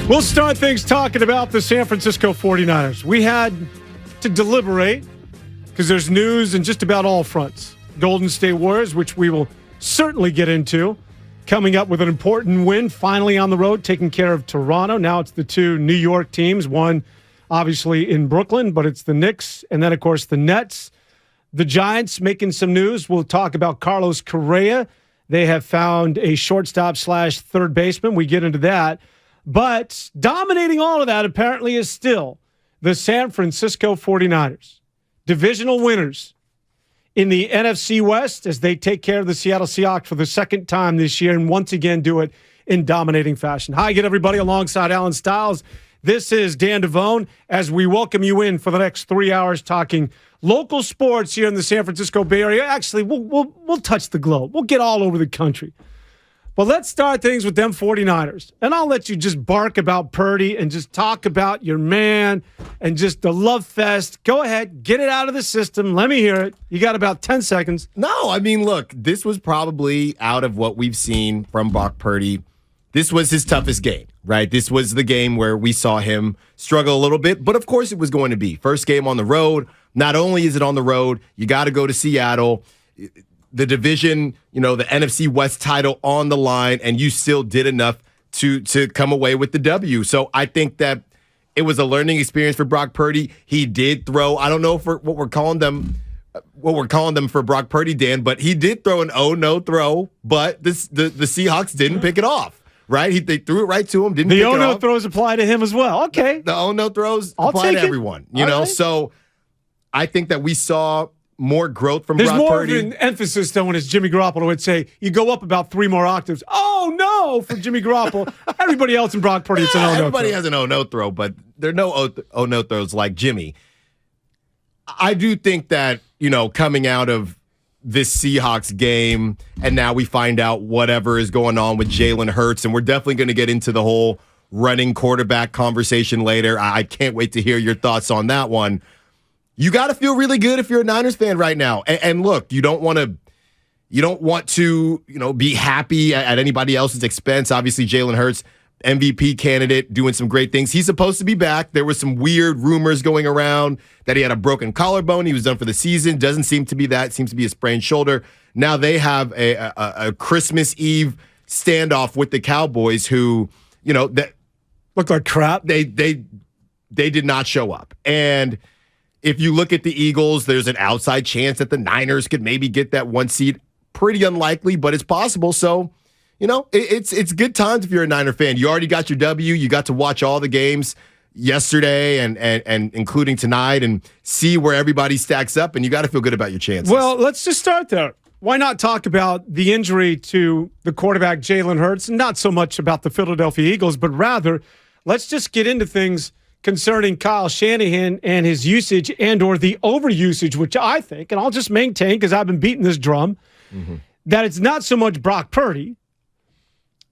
We'll start things talking about the San Francisco 49ers. We had to deliberate because there's news in just about all fronts. Golden State Warriors, which we will certainly get into, coming up with an important win, finally on the road, taking care of Toronto. Now it's the two New York teams, one obviously in Brooklyn, but it's the Knicks, and then, of course, the Nets. The Giants making some news. We'll talk about Carlos Correa. They have found a shortstop/third baseman. We get into that. But dominating all of that apparently is still the San Francisco 49ers, divisional winners in the NFC West as they take care of the Seattle Seahawks for the second time this year and once again do it in dominating fashion. Hi again, everybody, alongside Allen Stiles. This is Dan Devone as we welcome you in for the next 3 hours talking local sports here in the San Francisco Bay Area. Actually, we'll touch the globe. We'll get all over the country. But let's start things with them 49ers. And I'll let you just bark about Purdy and just talk about your man and just the love fest. Go ahead. Get it out of the system. Let me hear it. You got about 10 seconds. No, I mean, look, this was probably out of what we've seen from Brock Purdy. This was his toughest game, right? This was the game where we saw him struggle a little bit. But, of course, it was going to be. First game on the road. Not only is it on the road, you got to go to Seattle. The division, the NFC West title on the line, and you still did enough to come away with the W. So I think that it was a learning experience for Brock Purdy. He did throw, I don't know for what we're calling them for Brock Purdy, Dan, but he did throw an no throw, but the Seahawks didn't pick it off, right? They threw it right to him, didn't pick it off. The no throws apply to him as well. Okay. The no throws apply to everyone, Right. So I think that we saw more growth from Brock Purdy. There's more of an emphasis, though, when it's Jimmy Garoppolo would say, you go up about 3 more octaves. Oh, no, for Jimmy Garoppolo. Everybody else in Brock Purdy, it's an oh-no Everybody throw. has an oh-no throw, but there are no oh-no throws like Jimmy. I do think that, coming out of this Seahawks game, and now we find out whatever is going on with Jalen Hurts, and we're definitely going to get into the whole running quarterback conversation later. I can't wait to hear your thoughts on that one. You got to feel really good if you're a Niners fan right now. And look, you don't want to, be happy at anybody else's expense. Obviously, Jalen Hurts, MVP candidate, doing some great things. He's supposed to be back. There were some weird rumors going around that he had a broken collarbone. He was done for the season. Doesn't seem to be that. Seems to be a sprained shoulder. Now they have a Christmas Eve standoff with the Cowboys, who, that look like crap. They did not show up. And if you look at the Eagles, there's an outside chance that the Niners could maybe get that 1 seed. Pretty unlikely, but it's possible. So, it's good times if you're a Niner fan. You already got your W. You got to watch all the games yesterday and including tonight and see where everybody stacks up, and you got to feel good about your chances. Well, let's just start there. Why not talk about the injury to the quarterback, Jalen Hurts, and not so much about the Philadelphia Eagles, but rather let's just get into things concerning Kyle Shanahan and his usage and or the overusage, which I think, and I'll just maintain because I've been beating this drum, that it's not so much Brock Purdy,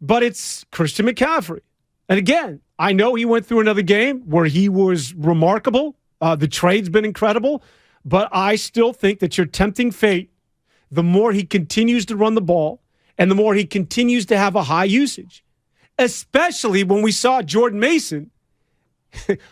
but it's Christian McCaffrey. And again, I know he went through another game where he was remarkable. The trade's been incredible, but I still think that you're tempting fate the more he continues to run the ball and the more he continues to have a high usage, especially when we saw Jordan Mason.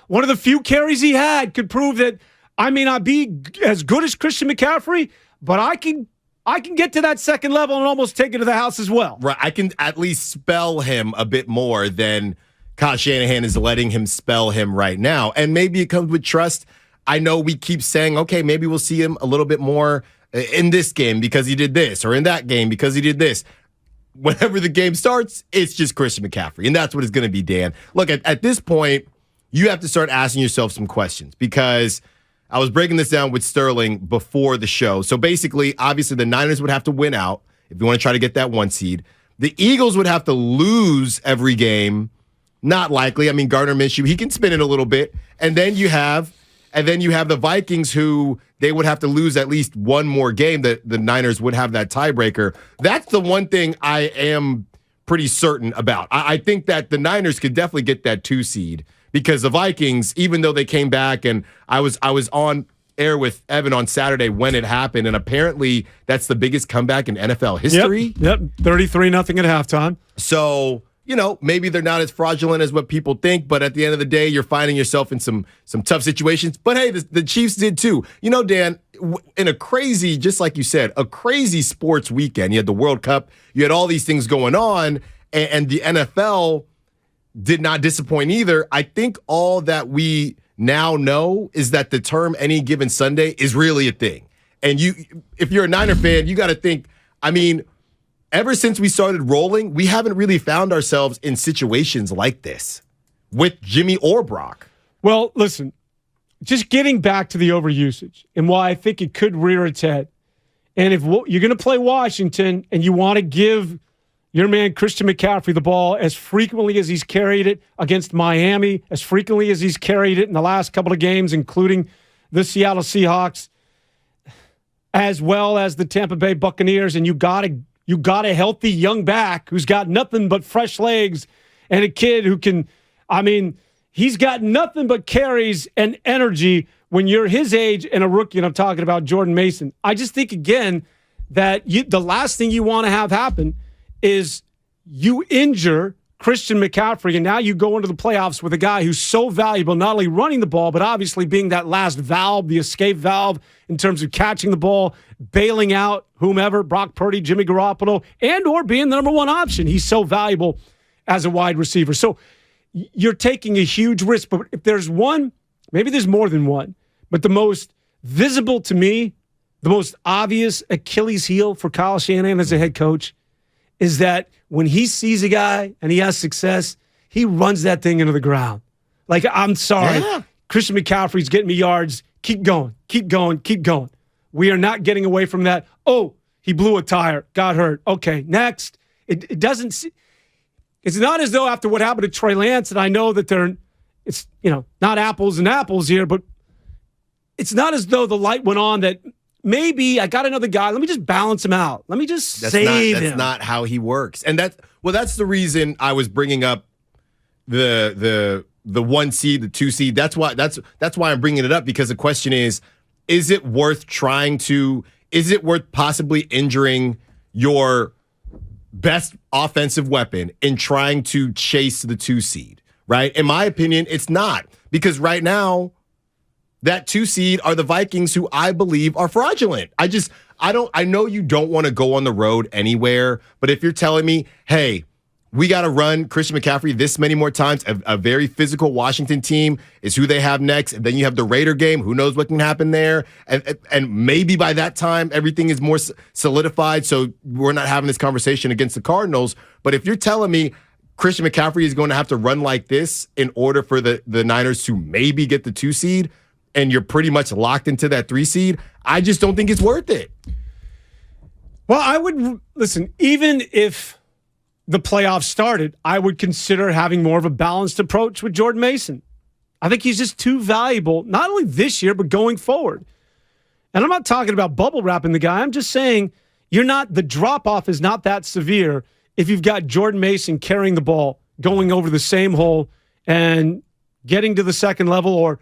One of the few carries he had could prove that I may not be as good as Christian McCaffrey, but I can get to that second level and almost take it to the house as well. Right, I can at least spell him a bit more than Kyle Shanahan is letting him spell him right now. And maybe it comes with trust. I know we keep saying, okay, maybe we'll see him a little bit more in this game because he did this, or in that game because he did this. Whenever the game starts, it's just Christian McCaffrey, and that's what it's going to be, Dan. Look, at this point, you have to start asking yourself some questions because I was breaking this down with Sterling before the show. So basically, obviously, the Niners would have to win out if you want to try to get that 1 seed. The Eagles would have to lose every game. Not likely. I mean, Gardner Minshew, he can spin it a little bit. And then you have the Vikings, who they would have to lose at least one more game. That the Niners would have that tiebreaker. That's the one thing I am pretty certain about. I think that the Niners could definitely get that 2 seed. Because the Vikings, even though they came back, and I was on air with Evan on Saturday when it happened, and apparently that's the biggest comeback in NFL history. Yep, 33-0 at halftime. So maybe they're not as fraudulent as what people think, but at the end of the day, you're finding yourself in some tough situations. But hey, the Chiefs did too. Dan, in a crazy, just like you said, a crazy sports weekend. You had the World Cup, you had all these things going on, and the NFL did not disappoint either. I think all that we now know is that the term any given Sunday is really a thing. And if you're a Niner fan, you got to think, ever since we started rolling, we haven't really found ourselves in situations like this with Jimmy or Brock. Well, listen, just getting back to the overusage and why I think it could rear its head. And if you're going to play Washington and you want to give your man Christian McCaffrey the ball as frequently as he's carried it against Miami, as frequently as he's carried it in the last couple of games, including the Seattle Seahawks, as well as the Tampa Bay Buccaneers, and you got a healthy young back who's got nothing but fresh legs and a kid who can, he's got nothing but carries and energy when you're his age and a rookie, and I'm talking about Jordan Mason. I just think, again, that the last thing you want to have happen is you injure Christian McCaffrey, and now you go into the playoffs with a guy who's so valuable, not only running the ball, but obviously being that last valve, the escape valve in terms of catching the ball, bailing out whomever, Brock Purdy, Jimmy Garoppolo, and or being the number one option. He's so valuable as a wide receiver. So you're taking a huge risk, but if there's one, maybe there's more than one, but the most visible to me, the most obvious Achilles heel for Kyle Shanahan as a head coach is that when he sees a guy and he has success, he runs that thing into the ground. Like, I'm sorry, Christian McCaffrey's getting me yards. Keep going, keep going, keep going. We are not getting away from that. Oh, he blew a tire, got hurt. Okay, next. It doesn't. It's not as though after what happened to Trey Lance, and I know that it's not apples and apples here, but it's not as though the light went on that maybe I got another guy. Let me just balance him out. Let me just save him. That's not how he works. And that's the reason I was bringing up the 1 seed, the 2 seed. That's why I'm bringing it up, because the question is it worth possibly injuring your best offensive weapon in trying to chase the 2 seed, right? In my opinion, it's not, because right now that 2 seed are the Vikings, who I believe are fraudulent. I know you don't want to go on the road anywhere, but if you're telling me, hey, we got to run Christian McCaffrey this many more times, a very physical Washington team is who they have next, and then you have the Raider game, who knows what can happen there, and maybe by that time everything is more solidified, so we're not having this conversation against the Cardinals. But if you're telling me Christian McCaffrey is going to have to run like this in order for the Niners to maybe get the 2 seed, and you're pretty much locked into that 3 seed, I just don't think it's worth it. Well, I would, listen, even if the playoffs started, I would consider having more of a balanced approach with Jordan Mason. I think he's just too valuable, not only this year, but going forward. And I'm not talking about bubble wrapping the guy. I'm just saying the drop-off is not that severe if you've got Jordan Mason carrying the ball, going over the same hole and getting to the second level, or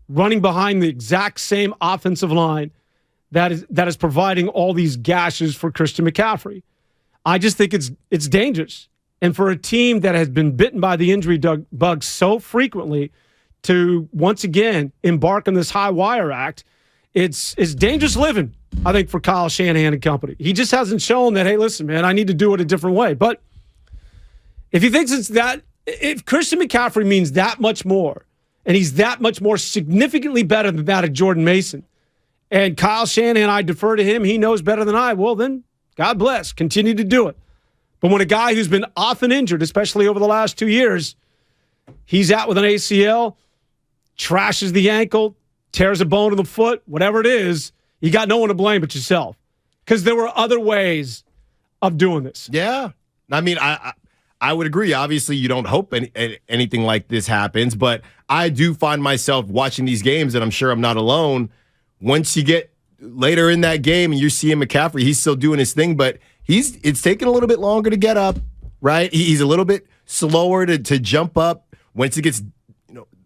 running behind the exact same offensive line that is providing all these gashes for Christian McCaffrey. I just think it's dangerous. And for a team that has been bitten by the injury bug so frequently to once again embark on this high wire act, it's dangerous living, I think, for Kyle Shanahan and company. He just hasn't shown that, hey, listen, man, I need to do it a different way. But if he thinks if Christian McCaffrey means that much more, and he's that much more significantly better than that of Jordan Mason, and Kyle Shanahan, I defer to him, he knows better than I, well, then God bless, continue to do it. But when a guy who's been often injured, especially over the last 2 years, he's out with an ACL, trashes the ankle, tears a bone in the foot, whatever it is, you got no one to blame but yourself. Because there were other ways of doing this. Yeah. I would agree. Obviously, you don't hope anything like this happens, but I do find myself watching these games, and I'm sure I'm not alone. Once you get later in that game and you're seeing McCaffrey, he's still doing his thing, but it's taking a little bit longer to get up, right? He's a little bit slower to jump up once it gets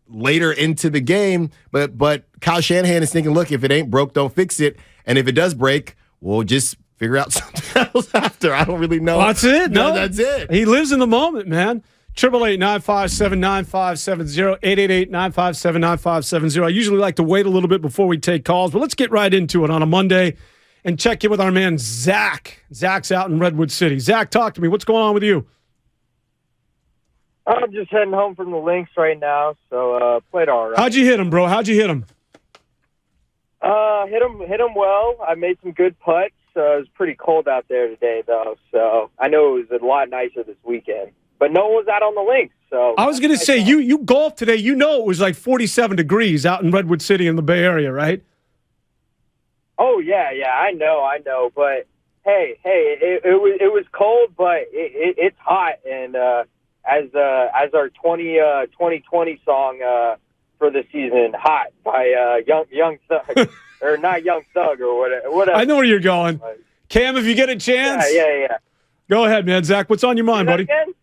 later into the game. But Kyle Shanahan is thinking, look, if it ain't broke, don't fix it. And if it does break, we'll just figure out something else after. I don't really know. Well, that's it. No, that's it. He lives in the moment, man. 888-957-9570, 888-957-9570. I usually like to wait a little bit before we take calls, but let's get right into it on a Monday and check in with our man, Zach. Zach's out in Redwood City. Zach, talk to me. What's going on with you? I'm just heading home from the links right now, so played all right. How'd you hit him, bro? How'd you hit him? Hit him well. I made some good putts. It was pretty cold out there today, though, so I know it was a lot nicer this weekend. But no one was out on the links. So I was going to say, you golfed today. You know it was like 47 degrees out in Redwood City in the Bay Area, right? Oh, yeah, I know. But, hey, it was cold, but it's hot. And as our 2020 song for the season, Hot, by Young Thug, or not Young Thug or whatever. I know where you're going. Cam, if you get a chance. Yeah. Go ahead, man. Zach, what's on your mind, buddy? Again?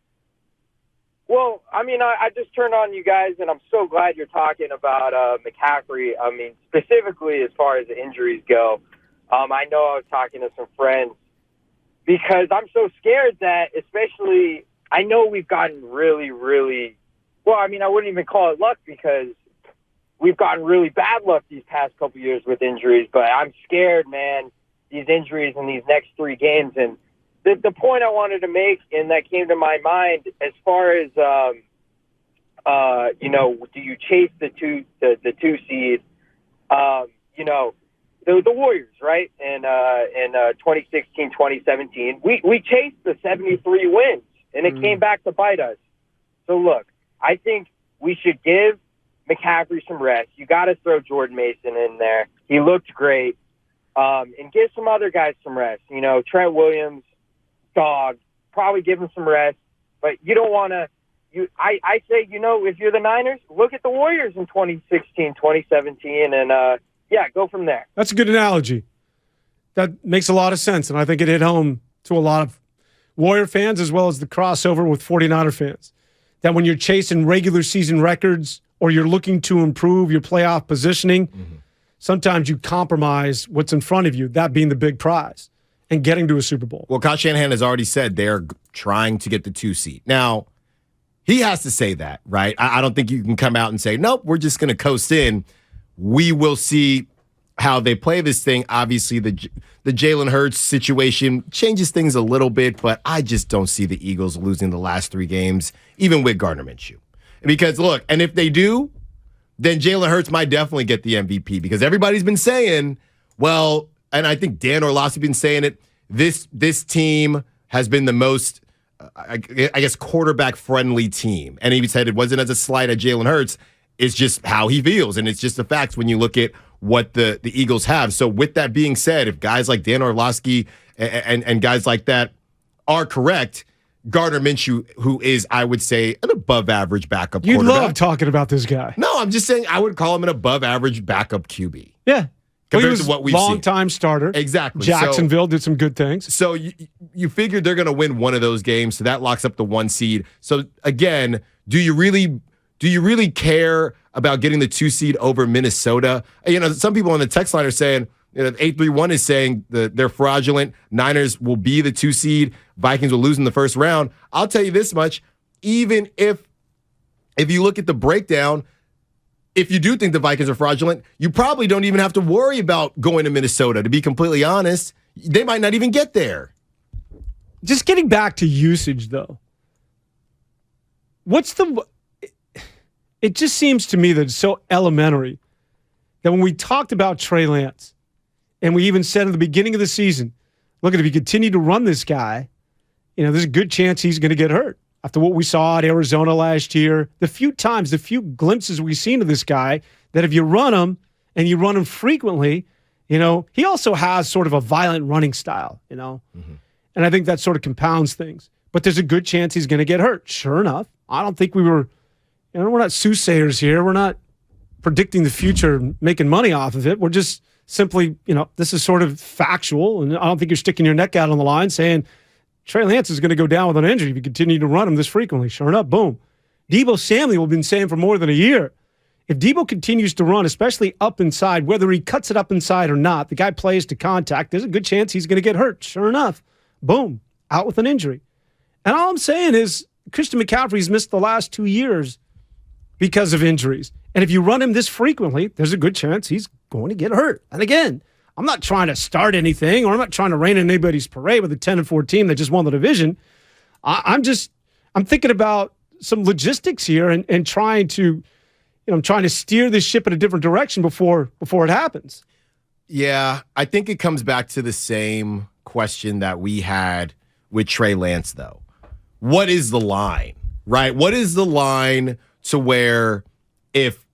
Well, I mean, I just turned on you guys, and I'm so glad you're talking about McCaffrey. I mean, specifically as far as the injuries go. I know I was talking to some friends because I'm so scared that, especially, I know we've gotten really, really, well, I mean, I wouldn't even call it luck because we've gotten really bad luck these past couple years with injuries, but I'm scared, man, these injuries in these next 3 games. And the point I wanted to make, and that came to my mind, as far as, do you chase the two seed? The Warriors, right? In 2016, 2017, we chased the 73 wins, and it came back to bite us. So look, I think we should give McCaffrey some rest. You got to throw Jordan Mason in there. He looked great, and give some other guys some rest. Trent Williams. Dog, probably give him some rest, but you don't want to. I say, if you're the Niners, look at the Warriors in 2016, 2017, and go from there. That's a good analogy. That makes a lot of sense, and I think it hit home to a lot of Warrior fans as well as the crossover with 49er fans. That when you're chasing regular season records or you're looking to improve your playoff positioning, sometimes you compromise what's in front of you, that being the big prize. And getting to a Super Bowl. Well, Kyle Shanahan has already said they're trying to get the 2 seed. Now, he has to say that, right? I don't think you can come out and say, nope, we're just going to coast in. We will see how they play this thing. Obviously, the Jalen Hurts situation changes things a little bit, but I just don't see the Eagles losing the last 3 games, even with Gardner Minshew. Because, look, and if they do, then Jalen Hurts might definitely get the MVP because everybody's been saying, well, and I think Dan Orlovsky's been saying it, this team has been the most, I guess, quarterback-friendly team. And he said it wasn't as a slight at Jalen Hurts. It's just how he feels, and it's just the facts when you look at what the Eagles have. So with that being said, if guys like Dan Orlovsky and guys like that are correct, Gardner Minshew, who is, I would say, an above-average backup quarterback. You love talking about this guy. No, I'm just saying I would call him an above-average backup QB. Yeah. Compared to what we've seen. Long-time starter. Exactly. Jacksonville did some good things. So you figured they're going to win one of those games, so that locks up the 1 seed. So again, do you really care about getting the 2 seed over Minnesota? Some people on the text line are saying, 831 is saying that they're fraudulent. Niners will be the 2 seed. Vikings will lose in the first round. I'll tell you this much, even if you look at the breakdown, if you do think the Vikings are fraudulent, you probably don't even have to worry about going to Minnesota. To be completely honest, they might not even get there. Just getting back to usage, though. It just seems to me that it's so elementary that when we talked about Trey Lance, and we even said at the beginning of the season, look, if you continue to run this guy, there's a good chance he's going to get hurt. After what we saw at Arizona last year, the few glimpses we've seen of this guy, that if you run him and you run him frequently, he also has sort of a violent running style, And I think that sort of compounds things. But there's a good chance he's going to get hurt. Sure enough, I don't think we're not soothsayers here. We're not predicting the future and making money off of it. We're just simply, this is sort of factual. And I don't think you're sticking your neck out on the line saying, Trey Lance is going to go down with an injury if you continue to run him this frequently. Sure enough, boom. Deebo Samuel, we've been saying for more than a year, If Debo continues to run, especially up inside, whether he cuts it up inside or not, the guy plays to contact, there's a good chance he's going to get hurt. Sure enough, boom, out with an injury. And all I'm saying is Christian McCaffrey's missed the last 2 years because of injuries. And if you run him this frequently, there's a good chance he's going to get hurt. And again, I'm not trying to start anything, or I'm not trying to rain in anybody's parade with a 10-4 team that just won the division. I'm thinking about some logistics here and trying to, I'm trying to steer this ship in a different direction before it happens. Yeah, I think it comes back to the same question that we had with Trey Lance, though. What is the line, right? What is the line to where if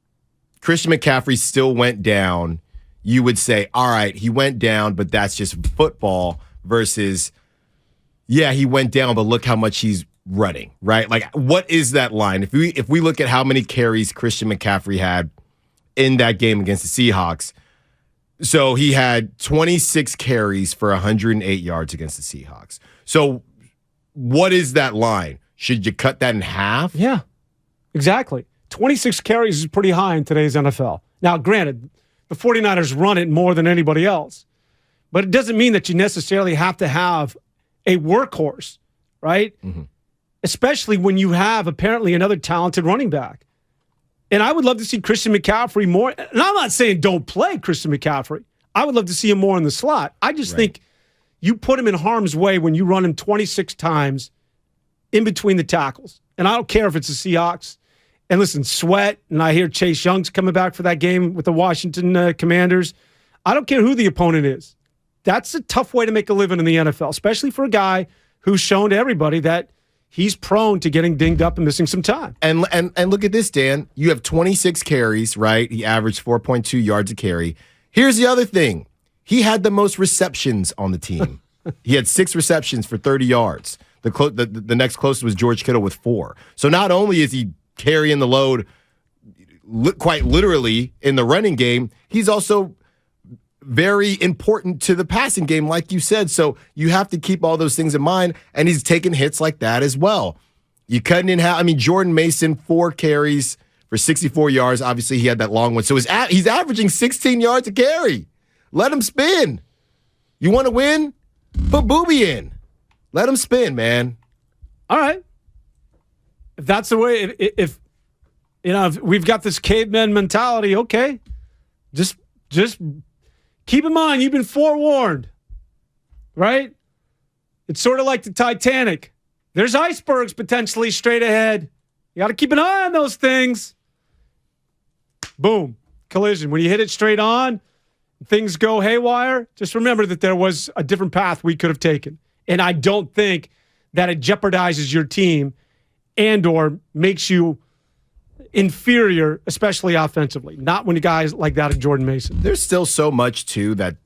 Christian McCaffrey still went down, you would say, all right, he went down, but that's just football, versus, yeah, he went down, but look how much he's running, right? Like, what is that line? If we look at how many carries Christian McCaffrey had in that game against the Seahawks, so he had 26 carries for 108 yards against the Seahawks. So what is that line? Should you cut that in half? Yeah, exactly. 26 carries is pretty high in today's NFL. Now, granted, the 49ers run it more than anybody else, but it doesn't mean that you necessarily have to have a workhorse, right? Mm-hmm. Especially when you have apparently another talented running back. And I would love to see Christian McCaffrey more. And I'm not saying don't play Christian McCaffrey. I would love to see him more in the slot. I just think you put him in harm's way when you run him 26 times in between the tackles. And I don't care if it's the Seahawks. And listen, Sweat, and I hear Chase Young's coming back for that game with the Washington Commanders. I don't care who the opponent is. That's a tough way to make a living in the NFL, especially for a guy who's shown to everybody that he's prone to getting dinged up and missing some time. And look at this, Dan. You have 26 carries, right? He averaged 4.2 yards a carry. Here's the other thing. He had the most receptions on the team. He had 6 receptions for 30 yards. The next closest was George Kittle with 4. So not only is he carrying the load quite literally in the running game, he's also very important to the passing game, like you said. So you have to keep all those things in mind, and he's taking hits like that as well. You cutting in half. I mean, Jordan Mason, 4 carries for 64 yards. Obviously, he had that long one. So he's averaging 16 yards a carry. Let him spin. You want to win? Put Booby in. Let him spin, man. All right. If that's the way, if we've got this caveman mentality, okay, just keep in mind, you've been forewarned, right? It's sort of like the Titanic. There's icebergs potentially straight ahead. You got to keep an eye on those things. Boom, collision. When you hit it straight on, things go haywire, just remember that there was a different path we could have taken. And I don't think that it jeopardizes your team and or makes you inferior, especially offensively. Not when guys like that of Jordan Mason. There's still so much, too, that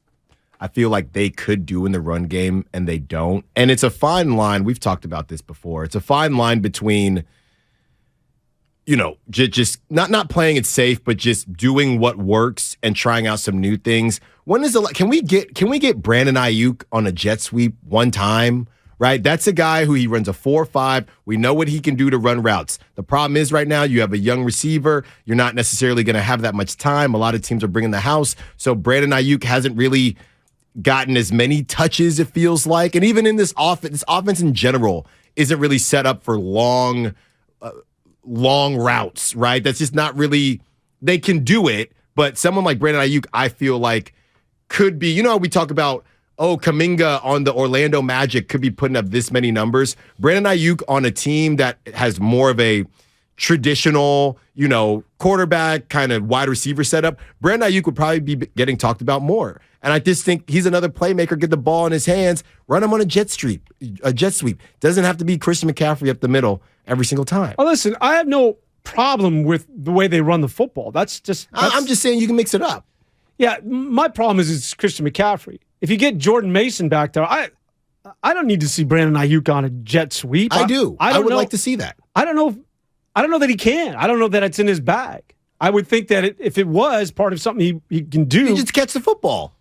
I feel like they could do in the run game, and they don't. And it's a fine line. We've talked about this before. It's a fine line between, just not playing it safe, but just doing what works and trying out some new things. Can we get Brandon Ayuk on a jet sweep one time? Right? That's a guy who he runs a 4.5. We know what he can do to run routes. The problem is right now you have a young receiver. You're not necessarily going to have that much time. A lot of teams are bringing the house. So Brandon Ayuk hasn't really gotten as many touches, it feels like. And even in this offense in general isn't really set up for long routes, right? That's just not really, they can do it. But someone like Brandon Ayuk, I feel like could be, we talk about, Kuminga on the Orlando Magic could be putting up this many numbers. Brandon Ayuk on a team that has more of a traditional, quarterback kind of wide receiver setup, Brandon Ayuk would probably be getting talked about more. And I just think he's another playmaker, get the ball in his hands, run him on a jet sweep. Doesn't have to be Christian McCaffrey up the middle every single time. Well, listen, I have no problem with the way they run the football. I'm just saying you can mix it up. Yeah, my problem is it's Christian McCaffrey. If you get Jordan Mason back there, I don't need to see Brandon Ayuk on a jet sweep. I do. I would like to see that. I don't know that he can. I don't know that it's in his bag. I would think that if it was part of something he can do. You just catch the football.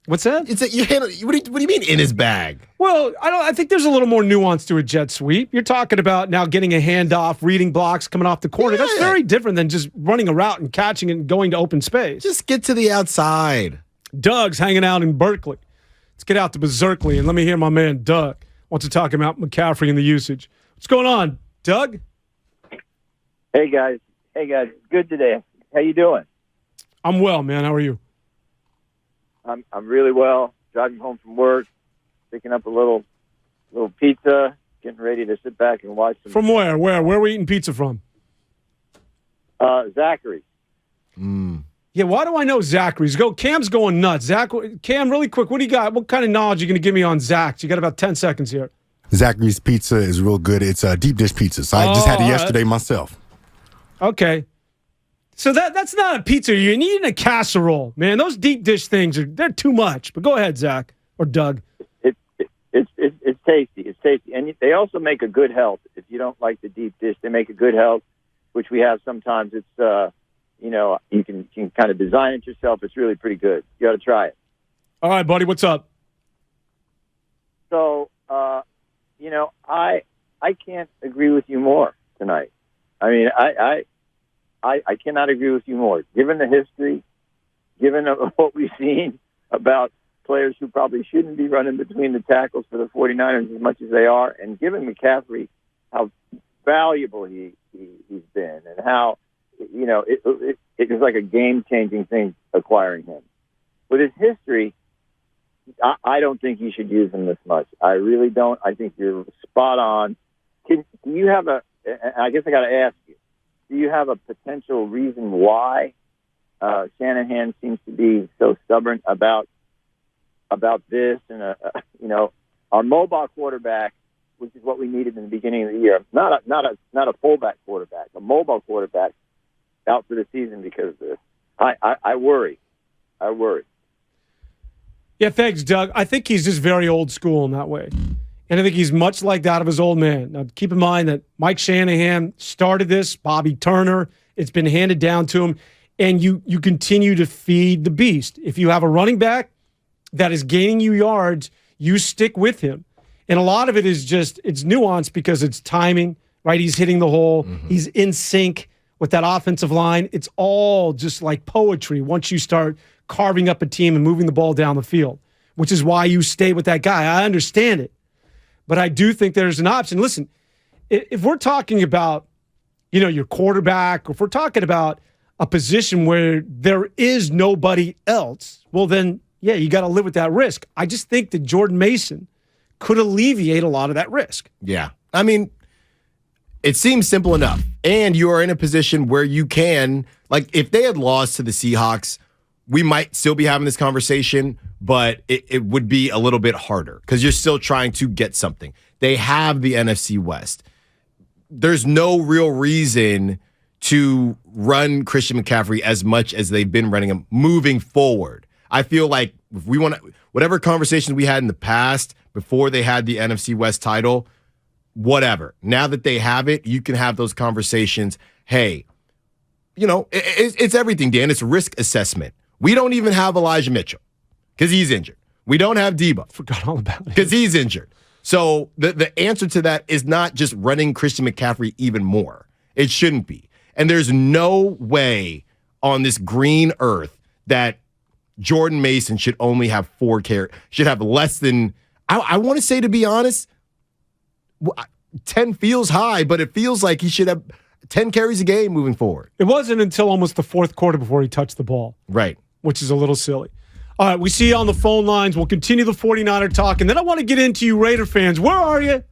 What's that? What do you mean in his bag? Well, I think there's a little more nuance to a jet sweep. You're talking about now getting a handoff, reading blocks, coming off the corner. Yeah. That's very different than just running a route and catching it and going to open space. Just get to the outside. Doug's hanging out in Berkeley. Let's get out to Berkeley and let me hear my man Doug wants to talk about McCaffrey and the usage. What's going on, Doug? Hey guys. Good today. How you doing? I'm well, man. How are you? I'm really well. Driving home from work, picking up a little pizza, getting ready to sit back and watch some. From where? Where are we eating pizza from? Zachary. Yeah, why do I know Zachary's? Cam's going nuts. Cam, really quick, what do you got? What kind of knowledge are you going to give me on Zach? You got about 10 seconds here. Zachary's pizza is real good. It's a deep dish pizza. So I just had it yesterday myself. Okay. So that's not a pizza. You're eating a casserole, man. Those deep dish things they're too much. But go ahead, Zach or Doug. It's tasty. It's tasty, and they also make a good health. If you don't like the deep dish, they make a good health, which we have sometimes. It's you can kind of design it yourself. It's really pretty good. You got to try it. All right, buddy. What's up? So I can't agree with you more tonight. I mean, I cannot agree with you more. Given the history, given what we've seen about players who probably shouldn't be running between the tackles for the 49ers as much as they are, and given McCaffrey how valuable he's been and how, it was like a game-changing thing acquiring him. With his history, I don't think you should use him this much. I really don't. I think you're spot on. Do you have I guess I got to ask you, do you have a potential reason why Shanahan seems to be so stubborn about this? And our mobile quarterback, which is what we needed in the beginning of the year, not a fullback quarterback, a mobile quarterback, out for the season because of this. I worry. Yeah, thanks, Doug. I think he's just very old school in that way. And I think he's much like that of his old man. Now, keep in mind that Mike Shanahan started this, Bobby Turner. It's been handed down to him. And you continue to feed the beast. If you have a running back that is gaining you yards, you stick with him. And a lot of it is just, it's nuanced because it's timing, right? He's hitting the hole. Mm-hmm. He's in sync with that offensive line. It's all just like poetry once you start carving up a team and moving the ball down the field, which is why you stay with that guy. I understand it. But I do think there's an option. Listen, if we're talking about, your quarterback, or if we're talking about a position where there is nobody else, well then, yeah, you got to live with that risk. I just think that Jordan Mason could alleviate a lot of that risk. Yeah. I mean, it seems simple enough. And you are in a position where you can, like, if they had lost to the Seahawks, we might still be having this conversation, but it would be a little bit harder because you're still trying to get something. They have the NFC West. There's no real reason to run Christian McCaffrey as much as they've been running him moving forward. I feel like if we want to, whatever conversations we had in the past before they had the NFC West title, whatever. Now that they have it, you can have those conversations. Hey, it's everything, Dan. It's risk assessment. We don't even have Elijah Mitchell because he's injured. We don't have Debo. Forgot all about it. Because he's injured. So the answer to that is not just running Christian McCaffrey even more. It shouldn't be. And there's no way on this green earth that Jordan Mason should only have 4 carries, should have less than, I want to say, to be honest, 10 feels high, but it feels like he should have 10 carries a game moving forward. It wasn't until almost the fourth quarter before he touched the ball. Right. Which is a little silly. All right, we see you on the phone lines. We'll continue the 49er talk, and then I want to get into you Raider fans. Where are you?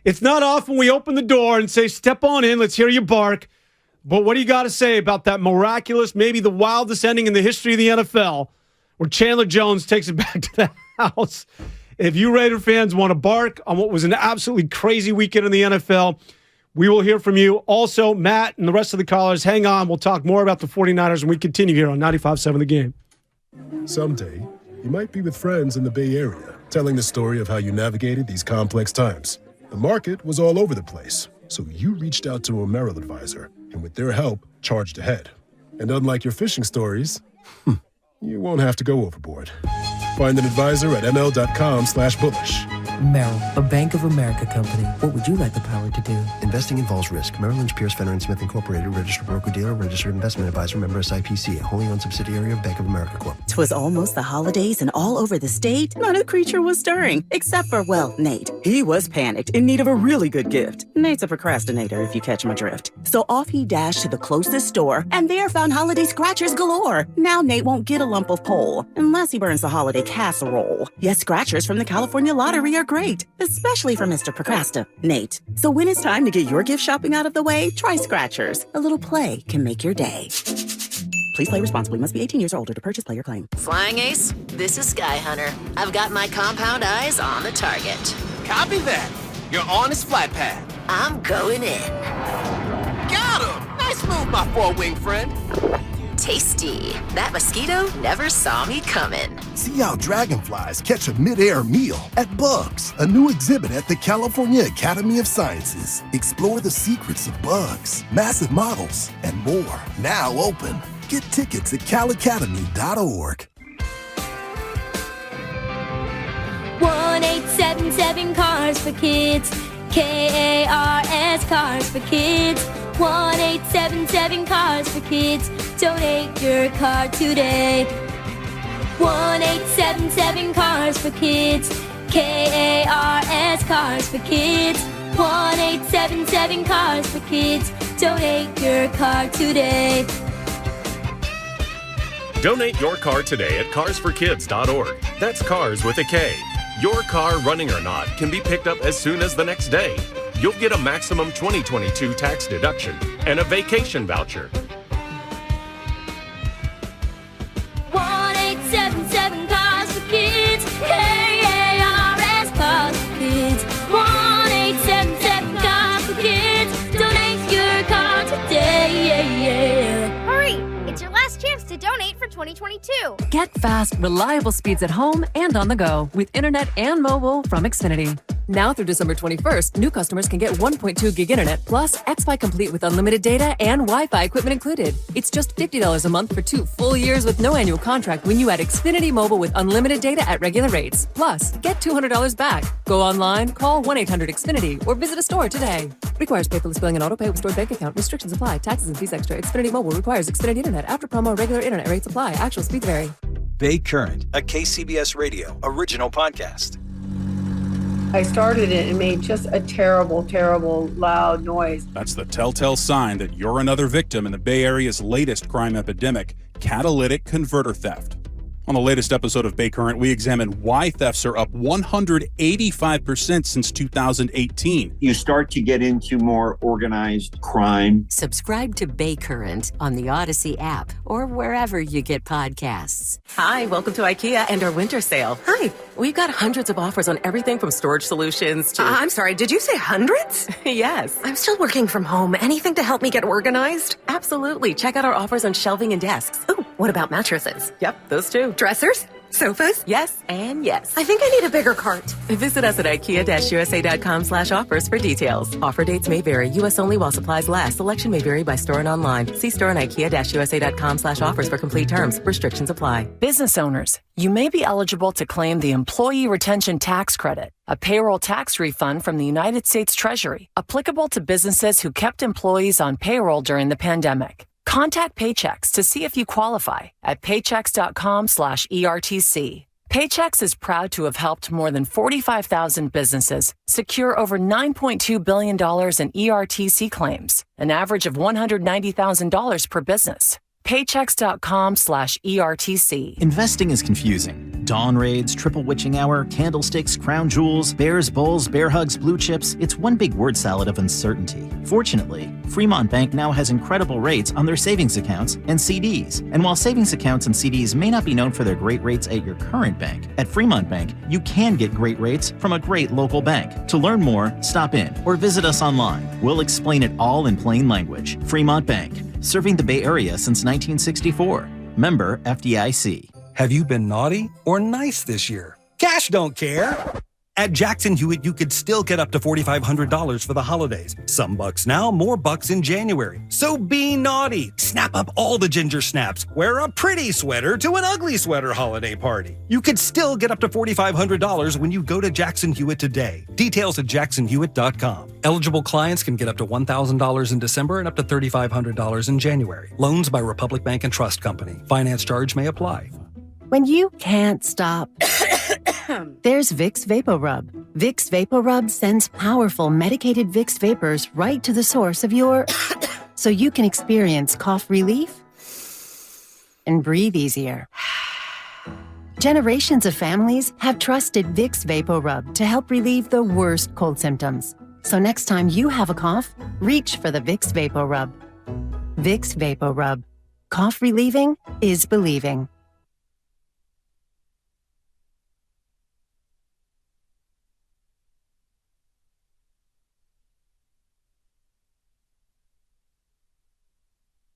It's not often we open the door and say, step on in, let's hear you bark. But what do you got to say about that miraculous, maybe the wildest ending in the history of the NFL, where Chandler Jones takes it back to the house? If you Raider fans want to bark on what was an absolutely crazy weekend in the NFL, we will hear from you. Also, Matt and the rest of the callers, hang on. We'll talk more about the 49ers when we continue here on 95.7 The Game. Someday, you might be with friends in the Bay Area, telling the story of how you navigated these complex times. The market was all over the place, so you reached out to a Merrill advisor, and with their help, charged ahead. And unlike your fishing stories, you won't have to go overboard. Find an advisor at ml.com/bullish. Merrill, a Bank of America company. What would you like the power to do? Investing involves risk. Merrill Lynch, Pierce, Fenner & Smith Incorporated, registered broker-dealer, registered investment advisor, member SIPC, a wholly owned subsidiary of Bank of America Corp. 'Twas almost the holidays, and all over the state, not a creature was stirring, except for, well, Nate. He was panicked, in need of a really good gift. Nate's a procrastinator, if you catch my drift. So off he dashed to the closest store, and there found holiday scratchers galore. Now Nate won't get a lump of coal, unless he burns the holiday casserole. Yes, scratchers from the California Lottery are great, especially for Mr. Procrastinate. So when it's time to get your gift shopping out of the way, try Scratchers. A little play can make your day. Please play responsibly. Must be 18 years or older to purchase player claim. Flying Ace, this is Sky Hunter. I've got my compound eyes on the target. Copy that. You're on his flight path. I'm going in. Got him! Nice move, my four-wing friend. Tasty. That mosquito never saw me coming. See how dragonflies catch a mid-air meal at Bugs, a new exhibit at the California Academy of Sciences. Explore the secrets of bugs, massive models, and more. Now open. Get tickets at calacademy.org. 1877 Cars for Kids. KARS Cars for Kids. 1877 Cars for Kids. Donate your car today. 1877 Cars for Kids. KARS Cars for Kids. 1877 Cars for Kids. Donate your car today. Donate your car today at carsforkids.org. That's cars with a K. Your car, running or not, can be picked up as soon as the next day. You'll get a maximum 2022 tax deduction and a vacation voucher. 1877 Cars for Kids. KARS Cars for Kids. 1877 Cars for Kids. Donate your car today. Hurry! It's your last chance to donate for 2022. Get fast, reliable speeds at home and on the go with internet and mobile from Xfinity. Now through December 21st, new customers can get 1.2 gig internet plus Xfi Complete with unlimited data and Wi-Fi equipment included. It's just $50 a month for 2 full years with no annual contract when you add Xfinity Mobile with unlimited data at regular rates. Plus, get $200 back. Go online, call 1-800-XFINITY or visit a store today. Requires paperless billing and auto pay with stored bank account. Restrictions apply. Taxes and fees extra. Xfinity Mobile requires Xfinity Internet. After promo, regular internet rates apply. Actual speeds vary. Bay Current, a KCBS Radio original podcast. I started it and made just a terrible, terrible, loud noise. That's the telltale sign that you're another victim in the Bay Area's latest crime epidemic, catalytic converter theft. On the latest episode of Bay Current, we examine why thefts are up 185% since 2018. You start to get into more organized crime. Subscribe to Bay Current on the Odyssey app or wherever you get podcasts. Hi, welcome to IKEA and our winter sale. Hi, we've got hundreds of offers on everything from storage solutions to... I'm sorry, did you say hundreds? Yes. I'm still working from home. Anything to help me get organized? Absolutely. Check out our offers on shelving and desks. Ooh, what about mattresses? Yep, those too. Dressers? Sofas? Yes, and yes. I think I need a bigger cart. Visit us at IKEA-USA.com/offers for details. Offer dates may vary. U.S. only while supplies last. Selection may vary by store and online. See store and IKEA-USA.com/offers for complete terms. Restrictions apply. Business owners, you may be eligible to claim the Employee Retention Tax Credit, a payroll tax refund from the United States Treasury, applicable to businesses who kept employees on payroll during the pandemic. Contact Paychex to see if you qualify at paychex.com/ERTC. Paychex is proud to have helped more than 45,000 businesses secure over $9.2 billion in ERTC claims, an average of $190,000 per business. Paychex.com/ERTC. Investing is confusing. Dawn raids, triple witching hour, candlesticks, crown jewels, bears, bulls, bear hugs, blue chips. It's one big word salad of uncertainty. Fortunately, Fremont Bank now has incredible rates on their savings accounts and CDs. And while savings accounts and CDs may not be known for their great rates at your current bank, at Fremont Bank, you can get great rates from a great local bank. To learn more, stop in or visit us online. We'll explain it all in plain language. Fremont Bank, serving the Bay Area since 1964. Member FDIC. Have you been naughty or nice this year? Cash don't care. At Jackson Hewitt, you could still get up to $4,500 for the holidays. Some bucks now, more bucks in January. So be naughty. Snap up all the ginger snaps. Wear a pretty sweater to an ugly sweater holiday party. You could still get up to $4,500 when you go to Jackson Hewitt today. Details at jacksonhewitt.com. Eligible clients can get up to $1,000 in December and up to $3,500 in January. Loans by Republic Bank and Trust Company. Finance charge may apply. When you can't stop, there's Vicks VapoRub. Vicks VapoRub sends powerful medicated Vicks vapors right to the source of your so you can experience cough relief and breathe easier. Generations of families have trusted Vicks VapoRub to help relieve the worst cold symptoms. So next time you have a cough, reach for the Vicks VapoRub. Vicks VapoRub. Cough relieving is believing.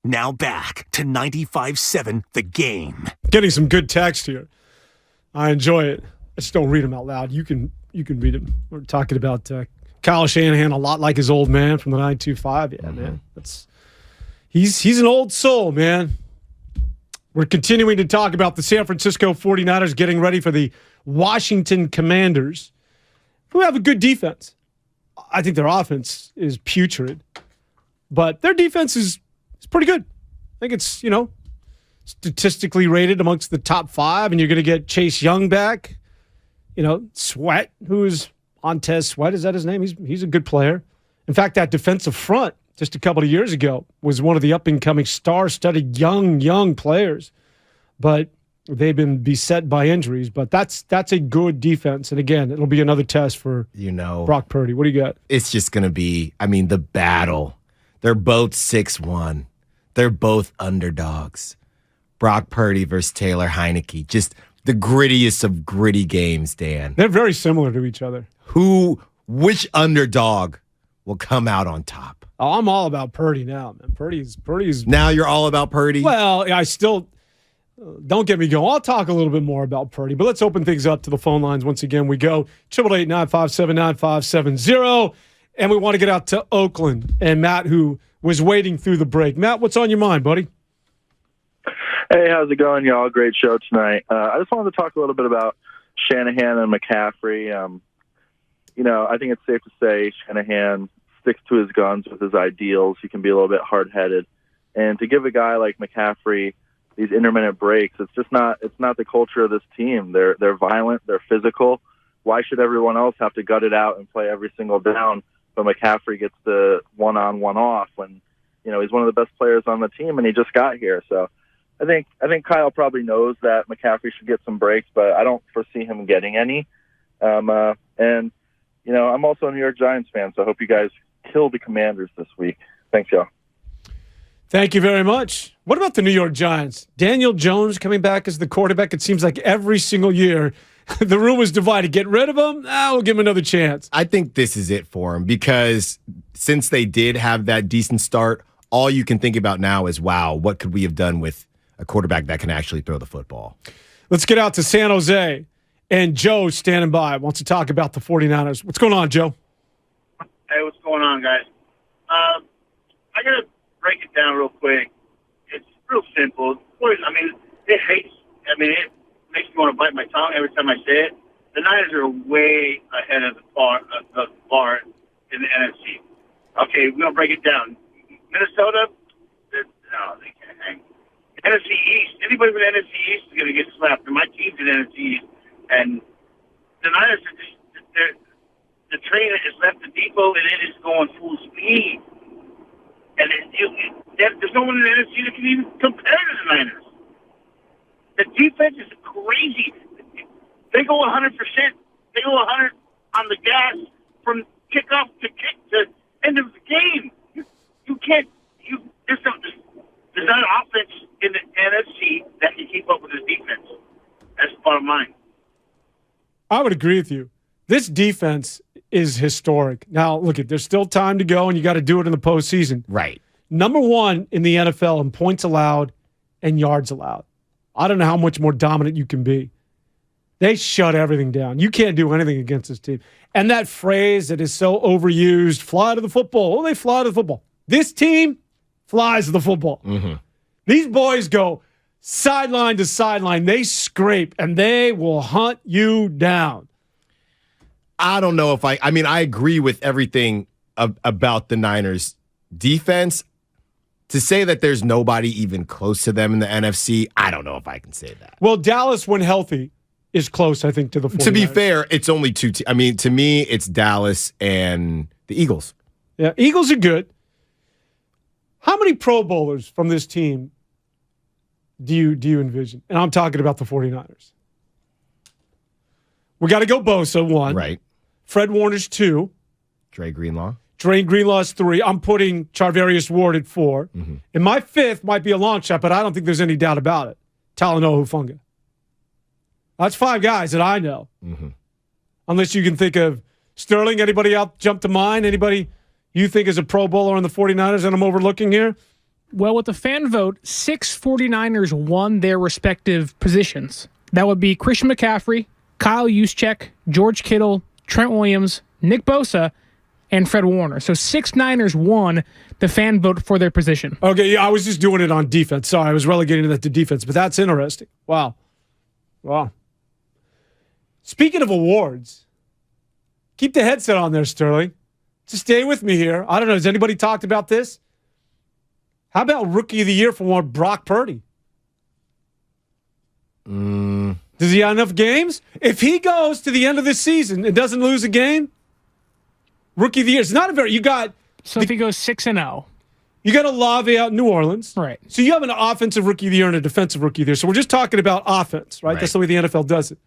Now back to 95.7 The Game. Getting some good text here. I enjoy it. I just don't read them out loud. You can read them. We're talking about Kyle Shanahan, a lot like his old man from the 925. Yeah, man. He's an old soul, man. We're continuing to talk about the San Francisco 49ers getting ready for the Washington Commanders, who have a good defense. I think their offense is putrid, but their defense is pretty good. I think it's, statistically rated amongst the top 5, and you're going to get Chase Young back. Sweat, who's Montez Sweat, is that his name? He's a good player. In fact, that defensive front just a couple of years ago was one of the up-and-coming star-studded young players. But they've been beset by injuries. But that's a good defense. And again, it'll be another test for Brock Purdy. What do you got? It's just going to be, the battle. They're both 6'1". They're both underdogs. Brock Purdy versus Taylor Heineke. Just the grittiest of gritty games, Dan. They're very similar to each other. Which underdog will come out on top? Oh, I'm all about Purdy now, man. Purdy's. Now you're all about Purdy? Well, I still. Don't get me going. I'll talk a little bit more about Purdy, but let's open things up to the phone lines once again. We go 888-957-9570, and we want to get out to Oakland and Matt, who was waiting through the break. Matt, what's on your mind, buddy? Hey, how's it going, y'all? Great show tonight. I just wanted to talk a little bit about Shanahan and McCaffrey. I think it's safe to say Shanahan sticks to his guns with his ideals. He can be a little bit hard-headed. And to give a guy like McCaffrey these intermittent breaks, it's not the culture of this team. They're violent, they're physical. Why should everyone else have to gut it out and play every single down, but McCaffrey gets the one-on, one-off when, he's one of the best players on the team and he just got here. So I think Kyle probably knows that McCaffrey should get some breaks, but I don't foresee him getting any. I'm also a New York Giants fan, so I hope you guys kill the Commanders this week. Thanks, y'all. Thank you very much. What about the New York Giants? Daniel Jones coming back as the quarterback. It seems like every single year the room is divided. Get rid of him? We'll give him another chance. I think this is it for him because since they did have that decent start, all you can think about now is, wow, what could we have done with a quarterback that can actually throw the football? Let's get out to San Jose. And Joe, standing by, wants to talk about the 49ers. What's going on, Joe? Hey, what's going on, guys? I got to break it down real quick. It's real simple. It makes me want to bite my tongue every time I say it. The Niners are way ahead of the bar in the NFC. Okay, we're going to break it down. Minnesota, no, they can't hang. NFC East, anybody from the NFC East is going to get slapped. And my team's in the NFC East. And the Niners are just, the train has left the depot and it is going full speed. And there's no one in the NFC that can even compare to the Niners. The defense is crazy. They go 100%. They go 100 on the gas from kickoff to end of the game. There's not an offense in the NFC that can keep up with the defense. That's the bottom line. I would agree with you. This defense is historic. Now, look, there's still time to go, and you got to do it in the postseason. Right. Number 1 in the NFL in points allowed and yards allowed. I don't know how much more dominant you can be. They shut everything down. You can't do anything against this team. And that phrase that is so overused, fly to the football. Oh, they fly to the football. This team flies to the football. Mm-hmm. These boys go sideline to sideline. They scrape, and they will hunt you down. I don't know if I agree with everything about the Niners defense. To say that there's nobody even close to them in the NFC, I don't know if I can say that. Well, Dallas, when healthy, is close, I think, to the 49ers. To be fair, it's only two teams. To me, it's Dallas and the Eagles. Yeah, Eagles are good. How many Pro Bowlers from this team do you envision? And I'm talking about the 49ers. We got to go Bosa, 1. Right. Fred Warner's 2. Dre Greenlaw. Drain Greenlaw's 3. I'm putting Charvarius Ward at 4. Mm-hmm. And my 5th might be a long shot, but I don't think there's any doubt about it. Talanoa Hufanga. That's 5 guys that I know. Mm-hmm. Unless you can think of Sterling. Anybody out jump to mind? Anybody you think is a Pro Bowler on the 49ers that I'm overlooking here? Well, with the fan vote, 6 49ers won their respective positions. That would be Christian McCaffrey, Kyle Juszczyk, George Kittle, Trent Williams, Nick Bosa, and Fred Warner. So 6 Niners won the fan vote for their position. Okay, yeah, I was just doing it on defense. Sorry, I was relegating that to defense, but that's interesting. Wow. Speaking of awards, keep the headset on there, Sterling. Just stay with me here. I don't know, has anybody talked about this? How about Rookie of the Year for Brock Purdy? Does he have enough games? If he goes to the end of this season and doesn't lose a game, Rookie of the Year. It's not a very. If he goes 6-0, you got Olave out in New Orleans, right? So you have an offensive Rookie of the Year and a defensive Rookie of the Year. So we're just talking about offense, right? That's the way the NFL does it.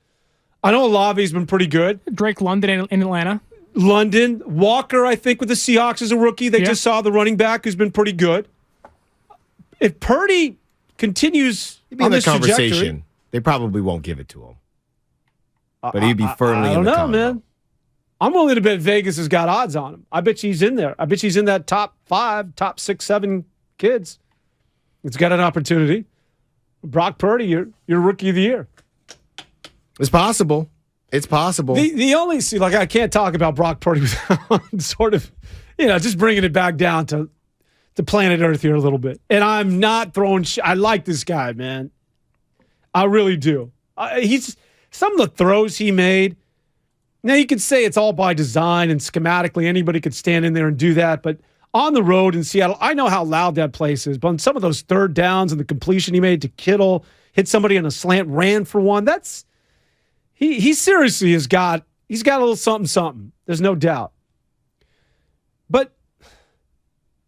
I know Olave's been pretty good. Drake London in Atlanta. London Walker, I think, with the Seahawks as a rookie. They just saw the running back who's been pretty good. If Purdy continues on this trajectory, they probably won't give it to him. But he'd be firmly in the convo. Man. I'm willing to bet Vegas has got odds on him. I bet he's in there. I bet he's in that top 5, top 6, 7 kids. It's got an opportunity. Brock Purdy, you're Rookie of the Year. It's possible. It's possible. The only I can't talk about Brock Purdy without sort of, just bringing it back down to planet Earth here a little bit. And I'm not throwing. I like this guy, man. I really do. He's some of the throws he made. Now you could say it's all by design and schematically. Anybody could stand in there and do that. But on the road in Seattle, I know how loud that place is. But on some of those third downs and the completion he made to Kittle, hit somebody on a slant, ran for one. That's. He seriously he's got a little something. There's no doubt. But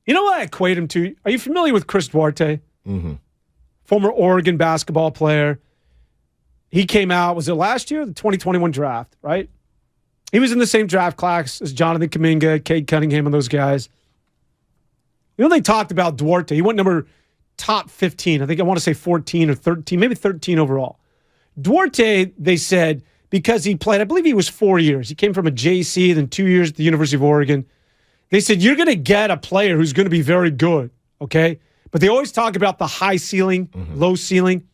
you know what I equate him to? Are you familiar with Chris Duarte? Mm-hmm. Former Oregon basketball player. He came out, was it last year? The 2021 draft, right? He was in the same draft class as Jonathan Kuminga, Cade Cunningham, and those guys. They talked about Duarte. He went top 15. I want to say 14 or 13, maybe 13 overall. Duarte, they said, because he played, I believe he was 4 years. He came from a JC, then 2 years at the University of Oregon. They said, you're going to get a player who's going to be very good, okay? But they always talk about the high ceiling, low ceiling.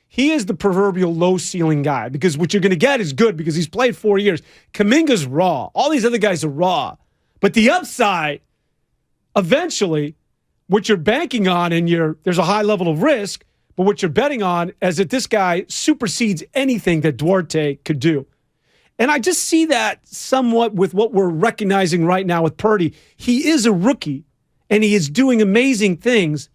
He is the proverbial low ceiling guy because what you're going to get is good because he's played 4 years. Kuminga's raw. All these other guys are raw. But the upside, eventually, what you're banking on and there's a high level of risk, but what you're betting on is that this guy supersedes anything that Duarte could do. And I just see that somewhat with what we're recognizing right now with Purdy. He is a rookie, and he is doing amazing things.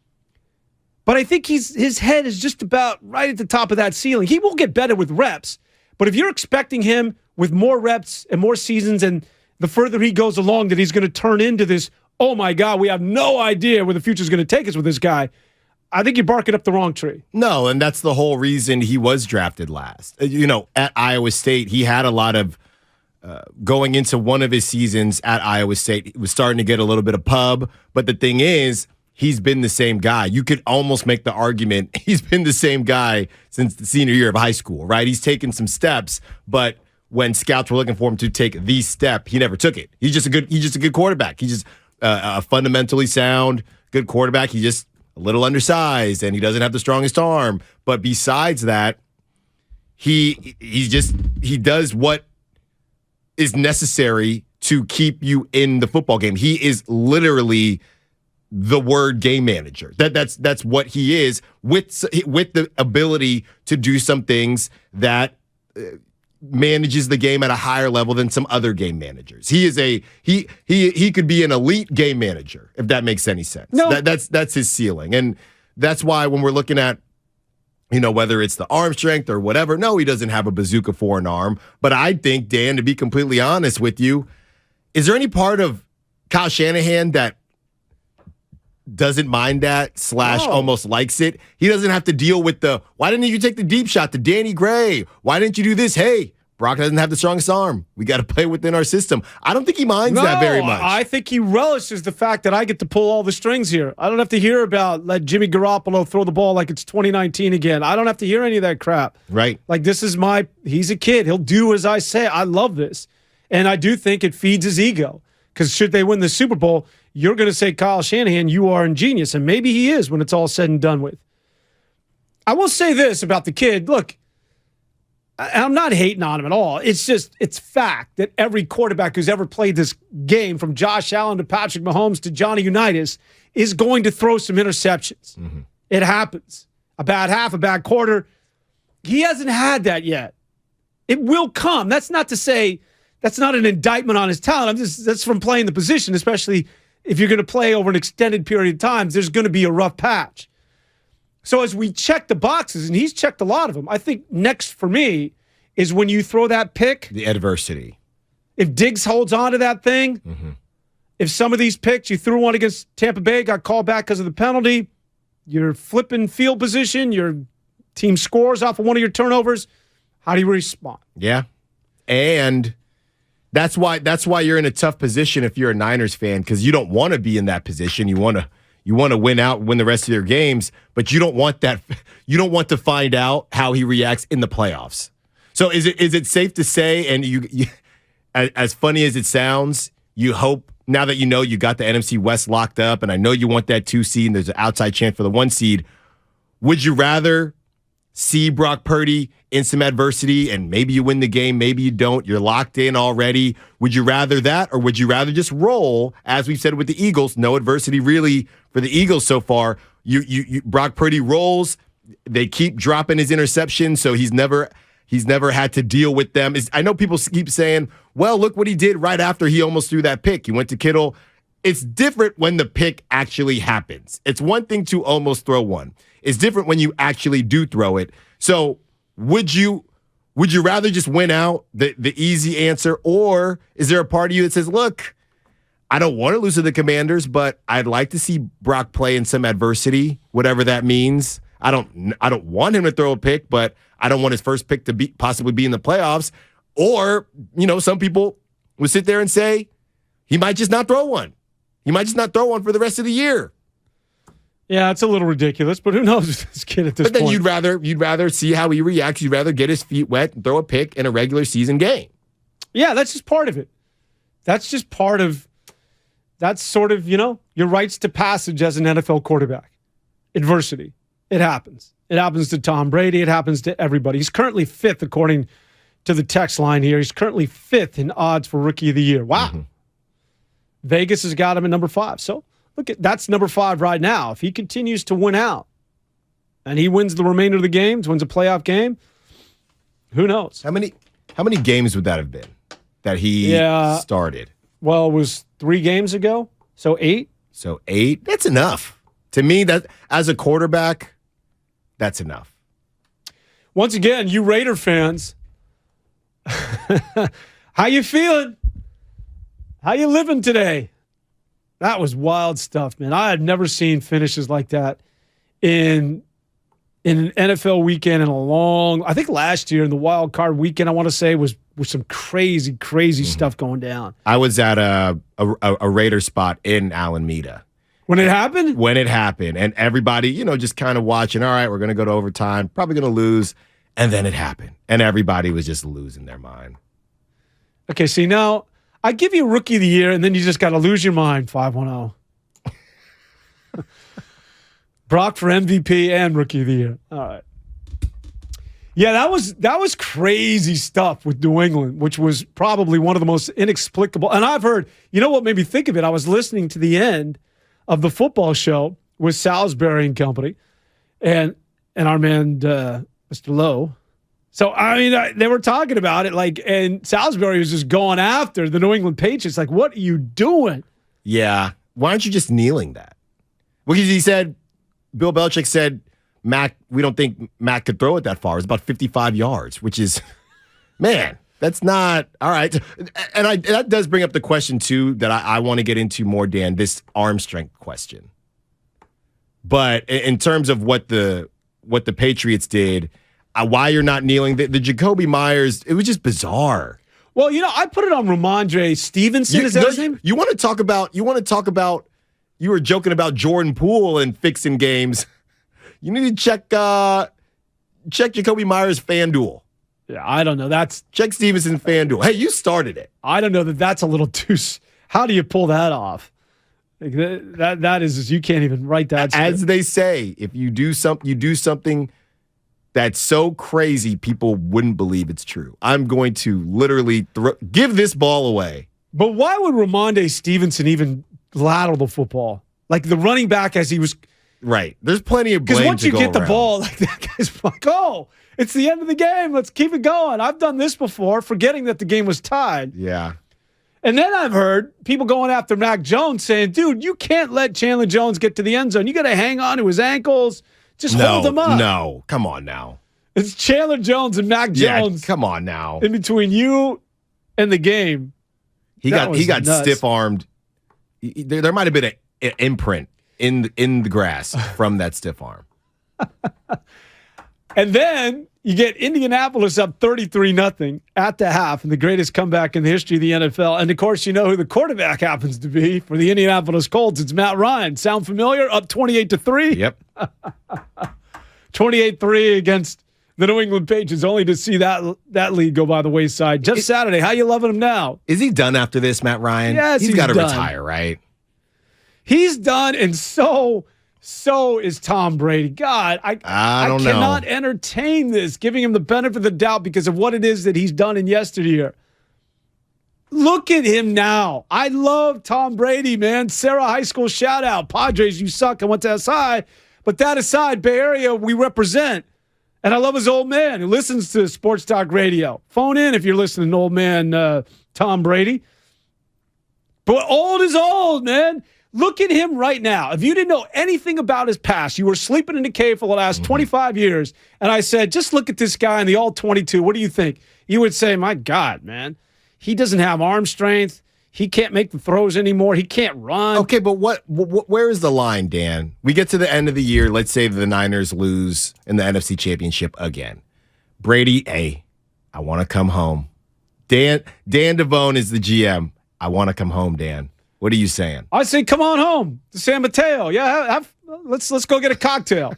But I think his head is just about right at the top of that ceiling. He will get better with reps. But if you're expecting him with more reps and more seasons, and the further he goes along, that he's going to turn into this, oh my God, we have no idea where the future is going to take us with this guy, I think you're barking up the wrong tree. No, and that's the whole reason he was drafted last. At Iowa State, he had a lot of going into one of his seasons at Iowa State. He was starting to get a little bit of pub. But the thing is, he's been the same guy. You could almost make the argument he's been the same guy since the senior year of high school, right? He's taken some steps, but when scouts were looking for him to take the step, he never took it. He's just a good quarterback. He's just a fundamentally sound, good quarterback. He just a little undersized, and he doesn't have the strongest arm. But besides that, he does what is necessary to keep you in the football game. He is literally the word game manager. That's what he is, with the ability to do some things that manages the game at a higher level than some other game managers. He is he could be an elite game manager, if that makes any sense. No. That's his ceiling. And that's why when we're looking at, whether it's the arm strength or whatever, no, he doesn't have a bazooka for an arm. But I think, Dan, to be completely honest with you, is there any part of Kyle Shanahan that doesn't mind that / almost likes it? He doesn't have to deal with why didn't you take the deep shot to Danny Gray? Why didn't you do this? Hey, Brock doesn't have the strongest arm. We got to play within our system. I don't think he minds that very much. I think he relishes the fact that I get to pull all the strings here. I don't have to hear about let Jimmy Garoppolo throw the ball like it's 2019 again. I don't have to hear any of that crap. Right. Like, he's a kid. He'll do as I say. I love this. And I do think it feeds his ego. Because should they win the Super Bowl, you're going to say, Kyle Shanahan, you are ingenious. And maybe he is when it's all said and done with. I will say this about the kid. Look, I'm not hating on him at all. It's fact that every quarterback who's ever played this game, from Josh Allen to Patrick Mahomes to Johnny Unitas, is going to throw some interceptions. Mm-hmm. It happens. A bad half, a bad quarter. He hasn't had that yet. It will come. That's not to say that's not an indictment on his talent. That's from playing the position, especially if you're going to play over an extended period of time. There's going to be a rough patch. So as we check the boxes, and he's checked a lot of them, I think next for me is when you throw that pick. The adversity. If Diggs holds on to that thing, if some of these picks, you threw one against Tampa Bay, got called back because of the penalty, you're flipping field position, your team scores off of one of your turnovers, how do you respond? Yeah. And that's why you're in a tough position if you're a Niners fan, because you don't want to be in that position. You want to win out, win the rest of your games, but you don't want that. You don't want to find out how he reacts in the playoffs. So is it safe to say, and you as funny as it sounds, you hope now that you got the NFC West locked up, and I know you want that 2 seed, and there's an outside chance for the 1 seed. Would you rather see Brock Purdy in some adversity, and maybe you win the game, maybe you don't, you're locked in already? Would you rather that, or would you rather just roll, as we've said with the Eagles, no adversity really for the Eagles so far? Brock Purdy rolls, they keep dropping his interceptions, so he's never had to deal with them. I know people keep saying, well, look what he did right after he almost threw that pick. He went to Kittle. It's different when the pick actually happens. It's one thing to almost throw one. It's different when you actually do throw it. So would you rather just win out, the easy answer, or is there a part of you that says, look, I don't want to lose to the Commanders, but I'd like to see Brock play in some adversity, whatever that means. I don't want him to throw a pick, but I don't want his first pick to possibly be in the playoffs. Or, some people would sit there and say he might just not throw one. He might just not throw one for the rest of the year. Yeah, it's a little ridiculous, but who knows this kid at this point. But then you'd rather see how he reacts. You'd rather get his feet wet and throw a pick in a regular season game. Yeah, that's just part of it. That's sort of, your rites to passage as an NFL quarterback. Adversity. It happens. It happens to Tom Brady. It happens to everybody. He's currently 5th, according to the text line here. He's currently 5th in odds for Rookie of the Year. Wow. Mm-hmm. Vegas has got him at number 5. So, look, that's number 5 right now. If he continues to win out and he wins the remainder of the games, wins a playoff game, who knows? How many games would that have been that he started? Well, it was 3 games ago, so 8. So 8? That's enough. To me, that as a quarterback, that's enough. Once again, you Raider fans, how you feeling? How you living today? That was wild stuff, man. I had never seen finishes like that in an NFL weekend in a long. I think last year in the wild card weekend, I want to say was some crazy stuff going down. I was at a Raider spot in Alameda. When it happened? When it happened. And everybody, just kind of watching, all right, we're going to go to overtime, probably going to lose. And then it happened. And everybody was just losing their mind. Okay, see, now I give you Rookie of the Year, and then you just got to lose your mind, 510. Brock for MVP and Rookie of the Year. All right. Yeah, that was crazy stuff with New England, which was probably one of the most inexplicable. And I've heard, you know what made me think of it? I was listening to the end of the football show with Salisbury and company, and our man Mr. Lowe. So I mean, they were talking about it, like, and Salisbury was just going after the New England Patriots. Like, what are you doing? Yeah, why aren't you just kneeling that? Because he said, Bill Belichick said, Mac, we don't think Mac could throw it that far. It's about 55 yards, which is, man, that's not all right. And that does bring up the question too that I want to get into more, Dan. This arm strength question. But in terms of what the Patriots did, why you're not kneeling, the Jacoby Myers, it was just bizarre. Well, you know, I put it on Ramondre Stevenson. Is that his name? You want to talk about? You were joking about Jordan Poole and fixing games. You need to check Jacoby Myers' FanDuel. Yeah, I don't know. Check Stevenson FanDuel. Hey, you started it. I don't know that's a little too. How do you pull that off? Like that is you can't even write that. As they say, if you do something that's so crazy, people wouldn't believe it's true. I'm going to literally give this ball away. But why would Ramondre Stevenson even ladle the football? Like the running back as he was. Right. There's plenty of blame. Because once you get the around. ball, like that guy's like, oh, it's the end of the game. Let's keep it going. I've done this before, forgetting that the game was tied. Yeah. And then I've heard people going after Mac Jones saying, dude, you can't let Chandler Jones get to the end zone. You got to hang on to his ankles. Just hold him up. No, come on now. It's Chandler Jones and Mac Jones. Yeah, come on now. In between you and the game. He got stiff-armed. There might have been an imprint in the grass from that stiff arm. And then you get Indianapolis up 33-0 at the half in the greatest comeback in the history of the NFL. And, of course, you know who the quarterback happens to be for the Indianapolis Colts. It's Matt Ryan. Sound familiar? Up 28-3? Yep. 28-3 against the New England Patriots, only to see that lead go by the wayside. Just Saturday. How you loving him now? Is he done after this, Matt Ryan? Yes, he's got to retire, right? He's done, and so is Tom Brady. God, I don't know. cannot entertain this, giving him the benefit of the doubt because of what it is that he's done in yesteryear. Look at him now. I love Tom Brady, man. Sarah High School shout out. Padres, you suck. I went to SI. But that aside, Bay Area, we represent. And I love his old man who listens to Sports Talk Radio. Phone in if you're listening to old man Tom Brady. But old is old, man. Look at him right now. If you didn't know anything about his past, you were sleeping in a cave for the last 25 years, and I said, just look at this guy in the all-22. What do you think? You would say, my God, man, he doesn't have arm strength. He can't make the throws anymore. He can't run. Okay, but where is the line, Dan? We get to the end of the year. Let's say the Niners lose in the NFC Championship again. Brady, hey, I want to come home. Dan Devone is the GM. I want to come home, Dan. What are you saying? I say, come on home to San Mateo. Yeah, let's go get a cocktail.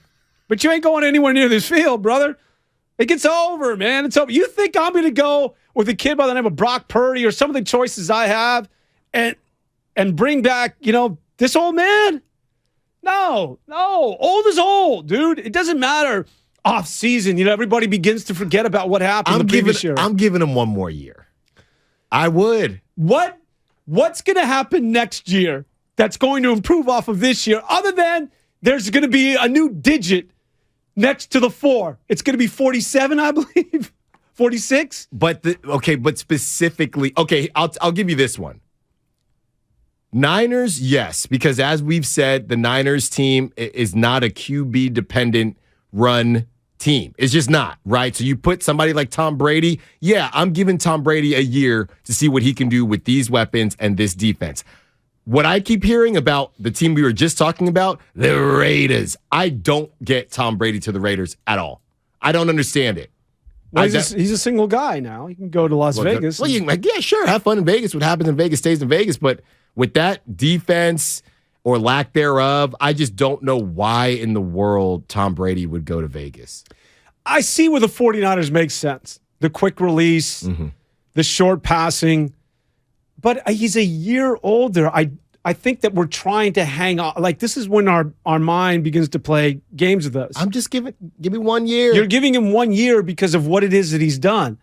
But you ain't going anywhere near this field, brother. It gets over, man. It's over. You think I'm going to go with a kid by the name of Brock Purdy or some of the choices I have and bring back, this old man? No. Old is old, dude. It doesn't matter off season. Everybody begins to forget about what happened the previous year. I'm giving him one more year. I would. What's going to happen next year that's going to improve off of this year, other than there's going to be a new digit next to the 4? It's going to be 47, I believe. 46? But specifically, I'll give you this one. Niners, yes, because as we've said, the Niners team is not a QB-dependent run team. It's just not, right? So you put somebody like Tom Brady, yeah, I'm giving Tom Brady a year to see what he can do with these weapons and this defense. What I keep hearing about the team we were just talking about, the Raiders. I don't get Tom Brady to the Raiders at all. I don't understand it. Well, he's a single guy now. He can go to Las Vegas. Well, yeah, sure, have fun in Vegas. What happens in Vegas stays in Vegas. But with that defense or lack thereof, I just don't know why in the world Tom Brady would go to Vegas. I see where the 49ers make sense. The quick release, the short passing. But he's a year older. I I think that we're trying to hang on. Like, this is when our mind begins to play games with us. I'm just give me 1 year. You're giving him 1 year because of what it is that he's done.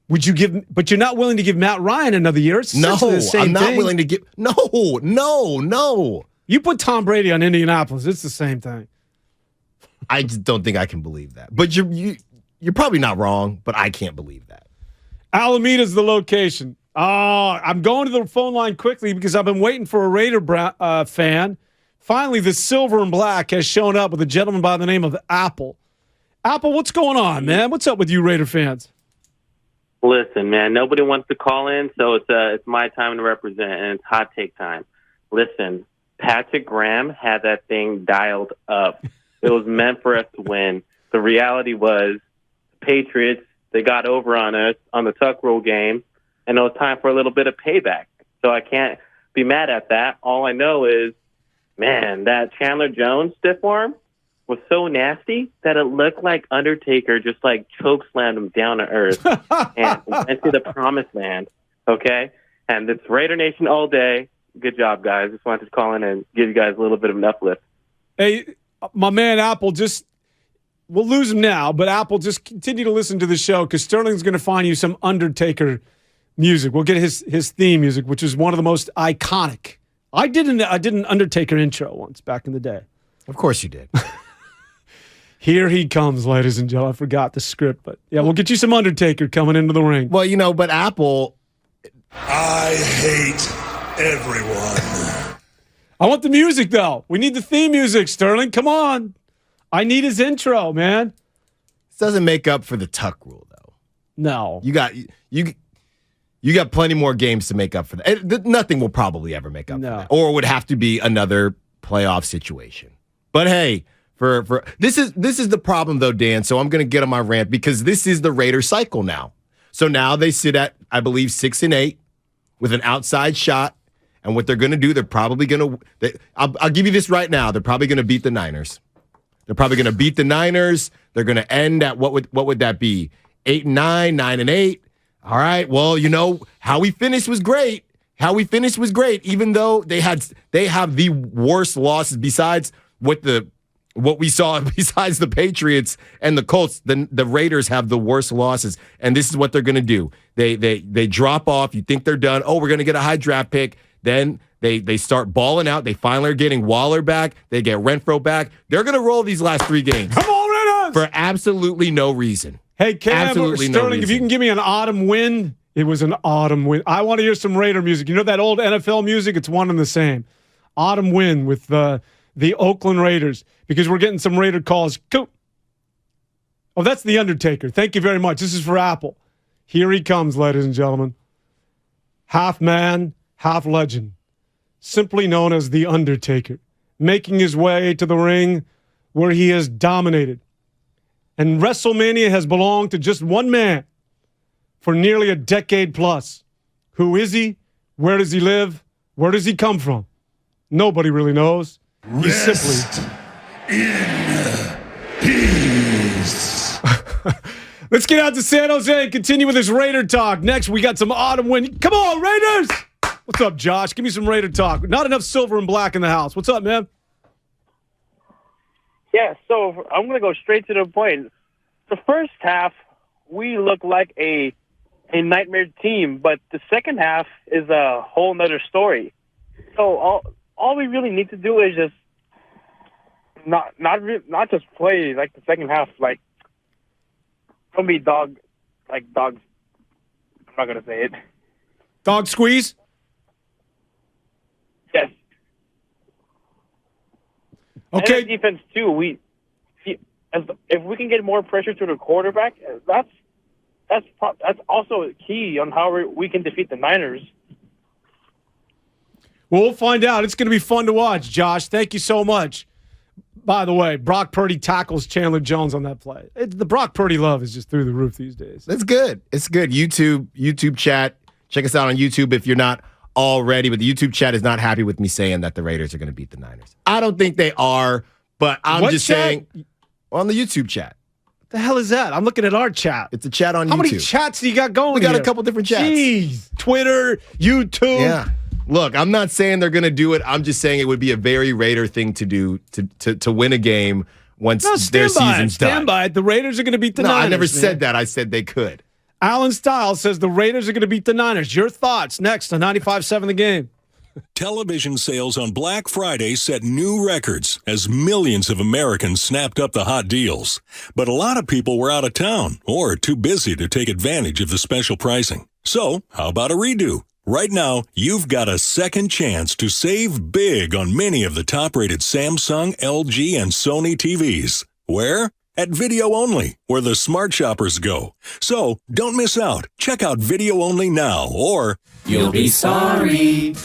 Would you give? But you're not willing to give Matt Ryan another year. It's No, the same I'm not thing. willing to give. No. You put Tom Brady on Indianapolis. It's the same thing. I just don't think I can believe that. But you're probably not wrong, but I can't believe that. Alameda's the location. I'm going to the phone line quickly because I've been waiting for a Raider fan. Finally, the silver and black has shown up with a gentleman by the name of Apple. Apple, what's going on, man? What's up with you Raider fans? Listen, man, nobody wants to call in, so it's my time to represent, and it's hot take time. Listen, Patrick Graham had that thing dialed up. It was meant for us to win. The reality was the Patriots, they got over on us on the tuck rule game, and it was time for a little bit of payback. So I can't be mad at that. All I know is, man, that Chandler Jones stiff arm was so nasty that it looked like Undertaker just like chokeslammed him down to earth and went to the promised land. Okay? And it's Raider Nation all day. Good job, guys. Just wanted to call in and give you guys a little bit of an uplift. Hey, my man Apple, we'll lose him now, but Apple, just continue to listen to the show because Sterling's going to find you some Undertaker music. We'll get his theme music, which is one of the most iconic. I did an Undertaker intro once back in the day. Of course you did. Here he comes, ladies and gentlemen. I forgot the script, but yeah, we'll get you some Undertaker coming into the ring. Well, but Apple. I hate everyone. I want the music, though. We need the theme music, Sterling. Come on. I need his intro, man. This doesn't make up for the tuck rule, though. No. You got plenty more games to make up for that. Nothing will probably ever make up for that. Or it would have to be another playoff situation. But hey, for this is the problem though, Dan. So I'm going to get on my rant because this is the Raider cycle now. So now they sit at, I believe, 6-8 with an outside shot. And what they're going to do, they're probably going to. I'll give you this right now. They're probably going to beat the Niners. They're probably going to beat the Niners. They're going to end at what would that be? 8-9, 9-8. All right. Well, how we finished was great. Even though they have the worst losses besides what we saw besides the Patriots and the Colts, the Raiders have the worst losses. And this is what they're going to do. They drop off. You think they're done. Oh, we're going to get a high draft pick. Then they start balling out. They finally are getting Waller back. They get Renfro back. They're going to roll these last 3 games. Come on, Raiders! For absolutely no reason. Hey, Cam, absolutely Sterling, if you can give me an autumn win, it was an autumn win. I want to hear some Raider music. You know that old NFL music? It's one and the same. Autumn win with the Oakland Raiders because we're getting some Raider calls. Cool. Oh, that's the Undertaker. Thank you very much. This is for Apple. Here he comes, ladies and gentlemen. Half man, half legend. Simply known as the Undertaker. Making his way to the ring where he has dominated. And WrestleMania has belonged to just one man for nearly a decade plus. Who is he? Where does he live? Where does he come from? Nobody really knows. He's simply in peace. Let's get out to San Jose and continue with this Raider talk. Next, we got some autumn wind. Come on, Raiders! What's up, Josh? Give me some Raider talk. Not enough silver and black in the house. What's up, man? Yeah, so I'm going to go straight to the point. The first half, we look like a nightmare team, but the second half is a whole nother story. So all we really need to do is just not just play like the second half, like don't be dogs. I'm not gonna say it. Dog squeeze. Yes. Okay. And defense too. If we can get more pressure to the quarterback, that's also key on how we can defeat the Niners. Well, we'll find out. It's going to be fun to watch, Josh. Thank you so much. By the way, Brock Purdy tackles Chandler Jones on that play. The Brock Purdy love is just through the roof these days. That's good. It's good. YouTube chat. Check us out on YouTube if you're not already. But the YouTube chat is not happy with me saying that the Raiders are going to beat the Niners. I don't think they are, but I'm just saying on the YouTube chat. What the hell is that? I'm looking at our chat. It's a chat on YouTube. How many chats do you got going? We got here? a couple different chats. Jeez. Twitter, YouTube. Yeah. Look, I'm not saying they're going to do it. I'm just saying it would be a very Raider thing to do to win a game once their season's done. Stand by it. The Raiders are going to beat the Niners. I never said that. I said they could. Allen Stiles says the Raiders are going to beat the Niners. Your thoughts next on 95.7 The Game. Television sales on Black Friday set new records as millions of Americans snapped up the hot deals. But a lot of people were out of town or too busy to take advantage of the special pricing. So, how about a redo? Right now, you've got a second chance to save big on many of the top-rated Samsung, LG, and Sony TVs. Where? At Video Only, where the smart shoppers go. So, don't miss out. Check out Video Only now, or you'll be sorry.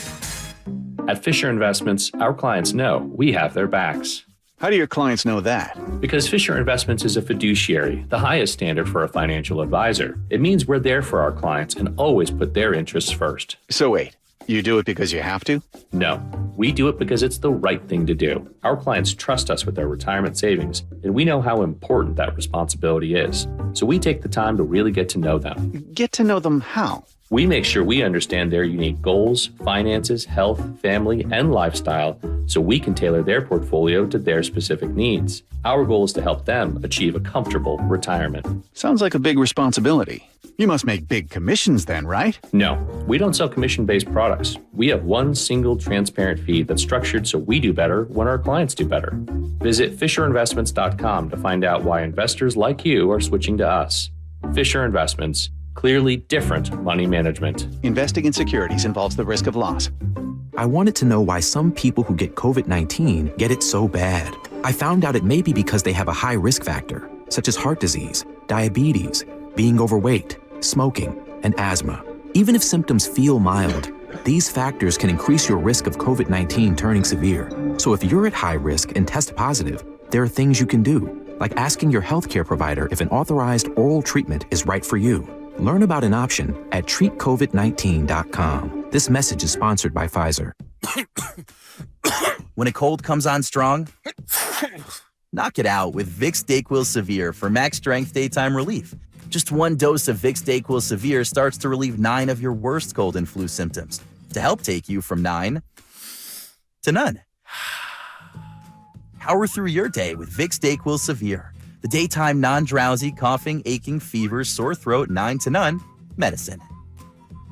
At Fisher Investments, our clients know we have their backs. How do your clients know that? Because Fisher Investments is a fiduciary, the highest standard for a financial advisor. It means we're there for our clients and always put their interests first. So wait, you do it because you have to? No, we do it because it's the right thing to do. Our clients trust us with their retirement savings, and we know how important that responsibility is. So we take the time to really get to know them. Get to know them how? We make sure we understand their unique goals, finances, health, family, and lifestyle so we can tailor their portfolio to their specific needs. Our goal is to help them achieve a comfortable retirement. Sounds like a big responsibility. You must make big commissions then, right? No, we don't sell commission-based products. We have one single transparent fee that's structured so we do better when our clients do better. Visit FisherInvestments.com to find out why investors like you are switching to us. Fisher Investments. Clearly different money management. Investing in securities involves the risk of loss. I wanted to know why some people who get COVID-19 get it so bad. I found out it may be because they have a high risk factor, such as heart disease, diabetes, being overweight, smoking, and asthma. Even if symptoms feel mild, these factors can increase your risk of COVID-19 turning severe. So if you're at high risk and test positive, there are things you can do, like asking your healthcare provider if an authorized oral treatment is right for you. Learn about an option at treatcovid19.com. This message is sponsored by Pfizer. When a cold comes on strong, knock it out with Vicks DayQuil Severe for max strength daytime relief. Just one dose of Vicks DayQuil Severe starts to relieve 9 of your worst cold and flu symptoms to help take you from 9 to none. Power through your day with Vicks DayQuil Severe. The daytime non-drowsy, coughing, aching, fever, sore throat, 9 to none medicine.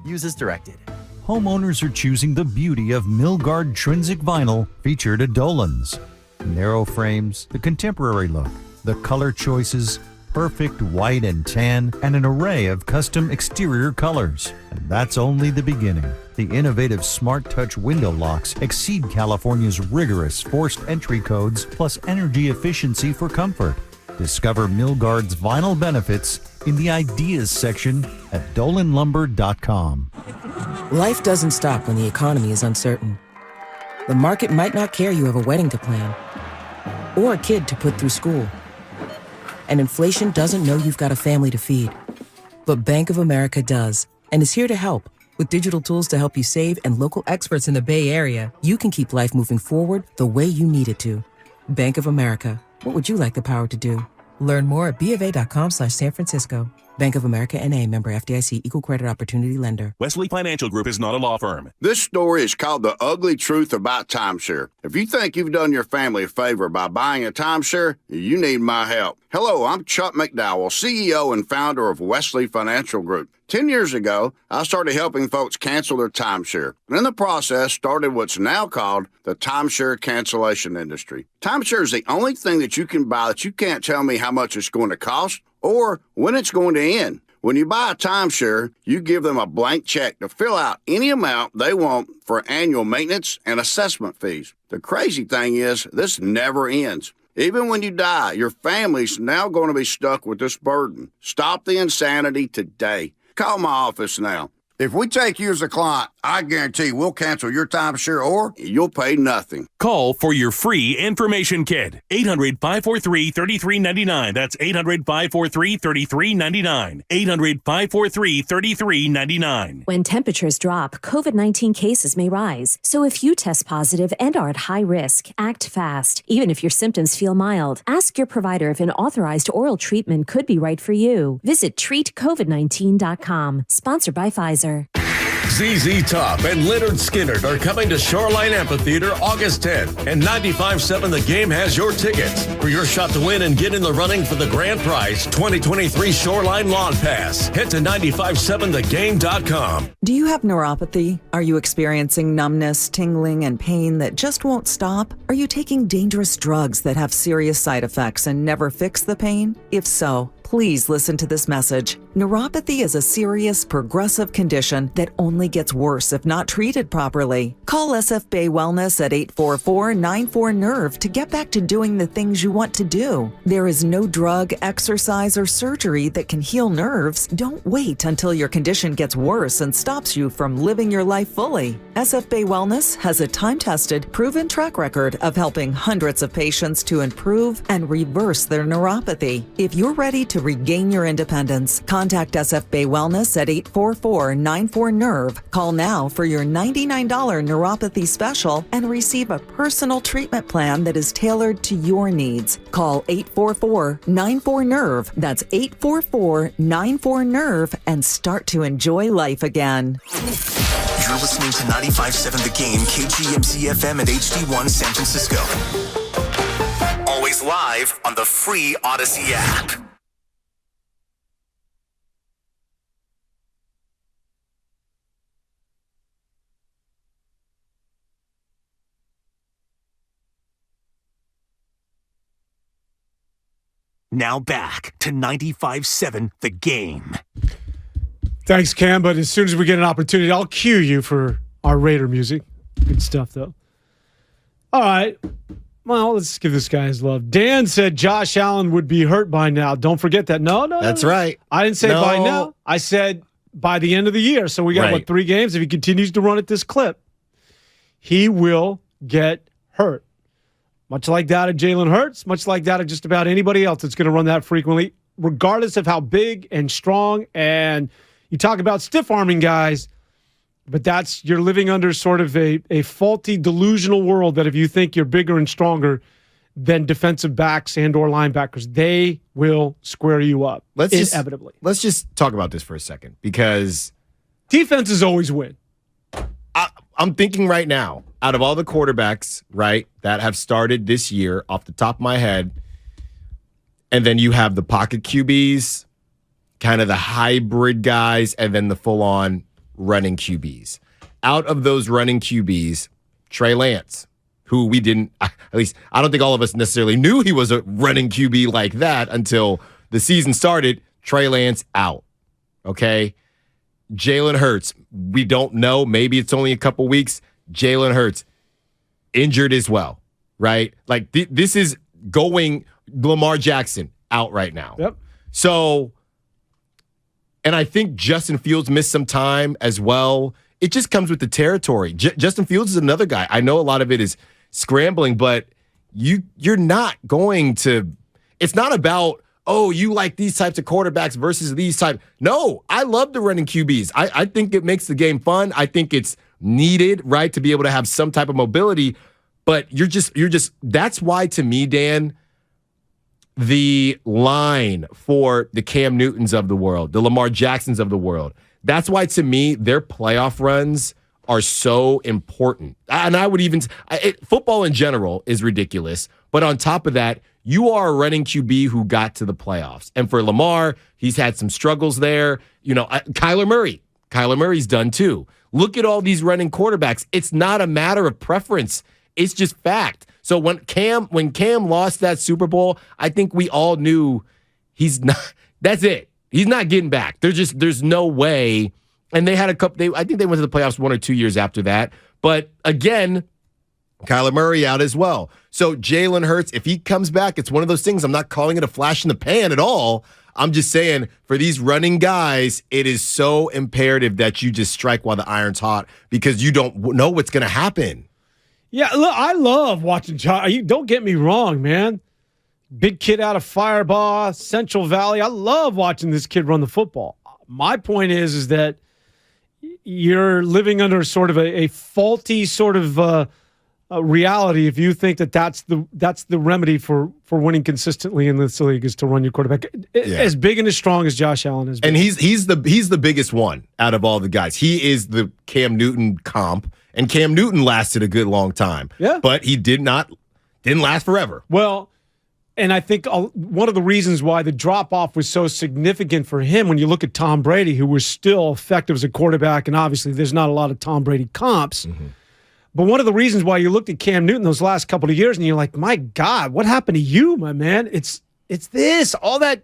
Use as directed. Homeowners are choosing the beauty of Milgard Trinsic Vinyl featured at Dolan's. Narrow frames, the contemporary look, the color choices, perfect white and tan, and an array of custom exterior colors. And that's only the beginning. The innovative Smart Touch window locks exceed California's rigorous forced entry codes, plus energy efficiency for comfort. Discover Milgard's vinyl benefits in the Ideas section at dolanlumber.com. Life doesn't stop when the economy is uncertain. The market might not care you have a wedding to plan or a kid to put through school. And inflation doesn't know you've got a family to feed. But Bank of America does and is here to help. With digital tools to help you save and local experts in the Bay Area, you can keep life moving forward the way you need it to. Bank of America. What would you like the power to do? Learn more at BofA.com/San Francisco. Bank of America N.A. member FDIC equal credit opportunity lender. Wesley Financial Group is not a law firm. This story is called The Ugly Truth About Timeshare. If you think you've done your family a favor by buying a timeshare, you need my help. Hello, I'm Chuck McDowell, CEO and founder of Wesley Financial Group. 10 years ago, I started helping folks cancel their timeshare, and in the process started what's now called the timeshare cancellation industry. Timeshare is the only thing that you can buy that you can't tell me how much it's going to cost or when it's going to end. When you buy a timeshare, you give them a blank check to fill out any amount they want for annual maintenance and assessment fees. The crazy thing is, this never ends. Even when you die, your family's now going to be stuck with this burden. Stop the insanity today. Call my office now. If we take you as a client, I guarantee we'll cancel your timeshare or you'll pay nothing. Call for your free information kit. 800-543-3399. That's 800-543-3399. 800-543-3399. When temperatures drop, COVID-19 cases may rise. So if you test positive and are at high risk, act fast. Even if your symptoms feel mild, ask your provider if an authorized oral treatment could be right for you. Visit treatcovid19.com. Sponsored by Pfizer. ZZ Top and Leonard Skinner are coming to Shoreline Amphitheater August 10th, and 95.7 The Game has your tickets. For your shot to win and get in the running for the grand prize 2023 Shoreline Lawn Pass, head to 957thegame.com. Do you have neuropathy? Are you experiencing numbness, tingling, and pain that just won't stop? Are you taking dangerous drugs that have serious side effects and never fix the pain? If so, please listen to this message. Neuropathy is a serious, progressive condition that only gets worse if not treated properly. Call SF Bay Wellness at 844-94-NERVE to get back to doing the things you want to do. There is no drug, exercise, or surgery that can heal nerves. Don't wait until your condition gets worse and stops you from living your life fully. SF Bay Wellness has a time-tested, proven track record of helping hundreds of patients to improve and reverse their neuropathy. If you're ready to regain your independence, contact SF Bay Wellness at 844-94-NERVE. Call now for your $99 neuropathy special and receive a personal treatment plan that is tailored to your needs. Call 844-94-NERVE. That's 844-94-NERVE and start to enjoy life again. You're listening to 95.7 The Game, KGMZ FM and HD1 San Francisco. Always live on the free Odyssey app. Now back to 95.7 The Game. Thanks, Cam. But as soon as we get an opportunity, I'll cue you for our Raider music. Good stuff, though. All right. Well, let's give this guy his love. Dan said Josh Allen would be hurt by now. Don't forget that. No. That's right. I didn't say by now. I said by the end of the year. So we got, 3 games? If he continues to run at this clip, he will get hurt. Much like that of Jalen Hurts, much like that of just about anybody else that's going to run that frequently, regardless of how big and strong. And you talk about stiff-arming guys, but you're living under sort of a faulty, delusional world that if you think you're bigger and stronger than defensive backs and or linebackers, they will square you up, inevitably. Let's just talk about this for a second, because defenses always win. I'm thinking right now, out of all the quarterbacks, right, that have started this year off the top of my head, and then you have the pocket QBs, kind of the hybrid guys, and then the full-on running QBs. Out of those running QBs, Trey Lance, who we didn't, at least I don't think all of us necessarily knew he was a running QB like that until the season started. Trey Lance out, okay? Jalen Hurts, we don't know. Maybe it's only a couple weeks. Jalen Hurts, injured as well, right? Like, this is going Lamar Jackson out right now. Yep. So, and I think Justin Fields missed some time as well. It just comes with the territory. Justin Fields is another guy. I know a lot of it is scrambling, but you're not going to – it's not about – oh, you like these types of quarterbacks versus these type. No, I love the running QBs. I think it makes the game fun. I think it's needed, right, to be able to have some type of mobility. But you're just that's why, to me, Dan, the line for the Cam Newtons of the world, the Lamar Jacksons of the world, that's why, to me, their playoff runs are so important. And I would even football in general is ridiculous. But on top of that, you are a running QB who got to the playoffs. And for Lamar, he's had some struggles there. You know, Kyler Murray's done too. Look at all these running quarterbacks. It's not a matter of preference. It's just fact. So when Cam lost that Super Bowl, I think we all knew he's not. That's it. He's not getting back. There's no way. And they had a couple. I think they went to the playoffs 1 or 2 years after that. But again, Kyler Murray out as well. So Jalen Hurts, if he comes back, it's one of those things. I'm not calling it a flash in the pan at all. I'm just saying, for these running guys, it is so imperative that you just strike while the iron's hot, because you don't know what's going to happen. Yeah, look, I love watching Josh. Don't get me wrong, man. Big kid out of Firebaugh, Central Valley. I love watching this kid run the football. My point is that you're living under sort of a faulty sort of reality if you think that's the remedy for winning consistently in this league is to run your quarterback. As big and as strong as Josh Allen is. And he's the biggest one out of all the guys. He is the Cam Newton comp, and Cam Newton lasted a good long time. Yeah. But he didn't last forever. Well, and I think one of the reasons why the drop-off was so significant for him, when you look at Tom Brady, who was still effective as a quarterback, and obviously there's not a lot of Tom Brady comps, but one of the reasons why you looked at Cam Newton those last couple of years and you're like, my God, what happened to you, my man? It's this, all that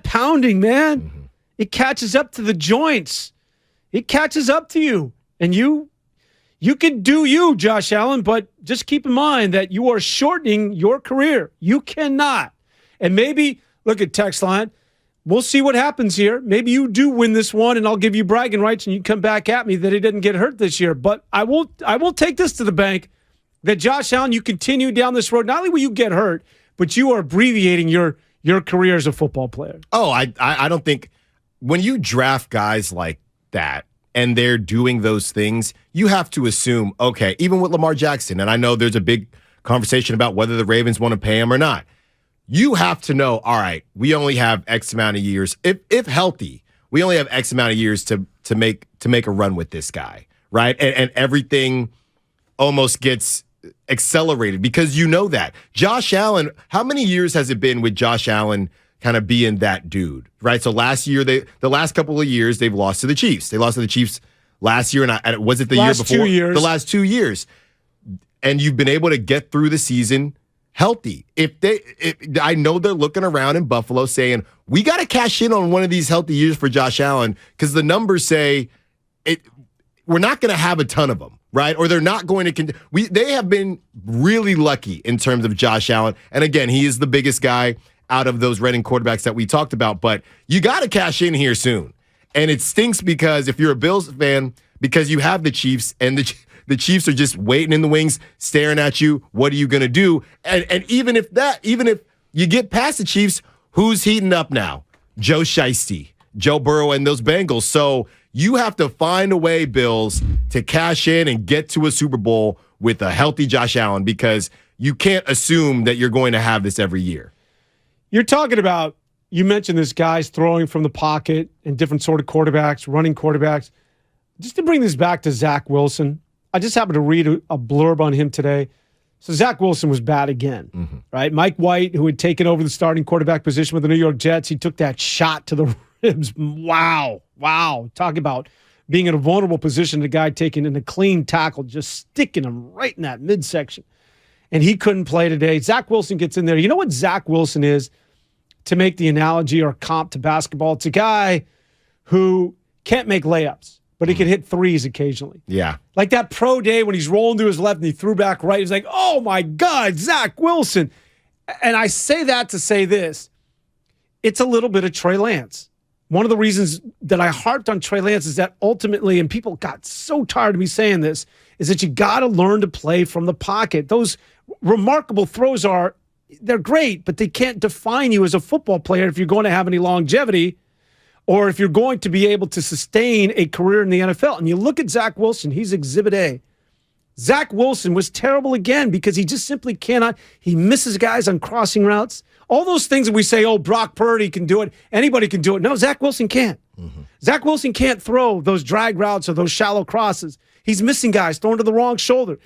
pounding, man. It catches up to the joints. It catches up to you. And you can do you, Josh Allen, but just keep in mind that you are shortening your career. You cannot. And maybe, look at text line, we'll see what happens here. Maybe you do win this one, and I'll give you bragging rights, and you come back at me that he didn't get hurt this year. But I will take this to the bank that Josh Allen, you continue down this road. Not only will you get hurt, but you are abbreviating your career as a football player. Oh, I don't think when you draft guys like that and they're doing those things, you have to assume, okay, even with Lamar Jackson, and I know there's a big conversation about whether the Ravens want to pay him or not. You have to know, all right, we only have X amount of years. If healthy, we only have X amount of years to make a run with this guy, right? And everything almost gets accelerated because you know that. Josh Allen, how many years has it been with Josh Allen kind of being that dude, right? So last year, the last couple of years, they've lost to the Chiefs. They lost to the Chiefs last year, and was it the year before? 2 years. The last 2 years. And you've been able to get through the season healthy. I know they're looking around in Buffalo saying, we got to cash in on one of these healthy years for Josh Allen because the numbers say we're not going to have a ton of them, right? Or they're not going to. They have been really lucky in terms of Josh Allen. And again, he is the biggest guy out of those Reading quarterbacks that we talked about. But you got to cash in here soon. And it stinks because if you're a Bills fan, because you have the Chiefs and the Chiefs are just waiting in the wings, staring at you. What are you going to do? And even if you get past the Chiefs, who's heating up now? Joe Shiesty, Joe Burrow, and those Bengals. So you have to find a way, Bills, to cash in and get to a Super Bowl with a healthy Josh Allen because you can't assume that you're going to have this every year. You're talking about, you mentioned this guy's throwing from the pocket and different sort of quarterbacks, running quarterbacks. Just to bring this back to Zach Wilson, I just happened to read a blurb on him today. So Zach Wilson was bad again, right? Mike White, who had taken over the starting quarterback position with the New York Jets, he took that shot to the ribs. Wow. Talk about being in a vulnerable position, the guy taking in a clean tackle, just sticking him right in that midsection. And he couldn't play today. Zach Wilson gets in there. You know what Zach Wilson is, to make the analogy or comp to basketball? It's a guy who can't make layups, but he can hit threes occasionally. Yeah. Like that pro day when he's rolling to his left and he threw back right. He's like, oh my God, Zach Wilson. And I say that to say this. It's a little bit of Trey Lance. One of the reasons that I harped on Trey Lance is that ultimately, and people got so tired of me saying this, is that you got to learn to play from the pocket. Those remarkable throws they're great, but they can't define you as a football player if you're going to have any longevity or if you're going to be able to sustain a career in the NFL. And you look at Zach Wilson, he's Exhibit A. Zach Wilson was terrible again because he just simply cannot. He misses guys on crossing routes. All those things that we say, oh, Brock Purdy can do it. Anybody can do it. No, Zach Wilson can't. Zach Wilson can't throw those drag routes or those shallow crosses. He's missing guys, throwing to the wrong shoulder.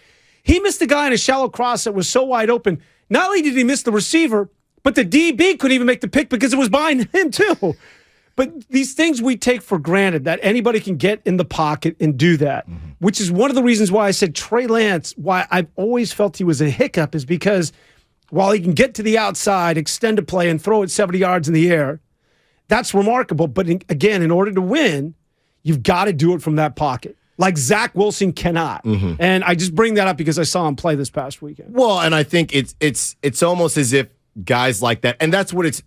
He missed a guy in a shallow cross that was so wide open. Not only did he miss the receiver, but the DB couldn't even make the pick because it was behind him too. But these things we take for granted that anybody can get in the pocket and do that, which is one of the reasons why I said Trey Lance, why I've always felt he was a hiccup, is because while he can get to the outside, extend a play, and throw it 70 yards in the air, that's remarkable. But again, in order to win, you've got to do it from that pocket. Like Zach Wilson cannot. And I just bring that up because I saw him play this past weekend. Well, and I think it's almost as if guys like that, and that's what it's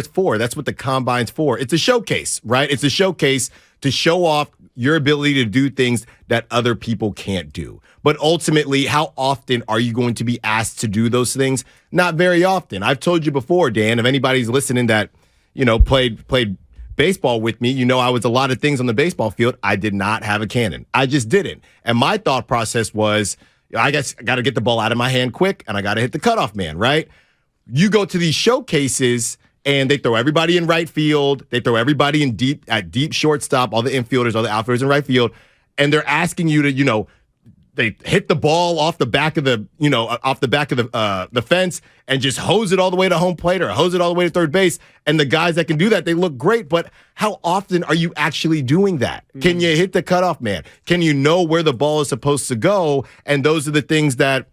for. That's what the combine's for. It's a showcase, right? It's a showcase to show off your ability to do things that other people can't do. But ultimately, how often are you going to be asked to do those things? Not very often. I've told you before, Dan, if anybody's listening that, played baseball with me, I was a lot of things on the baseball field. I did not have a cannon. I just didn't. And my thought process was, I guess I got to get the ball out of my hand quick, and I got to hit the cutoff man, right? You go to these showcases, and they throw everybody in right field. They throw everybody in deep shortstop, all the infielders, all the outfielders in right field, and they're asking you to, they hit the ball off the back of the fence and just hose it all the way to home plate or hose it all the way to third base. And the guys that can do that, they look great. But how often are you actually doing that? Mm-hmm. Can you hit the cutoff man? Can you know where the ball is supposed to go? And those are the things that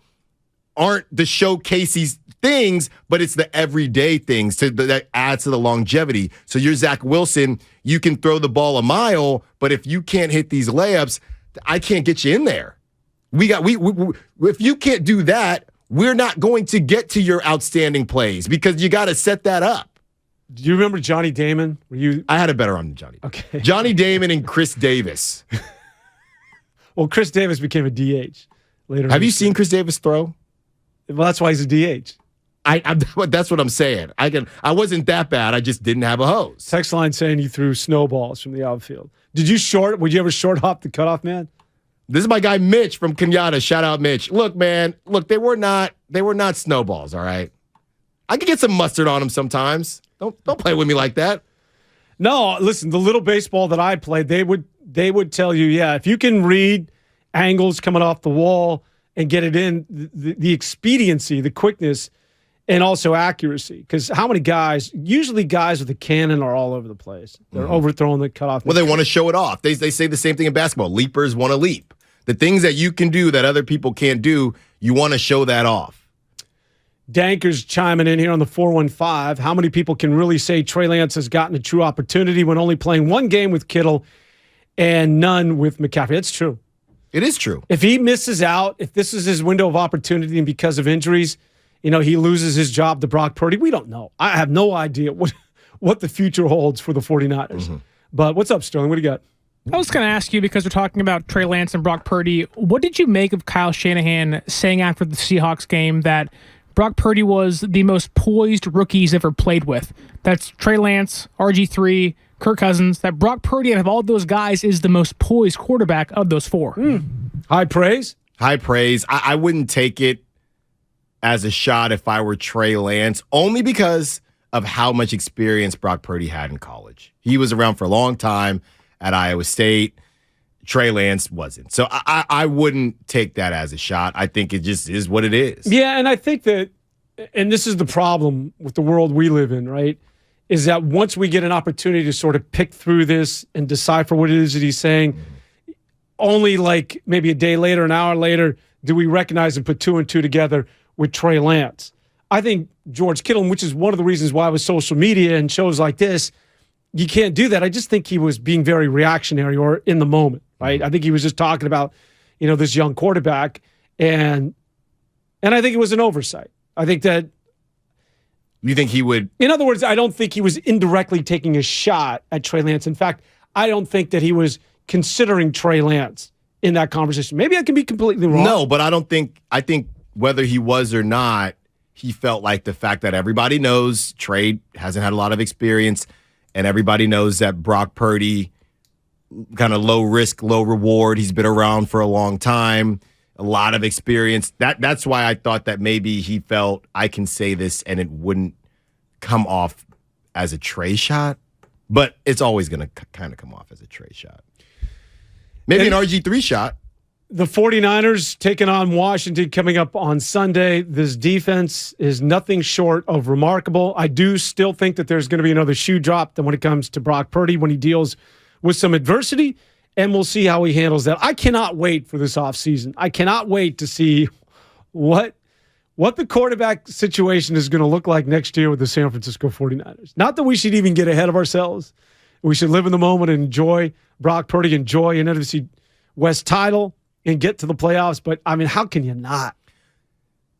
aren't the showcasey things, but it's the everyday things that adds to the longevity. So you're Zach Wilson. You can throw the ball a mile, but if you can't hit these layups, I can't get you in there. If you can't do that, we're not going to get to your outstanding plays because you got to set that up. Do you remember Johnny Damon? I had a better arm than Johnny. Okay. Johnny Damon and Chris Davis. Well, Chris Davis became a DH later. Have you seen Chris Davis throw? Well, that's why he's a DH. That's what I'm saying. I wasn't that bad. I just didn't have a hose. Text line saying you threw snowballs from the outfield. Would you ever short hop the cutoff man? This is my guy Mitch from Kenyatta. Shout out Mitch. Look, man. Look, they were not snowballs. All right. I could get some mustard on them sometimes. Don't play with me like that. No, listen. The little baseball that I played, they would tell you, yeah, if you can read angles coming off the wall and get it in, the expediency, the quickness. And also accuracy, because how many guys, usually guys with a cannon are all over the place. They're overthrowing the cutoff. Well, they want to show it off. They say the same thing in basketball. Leapers want to leap. The things that you can do that other people can't do, you want to show that off. Danker's chiming in here on the 415. How many people can really say Trey Lance has gotten a true opportunity when only playing one game with Kittle and none with McCaffrey? That's true. It is true. If he misses out, if this is his window of opportunity and because of injuries, he loses his job to Brock Purdy. We don't know. I have no idea what the future holds for the 49ers. Mm-hmm. But what's up, Sterling? What do you got? I was going to ask you, because we're talking about Trey Lance and Brock Purdy, what did you make of Kyle Shanahan saying after the Seahawks game that Brock Purdy was the most poised rookie he's ever played with? That's Trey Lance, RG3, Kirk Cousins. That Brock Purdy, out of all those guys, is the most poised quarterback of those four. High praise? High praise. I wouldn't take it as a shot if I were Trey Lance, only because of how much experience Brock Purdy had in college. He was around for a long time at Iowa State. Trey Lance wasn't. So I wouldn't take that as a shot. I think it just is what it is. Yeah, and I think that, and this is the problem with the world we live in, right, is that once we get an opportunity to sort of pick through this and decipher what it is that he's saying, only like maybe a day later, an hour later, do we recognize and put two and two together with Trey Lance. I think George Kittle, which is one of the reasons why with social media and shows like this, you can't do that. I just think he was being very reactionary or in the moment, right? I think he was just talking about, this young quarterback, and I think it was an oversight. I think that. You think he would? In other words, I don't think he was indirectly taking a shot at Trey Lance. In fact, I don't think that he was considering Trey Lance in that conversation. Maybe I can be completely wrong. No, but I think whether he was or not, he felt like the fact that everybody knows Trey hasn't had a lot of experience, and everybody knows that Brock Purdy, kind of low risk, low reward. He's been around for a long time, a lot of experience. That's why I thought that maybe he felt I can say this and it wouldn't come off as a Trey shot, but it's always going to kind of come off as a Trey shot. Maybe an RG3 shot. The 49ers taking on Washington coming up on Sunday. This defense is nothing short of remarkable. I do still think that there's going to be another shoe drop when it comes to Brock Purdy when he deals with some adversity, and we'll see how he handles that. I cannot wait for this offseason. I cannot wait to see what the quarterback situation is going to look like next year with the San Francisco 49ers. Not that we should even get ahead of ourselves. We should live in the moment and enjoy Brock Purdy, enjoy an NFC West title, and get to the playoffs. But, I mean, how can you not?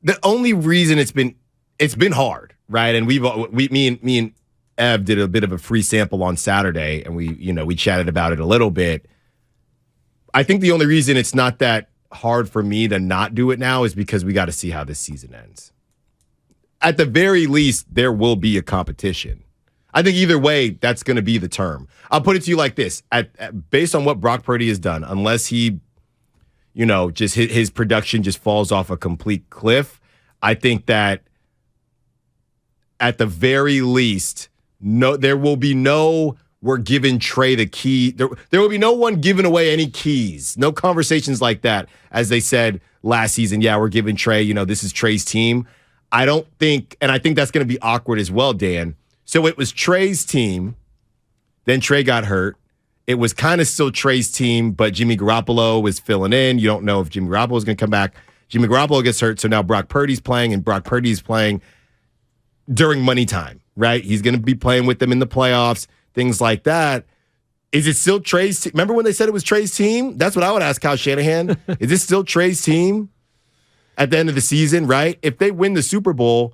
The only reason it's been hard, right? And me and Ev did a bit of a free sample on Saturday, and we chatted about it a little bit. I think the only reason it's not that hard for me to not do it now is because we got to see how this season ends. At the very least, there will be a competition. I think either way, that's going to be the term. I'll put it to you like this. Based on what Brock Purdy has done, unless he just his production just falls off a complete cliff. I think that at the very least, there will be no we're giving Trey the key. There will be no one giving away any keys. No conversations like that. As they said last season, yeah, we're giving Trey, this is Trey's team. I don't think, and I think that's going to be awkward as well, Dan. So it was Trey's team. Then Trey got hurt. It was kind of still Trey's team, but Jimmy Garoppolo was filling in. You don't know if Jimmy Garoppolo is going to come back. Jimmy Garoppolo gets hurt, so now Brock Purdy's playing, and Brock Purdy's playing during money time, right? He's going to be playing with them in the playoffs, things like that. Is it still Trey's team? Remember when they said it was Trey's team? That's what I would ask Kyle Shanahan. Is it still Trey's team at the end of the season, right? If they win the Super Bowl,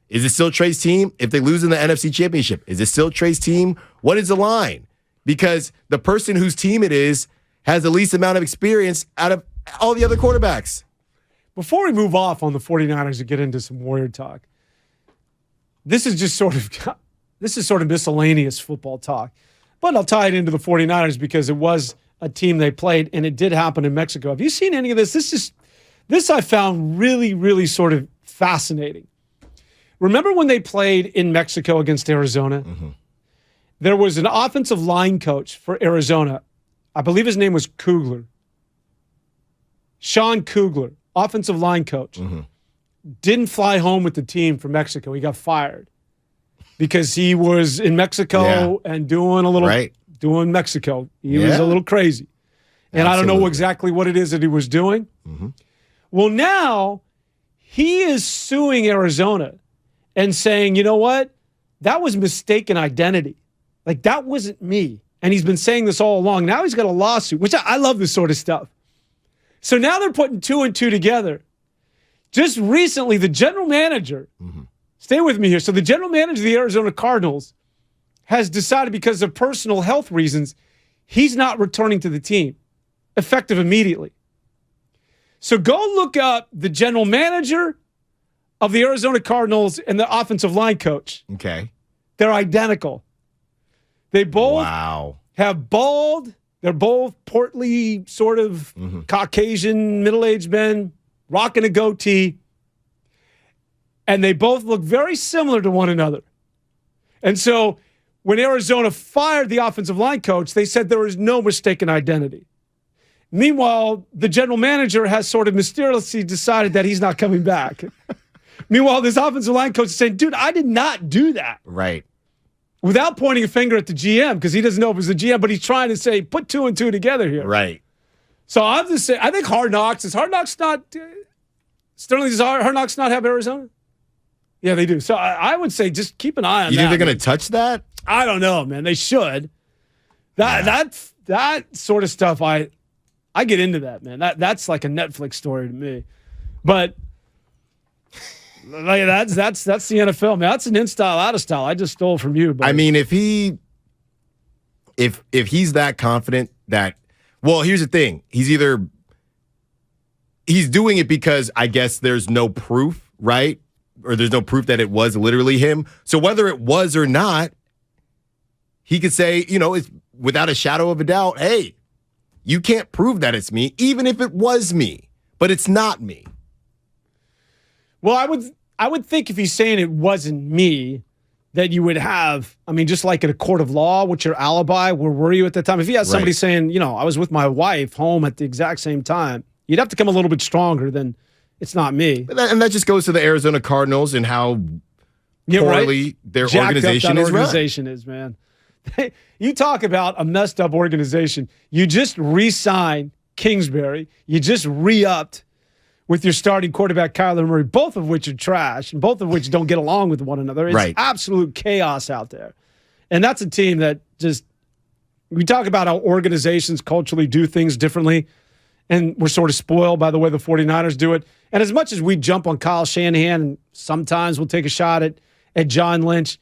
is it still Trey's team? If they lose in the NFC Championship, is it still Trey's team? What is the line? Because the person whose team it is has the least amount of experience out of all the other quarterbacks. Before we move off on the 49ers and get into some Warrior talk, this is sort of miscellaneous football talk. But I'll tie it into the 49ers because it was a team they played, and it did happen in Mexico. Have you seen any of this? This I found really, really sort of fascinating. Remember when they played in Mexico against Arizona? Mm-hmm. There was an offensive line coach for Arizona. I believe his name was Kugler. Sean Kugler, offensive line coach. Mm-hmm. Didn't fly home with the team from Mexico. He got fired because he was in Mexico and doing Mexico. He was a little crazy. And I don't know exactly what it is that he was doing. Mm-hmm. Well, now he is suing Arizona and saying, you know what? That was mistaken identity. Like, that wasn't me. And he's been saying this all along. Now he's got a lawsuit, which I love this sort of stuff. So now they're putting two and two together. Just recently, the general manager, stay with me here. So the general manager of the Arizona Cardinals has decided because of personal health reasons, he's not returning to the team, effective immediately. So go look up the general manager of the Arizona Cardinals and the offensive line coach. Okay. They're identical. They both have bald. They're both portly, sort of Caucasian, middle-aged men, rocking a goatee. And they both look very similar to one another. And so when Arizona fired the offensive line coach, they said there was no mistaken identity. Meanwhile, the general manager has sort of mysteriously decided that he's not coming back. Meanwhile, this offensive line coach is saying, dude, I did not do that. Right. Without pointing a finger at the GM, because he doesn't know if it was the GM, but he's trying to say, put two and two together here. Right. So I'm just saying, I think Hard Knocks, does Hard Knocks not have Arizona? Yeah, they do. So I would say just keep an eye on that. You think they're going to touch that? I don't know, man. They should. That sort of stuff, I get into that, man. That's like a Netflix story to me. But like, that's the NFL, man. That's an in style, out of style. I just stole from you. Buddy. I mean, if he's that confident that, well, here's the thing. He's doing it because I guess there's no proof, right? Or there's no proof that it was literally him. So whether it was or not, he could say, it's without a shadow of a doubt, hey, you can't prove that it's me, even if it was me, but it's not me. Well, I would think if he's saying it wasn't me, that you would have, just like in a court of law, what's your alibi? Where were you at that time? If you had somebody saying, I was with my wife home at the exact same time, you'd have to come a little bit stronger than it's not me. And that just goes to the Arizona Cardinals and how poorly their organization is, man. You talk about a messed up organization. You just re-signed Kingsbury. You just re-upped with your starting quarterback, Kyler Murray, both of which are trash and both of which don't get along with one another. It's absolute chaos out there. And that's a team that we talk about how organizations culturally do things differently, and we're sort of spoiled by the way the 49ers do it. And as much as we jump on Kyle Shanahan, and sometimes we'll take a shot at John Lynch,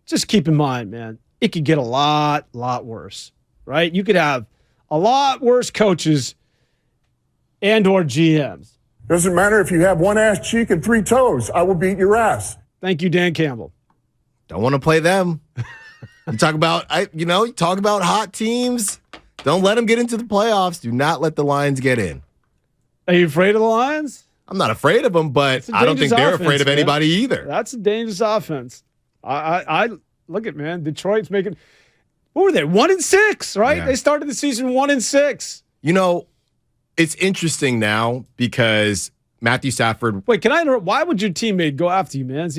just keep in mind, man, it could get a lot worse, right? You could have a lot worse coaches and or GMs. Doesn't matter if you have one ass cheek and three toes. I will beat your ass. Thank you, Dan Campbell. Don't want to play them. You talk about hot teams. Don't let them get into the playoffs. Do not let the Lions get in. Are you afraid of the Lions? I'm not afraid of them, but I don't think they're afraid of anybody either. That's a dangerous offense. I look at, man, Detroit's making, what were they, 1-6, right? Yeah. They started the season 1-6. You know, it's interesting now because Matthew Stafford. Wait, can I interrupt? Why would your teammate go after you, man?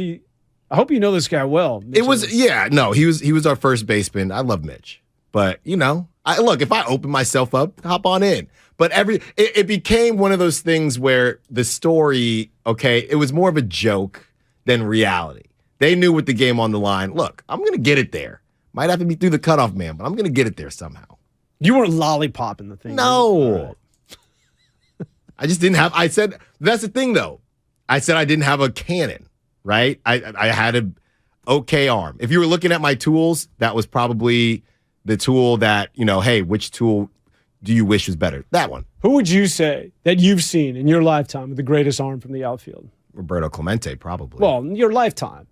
I hope you know this guy well. He was our first baseman. I love Mitch. But, look, if I open myself up, hop on in. But it became one of those things where the story, it was more of a joke than reality. They knew with the game on the line, look, I'm going to get it there. Might have to be through the cutoff man, but I'm going to get it there somehow. You weren't lollipopping the thing. No. Right. I just didn't have, that's the thing though. I said I didn't have a cannon, right? I had an okay arm. If you were looking at my tools, that was probably the tool that, hey, which tool do you wish was better? That one. Who would you say that you've seen in your lifetime with the greatest arm from the outfield? Roberto Clemente, probably. Well, in your lifetime.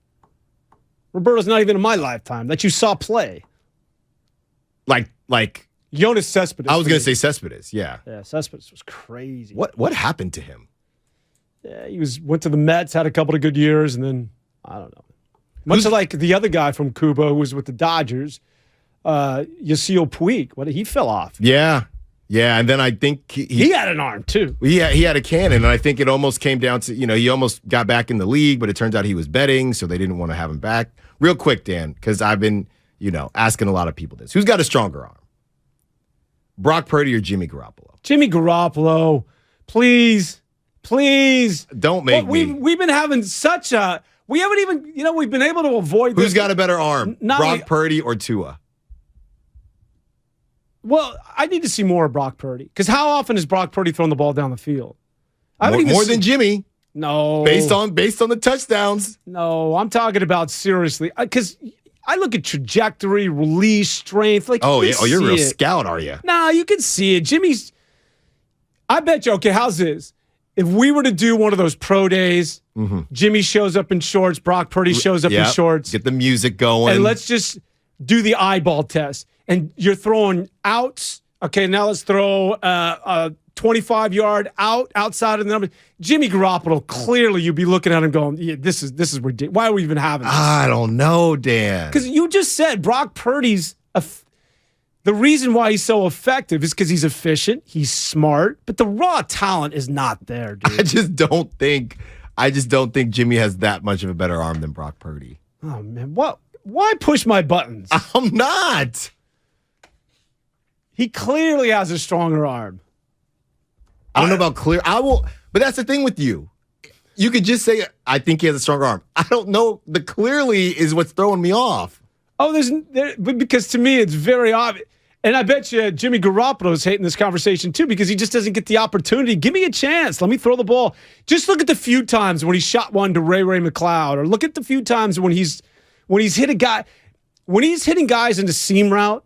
Roberto's not even in my lifetime that you saw play. Like Jonas Cespedes. I was going to say Cespedes, yeah. Yeah, Cespedes was crazy. What happened to him? Yeah, he went to the Mets, had a couple of good years, and then, I don't know. Much like the other guy from Cuba who was with the Dodgers, Yasiel Puig. He fell off. Yeah, and then I think he had an arm too. He had a cannon, and I think it almost came down to, he almost got back in the league, but it turns out he was betting, so they didn't want to have him back. Real quick, Dan, because I've been, asking a lot of people this. Who's got a stronger arm? Brock Purdy or Jimmy Garoppolo? Jimmy Garoppolo, please. Don't make me. We've been having such a, we haven't even, we've been able to avoid this. Who's got a better arm, Brock Purdy or Tua? Well, I need to see more of Brock Purdy. Because how often has Brock Purdy thrown the ball down the field? More than Jimmy. No. Based on the touchdowns. No, I'm talking about seriously. Because I look at trajectory, release, strength. You're a real scout, are you? Nah, you can see it. Jimmy's, I bet you, how's this? If we were to do one of those pro days, Jimmy shows up in shorts, Brock Purdy shows up in shorts. Get the music going. And let's just do the eyeball test. And you're throwing outs. Okay, now let's throw a 25-yard outside of the number. Jimmy Garoppolo, clearly you'd be looking at him going, yeah, this is ridiculous. Why are we even having this? I don't know, Dan. Because you just said Brock Purdy's the reason why he's so effective is because he's efficient, he's smart, but the raw talent is not there, dude. I just don't think Jimmy has that much of a better arm than Brock Purdy. Oh man, what? Why push my buttons? I'm not. He clearly has a stronger arm. I don't know about clear. But that's the thing with you. You could just say, I think he has a stronger arm. I don't know. The clearly is what's throwing me off. Oh, because to me, it's very obvious. And I bet you Jimmy Garoppolo's hating this conversation too because he just doesn't get the opportunity. Give me a chance. Let me throw the ball. Just look at the few times when he shot one to Ray McLeod, or look at the few times when he's hit a guy, when he's hitting guys in the seam route,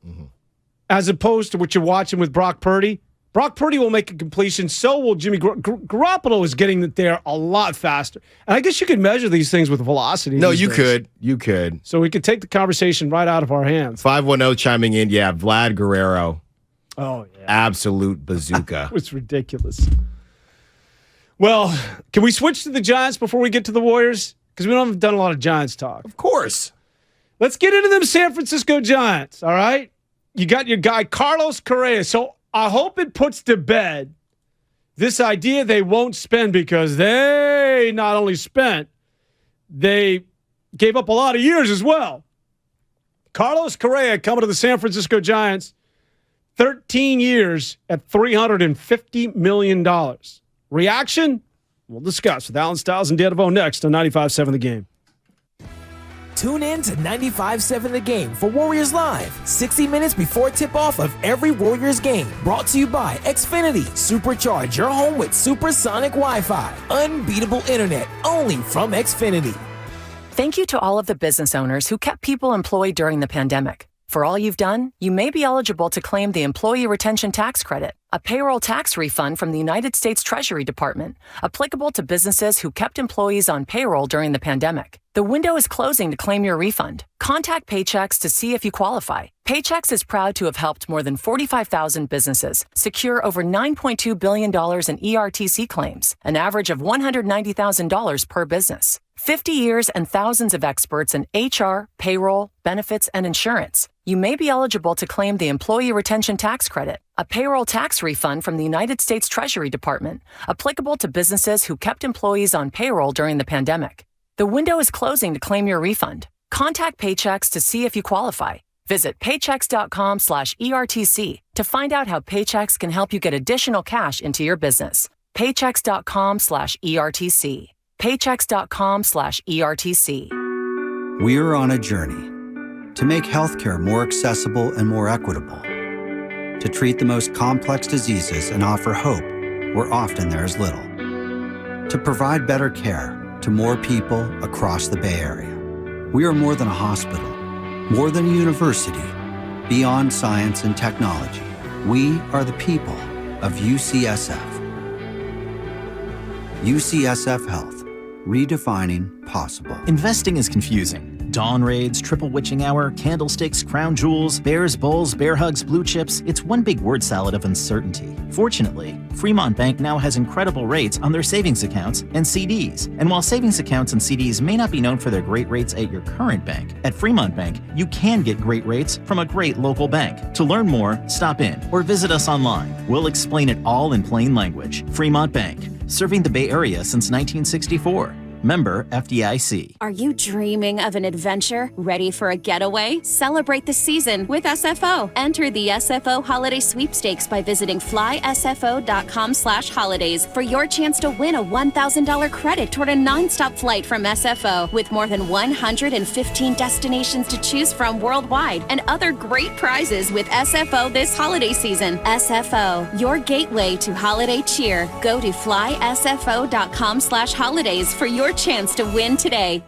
as opposed to what you're watching with Brock Purdy. Brock Purdy will make a completion, so will Jimmy Garoppolo is getting it there a lot faster. And I guess you could measure these things with velocity. No, you could. You could. So we could take the conversation right out of our hands. 510 chiming in. Yeah, Vlad Guerrero. Oh, yeah. Absolute bazooka. It's ridiculous. Well, can we switch to the Giants before we get to the Warriors? Because we haven't done a lot of Giants talk. Of course. Let's get into them San Francisco Giants, all right? You got your guy, Carlos Correa. So I hope it puts to bed this idea they won't spend because they not only spent, they gave up a lot of years as well. Carlos Correa coming to the San Francisco Giants, 13 years at $350 million. Reaction? We'll discuss with Allen Stiles and Devone next on 95.7 The Game. Tune in to 95.7 The Game for Warriors Live, 60 minutes before tip-off of every Warriors game. Brought to you by Xfinity. Supercharge your home with supersonic Wi-Fi. Unbeatable internet, only from Xfinity. Thank you to all of the business owners who kept people employed during the pandemic. For all you've done, you may be eligible to claim the Employee Retention Tax Credit. a payroll tax refund from the United States Treasury Department, applicable to businesses who kept employees on payroll during the pandemic. The window is closing to claim your refund. Contact Paychex to see if you qualify. Paychex is proud to have helped more than 45,000 businesses secure over $9.2 billion in ERTC claims, an average of $190,000 per business. 50 years and thousands of experts in HR, payroll, benefits, and insurance. You may be eligible to claim the Employee Retention Tax Credit, a payroll tax refund from the United States Treasury Department, applicable to businesses who kept employees on payroll during the pandemic. The window is closing to claim your refund. Contact Paychex to see if you qualify. Visit paychex.com/ERTC to find out how Paychex can help you get additional cash into your business. Paychex.com/ERTC. Paychex.com/ERTC. We're on a journey to make healthcare more accessible and more equitable, to treat the most complex diseases and offer hope where often there is little, to provide better care to more people across the Bay Area. We are more than a hospital, more than a university, beyond science and technology. We are the people of UCSF. UCSF Health, redefining possible. Investing is confusing. Dawn raids, triple witching hour, candlesticks, crown jewels, bears, bulls, bear hugs, blue chips. It's one big word salad of uncertainty. Fortunately, Fremont Bank now has incredible rates on their savings accounts and CDs. And while savings accounts and CDs may not be known for their great rates at your current bank, at Fremont Bank, you can get great rates from a great local bank. To learn more, stop in or visit us online. We'll explain it all in plain language. Fremont Bank, serving the Bay Area since 1964. Member FDIC. Are you dreaming of an adventure? Ready for a getaway? Celebrate the season with SFO. Enter the SFO Holiday Sweepstakes by visiting flysfo.com/holidays for your chance to win a $1,000 credit toward a nonstop flight from SFO with more than 115 destinations to choose from worldwide and other great prizes with SFO this holiday season. SFO, your gateway to holiday cheer. Go to flysfo.com/holidays for your chance to win today.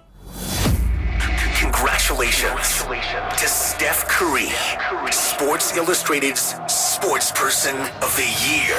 Congratulations to Steph Curry, Sports Illustrated's Sports Person of the Year.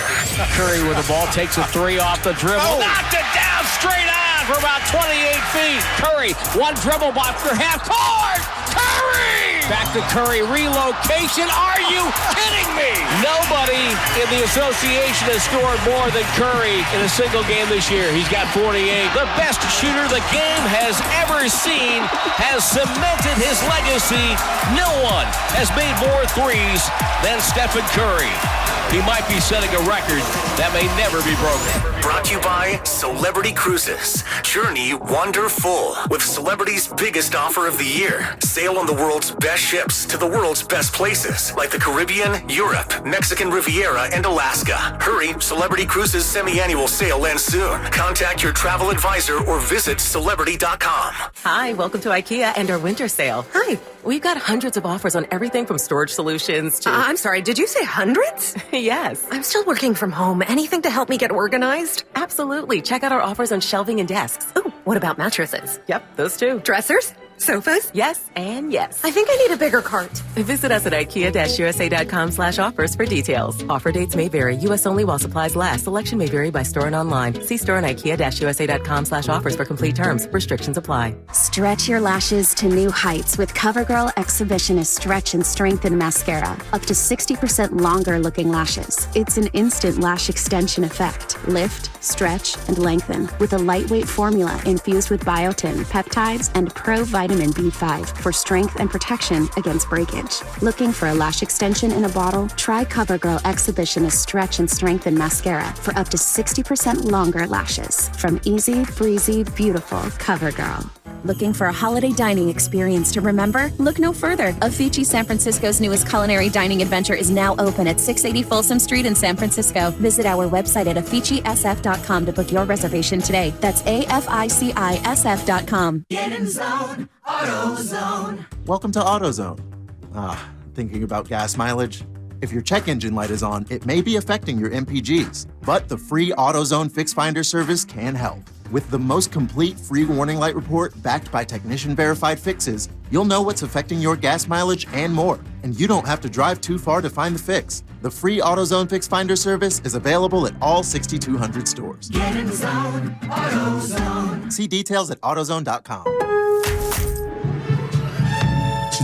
Curry with the ball, takes a three off the dribble. Knocked it down straight on for about 28 feet. Curry, one dribble after half court. Curry! Back to Curry, relocation. Are you kidding me? Nobody in the association has scored more than Curry in a single game this year. He's got 48. The best shooter the game has ever seen has cemented his legacy. No one has made more threes than Stephen Curry. He might be setting a record that may never be broken. Brought to you by Celebrity Cruises. Journey wonderful with Celebrity's biggest offer of the year. Sail on the world's best ships to the world's best places like the Caribbean, Europe, Mexican Riviera, and Alaska. Hurry, Celebrity Cruises semi-annual sale ends soon. Contact your travel advisor or visit Celebrity.com. Hi, welcome to IKEA and our winter sale. Hi. We've got hundreds of offers on everything from storage solutions to... I'm sorry, did you say hundreds? Yes. I'm still working from home. Anything to help me get organized? Absolutely. Check out our offers on shelving and desks. Ooh, what about mattresses? Yep, those too. Dressers? Sofas? Yes, and yes. I think I need a bigger cart. Visit us at IKEA-USA.com/offers for details. Offer dates may vary. U.S. only while supplies last. Selection may vary by store and online. See store and IKEA-USA.com/offers for complete terms. Restrictions apply. Stretch your lashes to new heights with CoverGirl Exhibitionist Stretch and Strengthen Mascara. Up to 60% longer looking lashes. It's an instant lash extension effect. Lift, stretch, and lengthen with a lightweight formula infused with biotin, peptides, and pro-vitamin B5 for strength and protection against breakage. Looking for a lash extension in a bottle? Try CoverGirl Exhibitionist Stretch and Strengthen Mascara for up to 60% longer lashes. From easy, breezy, beautiful CoverGirl. Looking for a holiday dining experience to remember? Look no further. Afici San Francisco's newest culinary dining adventure is now open at 680 Folsom Street in San Francisco. Visit our website at aficisf.com to book your reservation today. That's AFICISF.com. Get in zone, AutoZone. Welcome to AutoZone. Thinking about gas mileage? If your check engine light is on, it may be affecting your MPGs, but the free AutoZone Fix Finder service can help. With the most complete free warning light report backed by technician-verified fixes, you'll know what's affecting your gas mileage and more, and you don't have to drive too far to find the fix. The free AutoZone Fix Finder service is available at all 6,200 stores. Get in the zone, AutoZone. See details at AutoZone.com.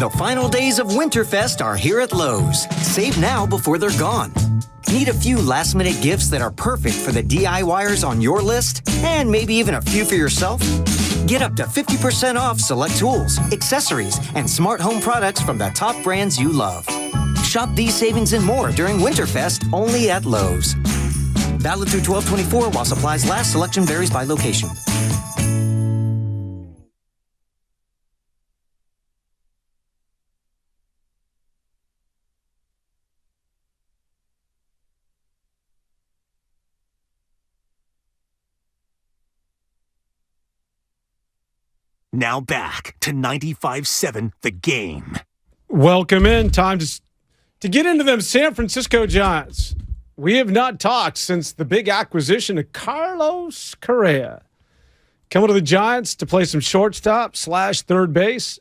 The final days of Winterfest are here at Lowe's. Save now before they're gone. Need a few last-minute gifts that are perfect for the DIYers on your list? And maybe even a few for yourself? Get up to 50% off select tools, accessories, and smart home products from the top brands you love. Shop these savings and more during Winterfest only at Lowe's. Valid through 12/24 while supplies last. Selection varies by location. Now back to 95.7 The Game. Welcome in. Time to get into them San Francisco Giants. We have not talked since the big acquisition of Carlos Correa. Coming to the Giants to play some shortstop / third base.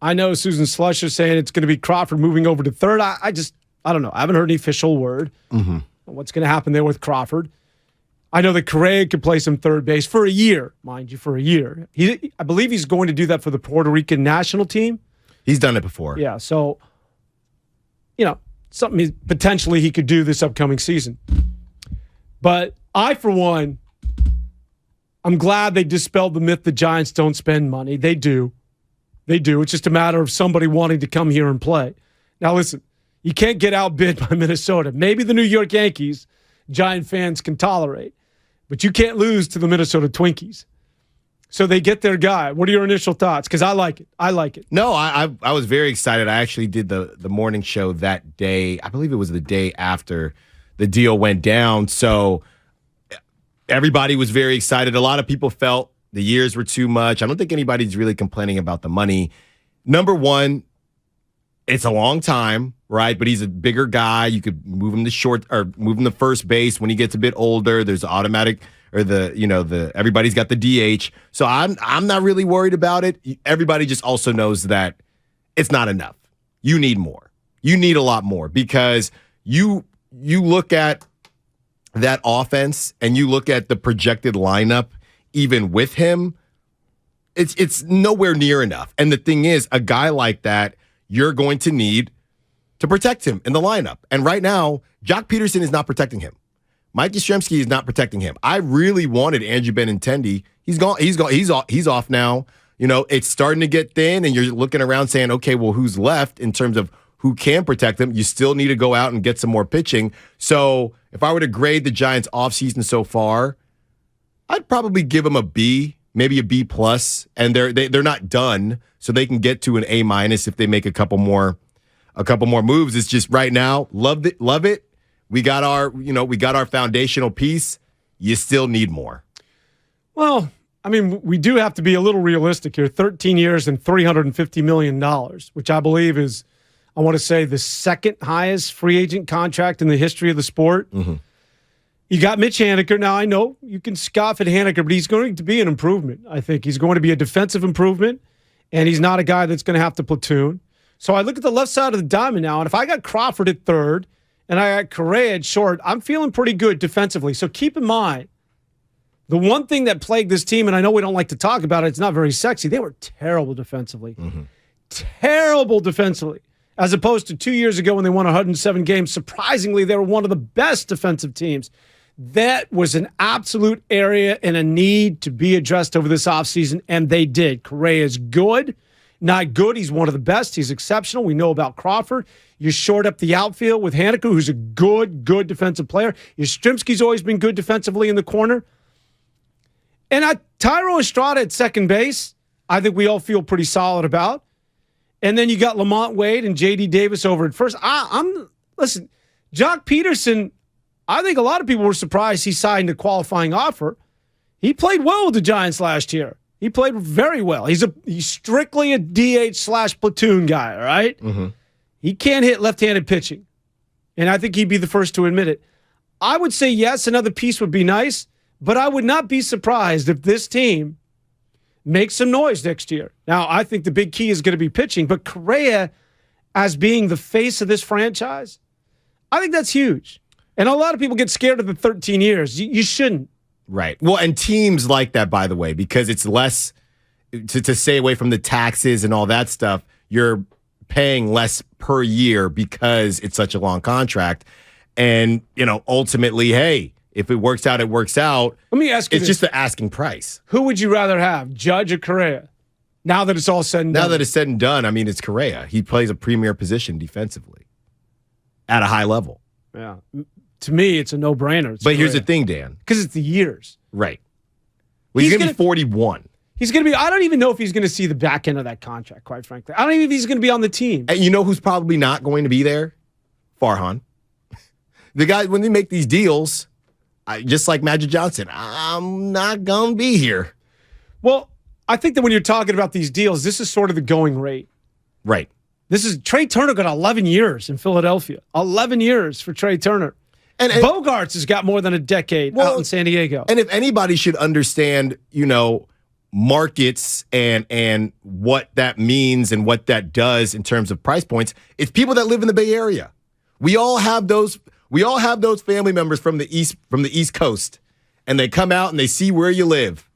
I know Susan Slush is saying it's going to be Crawford moving over to third. I don't know. I haven't heard any official word. What's going to happen there with Crawford. I know that Correa could play some third base for a year, mind you, for a year. I believe he's going to do that for the Puerto Rican national team. He's done it before. Yeah, so, something potentially he could do this upcoming season. But I, for one, I'm glad they dispelled the myth the Giants don't spend money. They do. They do. It's just a matter of somebody wanting to come here and play. Now, listen, you can't get outbid by Minnesota. Maybe the New York Yankees, Giant fans can tolerate. But you can't lose to the Minnesota Twinkies. So they get their guy. What are your initial thoughts? Because I like it. I like it. No, I was very excited. I actually did the morning show that day. I believe it was the day after the deal went down. So everybody was very excited. A lot of people felt the years were too much. I don't think anybody's really complaining about the money. Number one, it's a long time, right? But he's a bigger guy. You could move him to short or move him to first base when he gets a bit older. There's automatic or everybody's got the DH. So I'm not really worried about it. Everybody just also knows that it's not enough. You need more. You need a lot more because you look at that offense and you look at the projected lineup even with him, it's nowhere near enough. And the thing is, a guy like that, you're going to need to protect him in the lineup. And right now, Jock Peterson is not protecting him. Mike Yastrzemski is not protecting him. I really wanted Andrew Benintendi. He's gone. He's off now. It's starting to get thin, and you're looking around saying, okay, well, who's left in terms of who can protect them? You still need to go out and get some more pitching. So if I were to grade the Giants' offseason so far, I'd probably give them a B, maybe a B+, and they're not done, so they can get to an A- if they make a couple more moves. It's just right now, love it. We got our foundational piece. You still need more. Well, I mean, we do have to be a little realistic here. 13 years and $350 million, which I believe is, I want to say, the second highest free agent contract in the history of the sport. Mm-hmm. You got Mitch Haniger. Now, I know you can scoff at Haniger, but he's going to be an improvement. I think he's going to be a defensive improvement, and he's not a guy that's going to have to platoon. So I look at the left side of the diamond now, and if I got Crawford at third and I got Correa at short, I'm feeling pretty good defensively. So keep in mind, the one thing that plagued this team, and I know we don't like to talk about it, it's not very sexy, they were terrible defensively. Mm-hmm. Terrible defensively. As opposed to 2 years ago when they won 107 games, surprisingly, they were one of the best defensive teams. That was an absolute area and a need to be addressed over this offseason, and they did. Correa is good. Not good. He's one of the best. He's exceptional. We know about Crawford. You short up the outfield with Haniger, who's a good defensive player. Yastrzemski's always been good defensively in the corner. And Tyro Estrada at second base, I think we all feel pretty solid about. And then you got Lamont Wade and J.D. Davis over at first. Listen, Jock Peterson, I think a lot of people were surprised he signed a qualifying offer. He played well with the Giants last year. He played very well. He's strictly a DH/platoon guy, all right? Mm-hmm. He can't hit left-handed pitching. And I think he'd be the first to admit it. I would say, yes, another piece would be nice, but I would not be surprised if this team makes some noise next year. Now, I think the big key is going to be pitching, but Correa, as being the face of this franchise, I think that's huge. And a lot of people get scared of the 13 years. You shouldn't. Right. Well, and teams like that, by the way, because it's less to stay away from the taxes and all that stuff. You're paying less per year because it's such a long contract. And, ultimately, hey, if it works out, it works out. Let me ask you It's just the asking price. Who would you rather have, Judge or Correa? Now that it's all said and done. Now that it's said and done, I mean, it's Correa. He plays a premier position defensively at a high level. Yeah. To me, it's a no-brainer. But here's the thing, Dan. Because it's the years. Right. Well, he's going to be 41. He's going to be, I don't even know if he's going to see the back end of that contract, quite frankly. I don't even know if he's going to be on the team. And you know who's probably not going to be there? Farhan. The guy, when they make these deals, just like Magic Johnson, I'm not going to be here. Well, I think that when you're talking about these deals, this is sort of the going rate. Right. This is Trey Turner got 11 years in Philadelphia. 11 years for Trey Turner. And Bogarts has got more than a decade out in San Diego. And if anybody should understand, markets and what that means and what that does in terms of price points, it's people that live in the Bay Area. We all have those family members from the East Coast, and they come out and they see where you live,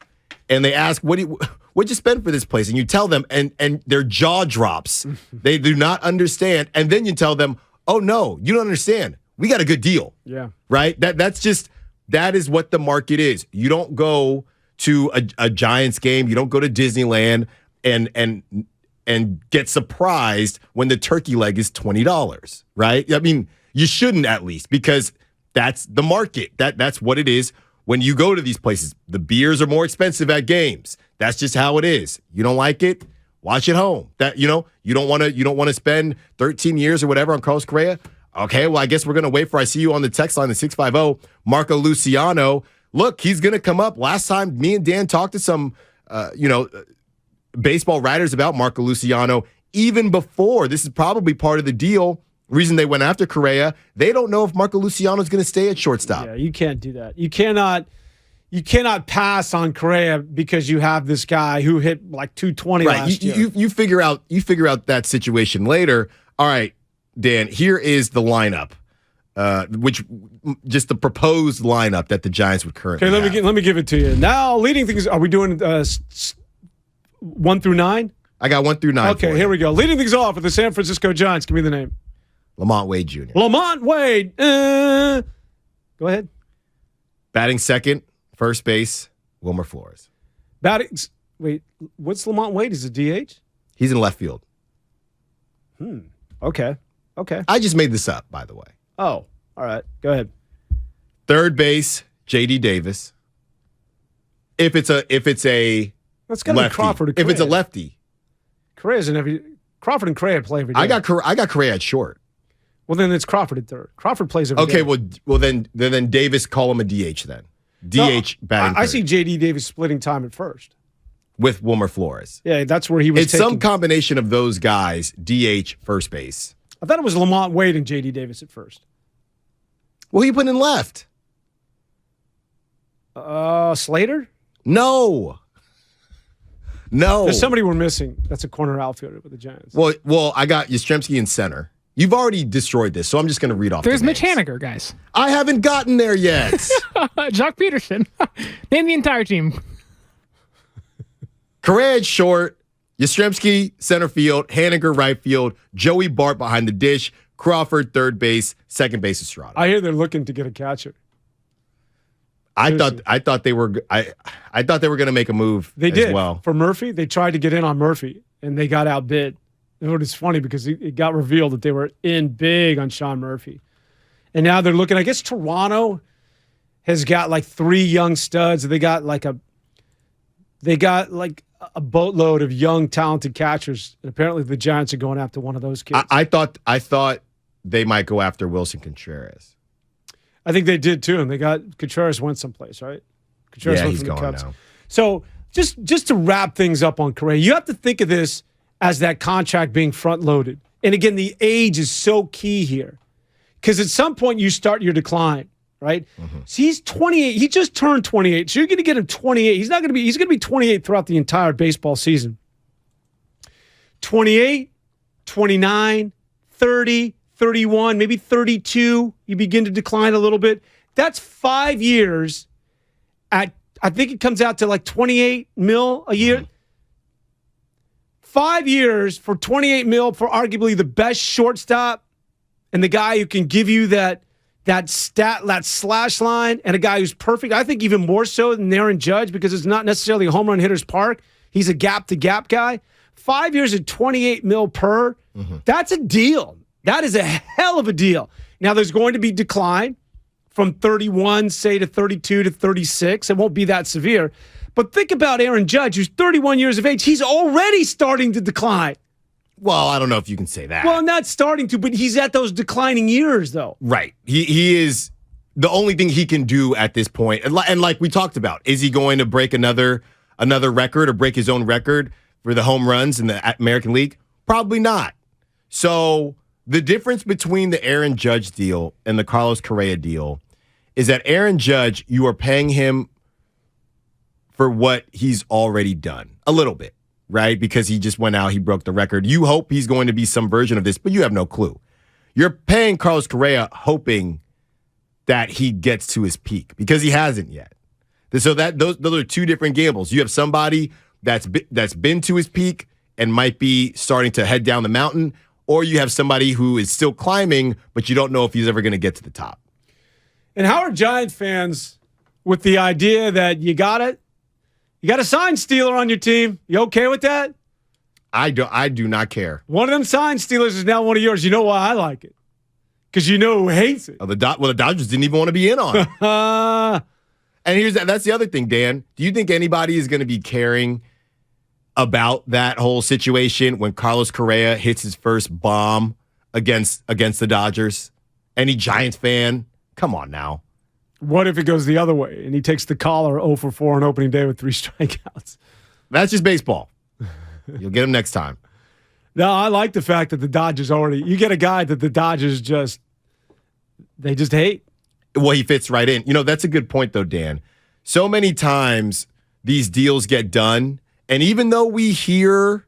and they ask, what'd you spend for this place? And you tell them, and their jaw drops. They do not understand. And then you tell them, oh no, you don't understand. We got a good deal. Yeah. Right? That is what the market is. You don't go to a Giants game, you don't go to Disneyland and get surprised when the turkey leg is $20, right? I mean, you shouldn't, at least, because that's the market. That's what it is when you go to these places. The beers are more expensive at games. That's just how it is. You don't like it? Watch at home. You don't want to spend 13 years or whatever on Carlos Correa. Okay, well, I guess we're going to wait for, I see you on the text line, the 650, Marco Luciano. Look, he's going to come up. Last time me and Dan talked to some, baseball writers about Marco Luciano, even before, this is probably part of the deal, reason they went after Correa, they don't know if Marco Luciano is going to stay at shortstop. Yeah, you can't do that. You cannot pass on Correa because you have this guy who hit like 220 last year. You figure out that situation later. All right, Dan, here is the lineup, which just the proposed lineup that the Giants would currently have. Let me give it to you. Now, leading things, are we doing 1 through 9? I got 1 through 9. Okay, here we go. Leading things off for the San Francisco Giants. Give me the name. Lamont Wade Jr. Lamont Wade. Go ahead. Batting second, first base, Wilmer Flores. Wait, what's Lamont Wade? Is it DH? He's in left field. Okay. I just made this up, by the way. Oh, all right. Go ahead. Third base, J.D. Davis. If it's a that's got to be Crawford or Correa. If it's a lefty, Correa's in Crawford and Correa play every day. I got Correa at short. Well, then it's Crawford at third. Crawford plays every day. Okay, well then Davis, call him a DH then. DH batting. I see J.D. Davis splitting time at first with Wilmer Flores. Yeah, that's where he was. It's some combination of those guys. DH, first base. I thought it was Lamont Wade and J.D. Davis at first. Well, he put in left. Slater? No. There's somebody we're missing. That's a corner outfielder with the Giants. Well, I got Yastrzemski in center. You've already destroyed this, so I'm just going to read off. There's Mitch Haniger, guys. I haven't gotten there yet. Jock Peterson. Name the entire team. Correa at short, Yastrzemski center field, Haniger right field, Joey Bart behind the dish, Crawford third base, second base Estrada. I hear they're looking to get a catcher. I thought they were going to make a move. They did as well for Murphy. They tried to get in on Murphy and they got outbid. And it's funny because it got revealed that they were in big on Sean Murphy, and now they're looking. I guess Toronto has got like 3 young studs. They got like a boatload of young talented catchers, and apparently the Giants are going after one of those kids. I thought they might go after Wilson Contreras. I think they did too, and they got Contreras went someplace, right? Contreras went he's from the gone Cubs. now. So just to wrap things up on Correa, you have to think of this as that contract being front loaded. And again, the age is so key here, because at some point you start your decline, right? Mm-hmm. So he's 28. He just turned 28. So you're going to get him 28. He's going to be 28 throughout the entire baseball season. 28, 29, 30, 31, maybe 32, you begin to decline a little bit. That's 5 years at, I think it comes out to like 28 mil a year. 5 years for 28 mil for arguably the best shortstop and the guy who can give you that slash line, and a guy who's perfect. I think even more so than Aaron Judge, because it's not necessarily a home run hitter's park. He's a gap-to-gap guy. 5 years at 28 mil per, that's a deal. That is a hell of a deal. Now, there's going to be decline from 31, say, to 32 to 36. It won't be that severe. But think about Aaron Judge, who's 31 years of age. He's already starting to decline. Well, I don't know if you can say that. Well, not starting to, but he's at those declining years, though. Right. He is the only thing he can do at this point. And like we talked about, is he going to break another record or break his own record for the home runs in the American League? Probably not. So the difference between the Aaron Judge deal and the Carlos Correa deal is that Aaron Judge, you are paying him for what he's already done. A little bit. Right? Because he just went out, he broke the record. You hope he's going to be some version of this, but you have no clue. You're paying Carlos Correa hoping that he gets to his peak because he hasn't yet. So those are two different gambles. You have somebody that's been to his peak and might be starting to head down the mountain, or you have somebody who is still climbing, but you don't know if he's ever going to get to the top. And how are Giant fans with the idea that you got a sign stealer on your team? You okay with that? I do not care. One of them sign stealers is now one of yours. You know why I like it? Because you know who hates it. Oh, the Dodgers didn't even want to be in on it. And that's the other thing, Dan. Do you think anybody is going to be caring about that whole situation when Carlos Correa hits his first bomb against the Dodgers? Any Giants fan? Come on now. What if it goes the other way and he takes the collar 0 for 4 on opening day with 3 strikeouts? That's just baseball. You'll get him next time. No, I like the fact that the Dodgers you get a guy that the Dodgers just hate. Well, he fits right in. That's a good point though, Dan. So many times these deals get done, and even though we hear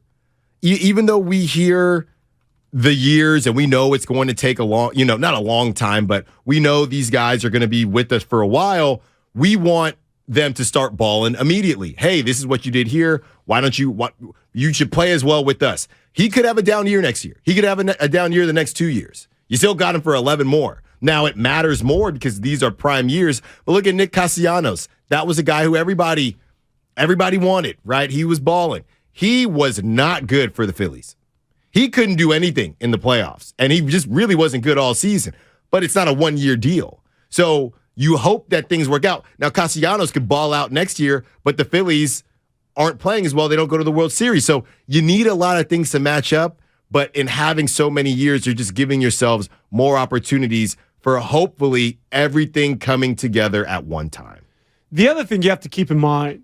the years, and we know it's going to take a long, not a long time, but we know these guys are going to be with us for a while. We want them to start balling immediately. Hey, this is what you did here. Why don't you should play as well with us. He could have a down year next year. He could have a down year the next 2 years. You still got him for 11 more. Now it matters more because these are prime years. But look at Nick Castellanos. That was a guy who everybody wanted, right? He was balling. He was not good for the Phillies. He couldn't do anything in the playoffs, and he just really wasn't good all season. But it's not a one-year deal. So you hope that things work out. Now, Castellanos could ball out next year, but the Phillies aren't playing as well. They don't go to the World Series. So you need a lot of things to match up, but in having so many years, you're just giving yourselves more opportunities for hopefully everything coming together at one time. The other thing you have to keep in mind,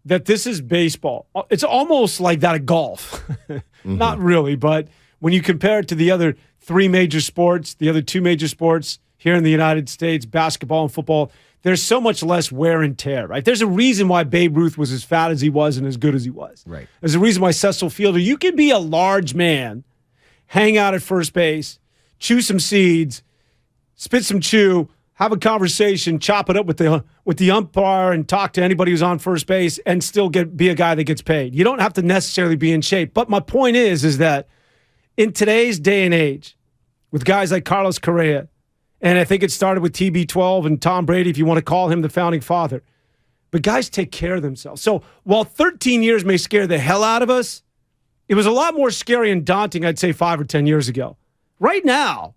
that this is baseball. It's almost like that of golf. Not really, but when you compare it to the other 3 major sports, the other 2 major sports here in the United States, basketball and football, there's so much less wear and tear, right? There's a reason why Babe Ruth was as fat as he was and as good as he was. Right. There's a reason why Cecil Fielder, you can be a large man, hang out at first base, chew some seeds, spit some chew, have a conversation, chop it up with the umpire and talk to anybody who's on first base and still be a guy that gets paid. You don't have to necessarily be in shape. But my point is that in today's day and age, with guys like Carlos Correa, and I think it started with TB12 and Tom Brady, if you want to call him the founding father, but guys take care of themselves. So while 13 years may scare the hell out of us, it was a lot more scary and daunting, I'd say, 5 or 10 years ago. Right now,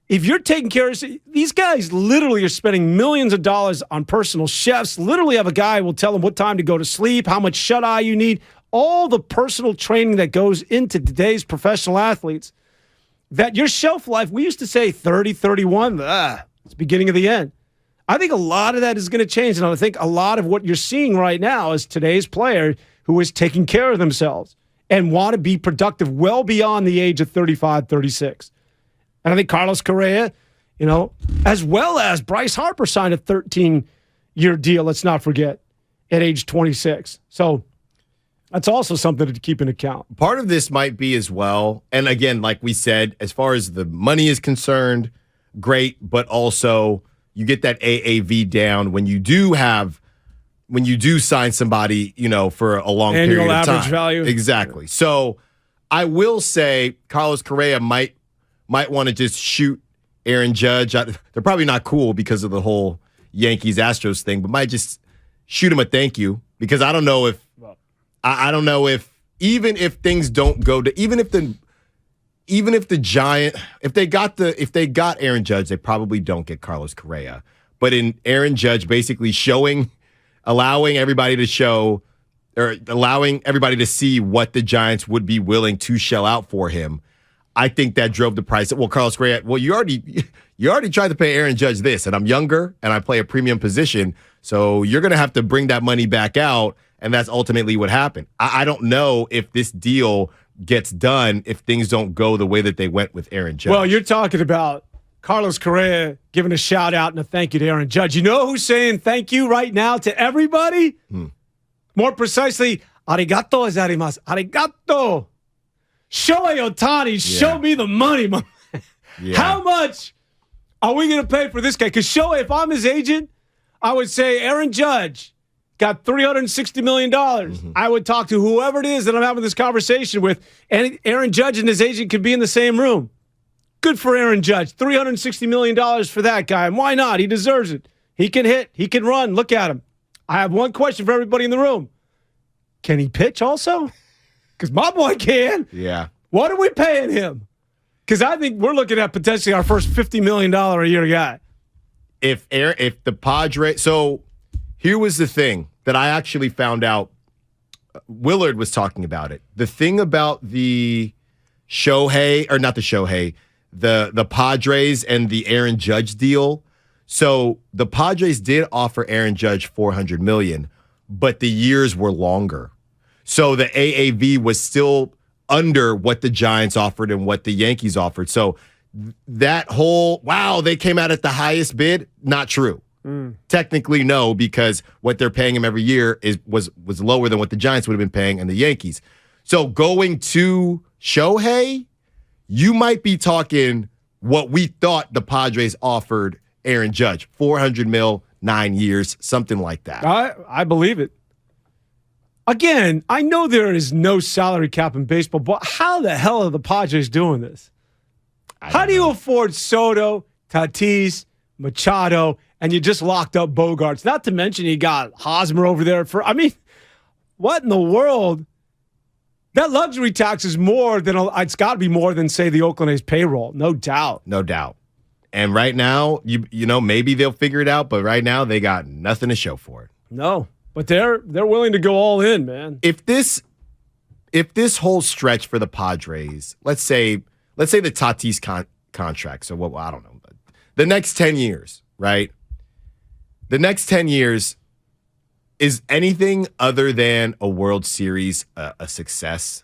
if you're taking care of these guys, literally are spending millions of dollars on personal chefs. Literally have a guy who will tell them what time to go to sleep, how much shut-eye you need, all the personal training that goes into today's professional athletes. That your shelf life, we used to say 30, 31, it's the beginning of the end. I think a lot of that is going to change, and I think a lot of what you're seeing right now is today's player who is taking care of themselves and want to be productive well beyond the age of 35, 36. And I think Carlos Correa, as well as Bryce Harper signed a 13-year deal, let's not forget, at age 26. So That's also something to keep in account. Part of this might be as well, and again, like we said, as far as the money is concerned, great, but also you get that AAV down when you do sign somebody, for a long Annual period of time. average value. Exactly. So I will say Carlos Correa might want to just shoot Aaron Judge. They're probably not cool because of the whole Yankees-Astros thing, but might just shoot him a thank you, because I don't know if even if things don't go to even if the Giant if they got Aaron Judge, they probably don't get Carlos Correa. But in Aaron Judge basically allowing everybody to see what the Giants would be willing to shell out for him, I think that drove the price. Well, Carlos Correa, you already tried to pay Aaron Judge this, and I'm younger and I play a premium position, so you're going to have to bring that money back out. And that's ultimately what happened. I don't know if this deal gets done if things don't go the way that they went with Aaron Judge. Well, you're talking about Carlos Correa giving a shout out and a thank you to Aaron Judge. You know who's saying thank you right now to everybody? More precisely, arigato gozaimasu. Arigato. Shohei Ohtani, show me the money, man. How much are we going to pay for this guy? Because Shohei, if I'm his agent, I would say Aaron Judge got $360 million. I would talk to whoever it is that I'm having this conversation with, and Aaron Judge and his agent could be in the same room. Good for Aaron Judge. $360 million for that guy. And why not? He deserves it. He can hit. He can run. Look at him. I have one question for everybody in the room. Can he pitch also? Because my boy can. Yeah. What are we paying him? Because I think we're looking at potentially our first $50 million a year guy. If the Padres... So... Here was the thing that I actually found out. Willard was talking about it. The thing about the Padres and the Aaron Judge deal. So the Padres did offer Aaron Judge $400 million, but the years were longer. So the AAV was still under what the Giants offered and what the Yankees offered. So that whole, they came out at the highest bid, not true. Technically, no, because what they're paying him every year was lower than what the Giants would have been paying and the Yankees. So going to Shohei, you might be talking what we thought the Padres offered Aaron Judge, $400 million, 9 years, something like that. I believe it. Again, I know there is no salary cap in baseball, but how the hell are the Padres doing this? How do you afford Soto, Tatis, Machado, and you just locked up Bogarts? Not to mention you got Hosmer over there what in the world? That luxury tax is more than it's got to be more than, say, the Oakland A's payroll. No doubt. No doubt. And right now, maybe they'll figure it out, but right now they got nothing to show for it. No, but they're willing to go all in, man. If this whole stretch for the Padres, let's say the Tatis contract. So I don't know. The next 10 years, right? The next 10 years, is anything other than a World Series a success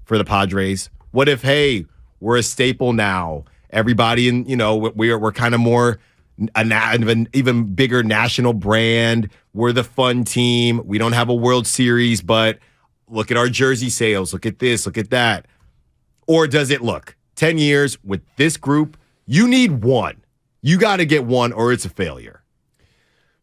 for the Padres? What if, hey, we're a staple now? Everybody we're kind of more an even bigger national brand. We're the fun team. We don't have a World Series, but look at our jersey sales. Look at this. Look at that. Or does it look 10 years with this group? You need one. You got to get one or it's a failure.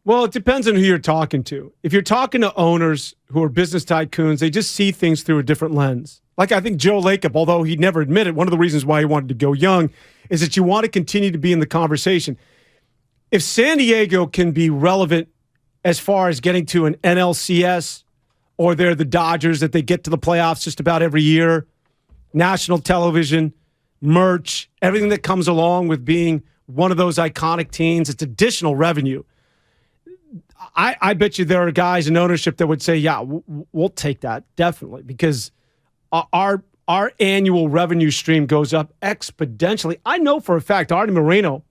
Well, it depends on who you're talking to. If you're talking to owners who are business tycoons, they just see things through a different lens. Like I think Joe Lacob, although he never admitted, one of the reasons why he wanted to go young is that you want to continue to be in the conversation. If San Diego can be relevant as far as getting to an NLCS, or they're the Dodgers that they get to the playoffs just about every year, national television, merch, everything that comes along with being one of those iconic teams, it's additional revenue. I bet you there are guys in ownership that would say, yeah, we'll take that, definitely, because our annual revenue stream goes up exponentially. I know for a fact, Artie Moreno,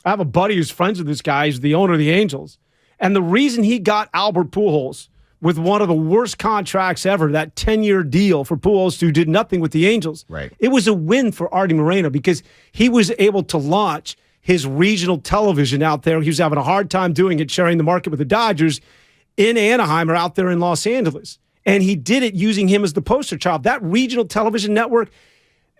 I have a buddy who's friends with this guy. He's the owner of the Angels. And the reason he got Albert Pujols with one of the worst contracts ever, that 10-year deal for Pujols, who did nothing with the Angels, right? It was a win for Artie Moreno because he was able to launch his regional television out there. He was having a hard time doing it, sharing the market with the Dodgers in Anaheim or out there in Los Angeles. And he did it using him as the poster child. That regional television network,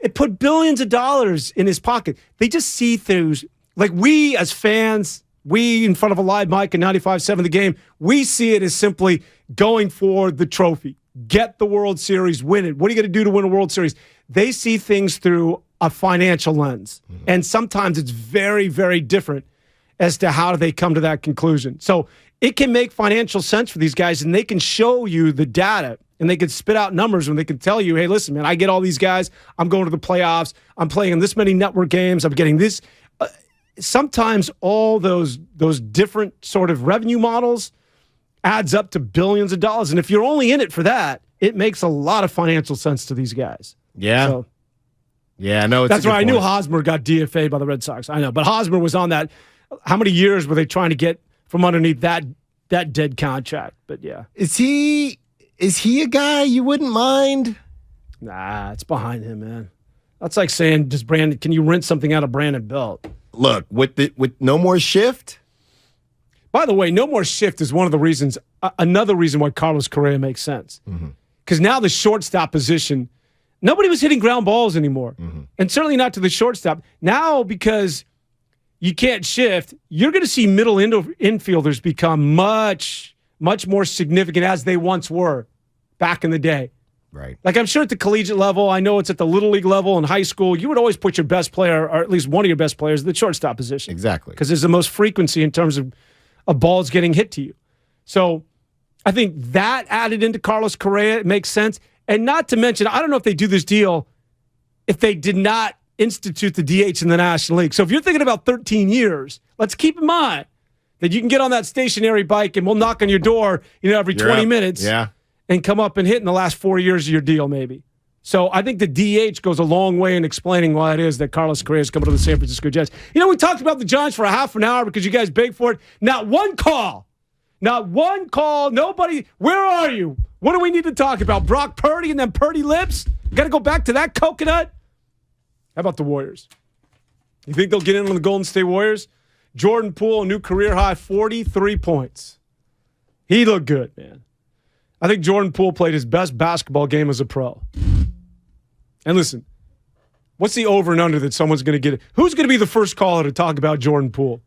it put billions of dollars in his pocket. They just see through, like we as fans, we in front of a live mic in 95.7 The Game, we see it as simply going for the trophy. Get the World Series, win it. What are you going to do to win a World Series? They see things through a financial lens. And sometimes it's very, very different as to how they come to that conclusion. So it can make financial sense for these guys, and they can show you the data, and they can spit out numbers, and they can tell you, hey, listen, man, I get all these guys. I'm going to the playoffs. I'm playing in this many network games. I'm getting this. Sometimes all those different sort of revenue models adds up to billions of dollars. And if you're only in it for that, it makes a lot of financial sense to these guys. Yeah. So, yeah, no, that's why I knew Hosmer got DFA'd by the Red Sox. I know, but Hosmer was on that. How many years were they trying to get from underneath that dead contract? But yeah, is he a guy you wouldn't mind? Nah, it's behind him, man. That's like saying, can you rent something out of Brandon Belt? Look, with no more shift. By the way, no more shift is one of the reasons. Another reason why Carlos Correa makes sense, because now the shortstop position. Nobody was hitting ground balls anymore, and certainly not to the shortstop. Now, because you can't shift, you're going to see middle infielders become much, much more significant as they once were back in the day. Right. Like I'm sure at the collegiate level, I know it's at the Little League level in high school, you would always put your best player, or at least one of your best players, in the shortstop position. Exactly. Because there's the most frequency in terms of balls getting hit to you. So I think that added into Carlos Correa, it makes sense. And not to mention, I don't know if they do this deal if they did not institute the DH in the National League. So if you're thinking about 13 years, let's keep in mind that you can get on that stationary bike and we'll knock on your door, every 20 minutes and come up and hit in the last 4 years of your deal, maybe. So I think the DH goes a long way in explaining why it is that Carlos Correa is coming to the San Francisco Giants. We talked about the Giants for a half an hour because you guys begged for it. Not one call. Nobody. Where are you? What do we need to talk about? Brock Purdy and then Purdy lips? Got to go back to that coconut? How about the Warriors? You think they'll get in on the Golden State Warriors? Jordan Poole, a new career high, 43 points. He looked good, man. I think Jordan Poole played his best basketball game as a pro. And listen, what's the over and under that someone's going to get? Who's going to be the first caller to talk about Jordan Poole?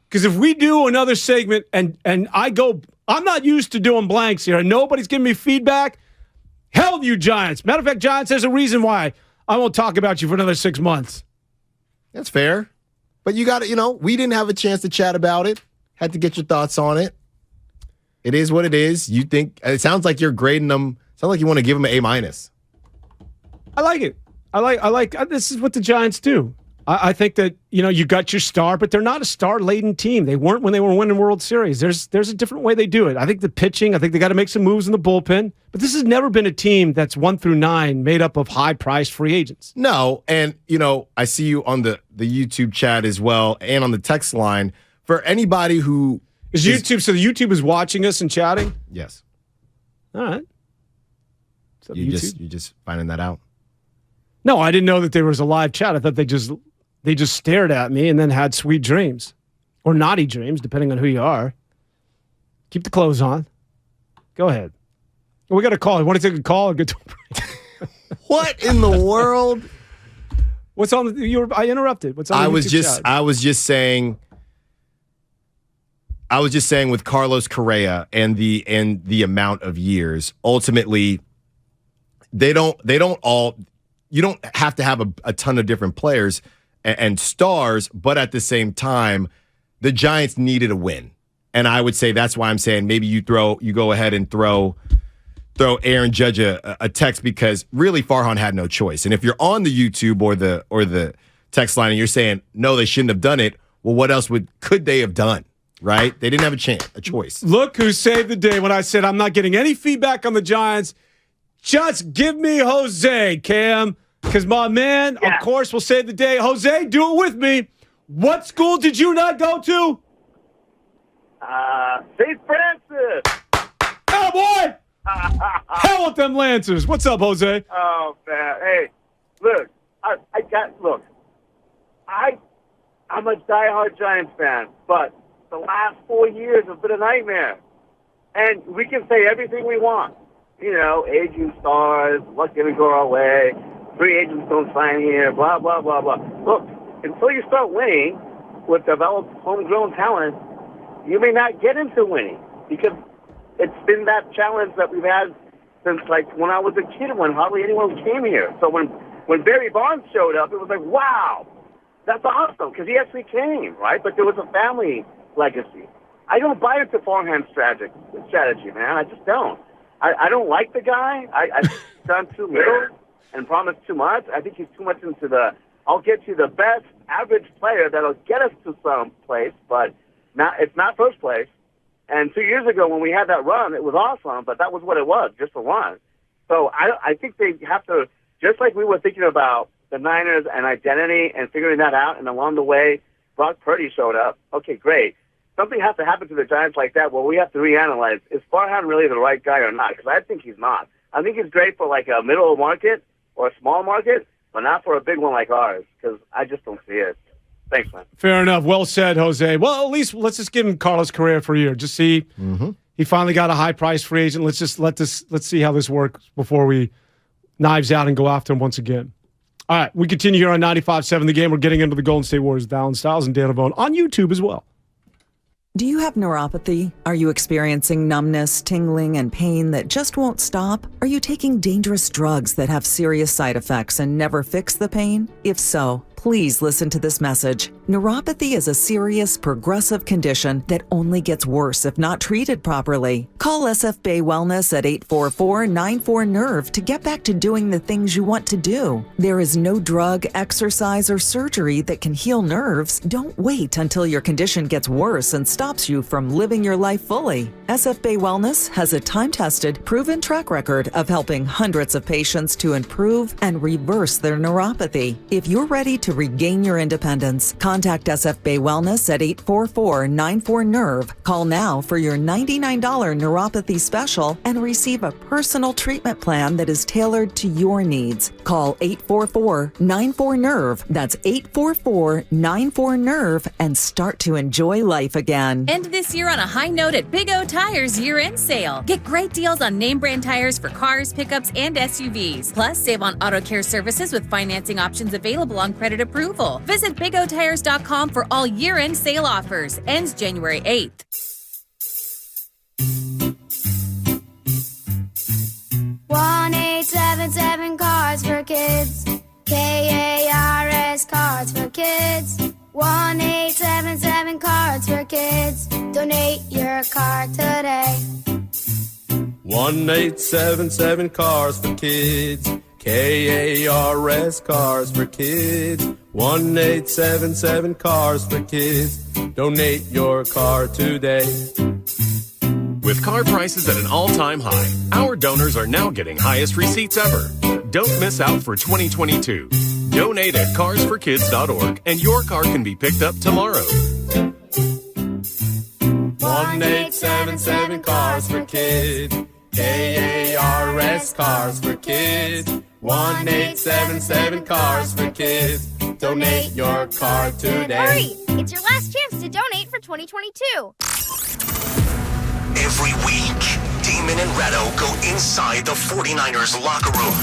Because if we do another segment and I go, I'm not used to doing blanks here, and nobody's giving me feedback, hell you Giants. Matter of fact, Giants, there's a reason why I won't talk about you for another 6 months. That's fair. But you got to, we didn't have a chance to chat about it. Had to get your thoughts on it. It is what it is. You think, it sounds like you're grading them. Sounds like you want to give them an A-. I like it. I like this is what the Giants do. I think that, you got your star, but they're not a star-laden team. They weren't when they were winning World Series. There's a different way they do it. I think the pitching, I think they got to make some moves in the bullpen. But this has never been a team that's 1 through 9 made up of high-priced free agents. No, and, I see you on the YouTube chat as well and on the text line. For anybody who... Is YouTube, so the YouTube is watching us and chatting? Yes. All right. You just finding that out? No, I didn't know that there was a live chat. I thought they just stared at me and then had sweet dreams. Or naughty dreams, depending on who you are. Keep the clothes on. Go ahead. We got a call. You want to take a call or get to a break? What in the world? What's on I interrupted. What's on the YouTube chat? I was just saying with Carlos Correa and the amount of years, ultimately you don't have to have a ton of different players and stars, but at the same time, the Giants needed a win. And I would say that's why I'm saying maybe you go ahead and throw Aaron Judge a text, because really Farhan had no choice. And if you're on the YouTube or the text line and you're saying, no, they shouldn't have done it, well, what else could they have done? Right? They didn't have a choice. Look who saved the day when I said I'm not getting any feedback on the Giants. Just give me Jose, Cam, because my man, of course, will save the day. Jose, do it with me. What school did you not go to? St. Francis. Oh, boy. Hell with them Lancers. What's up, Jose? Oh, man. Hey, look, I'm a diehard Giants fan, but the last 4 years have been a nightmare. And we can say everything we want. aging stars, what's going to go our way, free agents don't sign here, blah, blah, blah, blah. Look, until you start winning with developed homegrown talent, you may not get into winning because it's been that challenge that we've had since, when I was a kid, when hardly anyone came here. So when Barry Bonds showed up, it was like, wow, that's awesome, because he actually came, right? But there was a family legacy. I don't buy into forehand strategy, man. I just don't. I don't like the guy. I've done too little and promised too much. I think he's too much into I'll get you the best average player that'll get us to some place, but it's not first place. And 2 years ago when we had that run, it was awesome, but that was what it was, just a run. So I think they have to, just like we were thinking about the Niners and identity and figuring that out, and along the way, Brock Purdy showed up. Okay, great. Something has to happen to the Giants like that where we have to reanalyze, is Farhan really the right guy or not? Because I think he's not. I think he's great for a middle market or a small market, but not for a big one like ours, because I just don't see it. Thanks, man. Fair enough. Well said, Jose. Well, at least let's just give him Carlos Correa for a year. Just see. He finally got a high-priced free agent. Let's see how this works before we knives out and go after him once again. All right, we continue here on 95.7 The Game. We're getting into the Golden State Warriors, Allen Stiles and Devone on YouTube as well. Do you have neuropathy? Are you experiencing numbness, tingling, and pain that just won't stop? Are you taking dangerous drugs that have serious side effects and never fix the pain? If so, please listen to this message. Neuropathy is a serious, progressive condition that only gets worse if not treated properly. Call SF Bay Wellness at 844-94-NERVE to get back to doing the things you want to do. There is no drug, exercise, or surgery that can heal nerves. Don't wait until your condition gets worse and stops you from living your life fully. SF Bay Wellness has a time-tested, proven track record of helping hundreds of patients to improve and reverse their neuropathy. If you're ready to regain your independence, contact SF Bay Wellness at 844-94-NERVE. Call now for your $99 neuropathy special and receive a personal treatment plan that is tailored to your needs. Call 844-94-NERVE. That's 844-94-NERVE and start to enjoy life again. End this year on a high note at Big O Tires year-end sale. Get great deals on name brand tires for cars, pickups, and SUVs. Plus, save on auto care services with financing options available on credit approval. Visit BigOTires.com for all year-end sale offers. Ends January 8th. One 877 Cards for Kids. KARS Cards for Kids. 1-877 Cards for Kids. Donate your card today. 1-877 Cars for Kids. KARS Cars for Kids. 1-877 Cars for Kids. Donate your car today. With car prices at an all-time high, our donors are now getting highest receipts ever. Don't miss out for 2022. Donate at carsforkids.org and your car can be picked up tomorrow. 1-877 Cars for Kids. KARS Cars for Kids. 1-877 Cars for Kids. Donate your car today. Hurry! It's your last chance to donate for 2022. Every week, Damon and Retto go inside the 49ers locker room.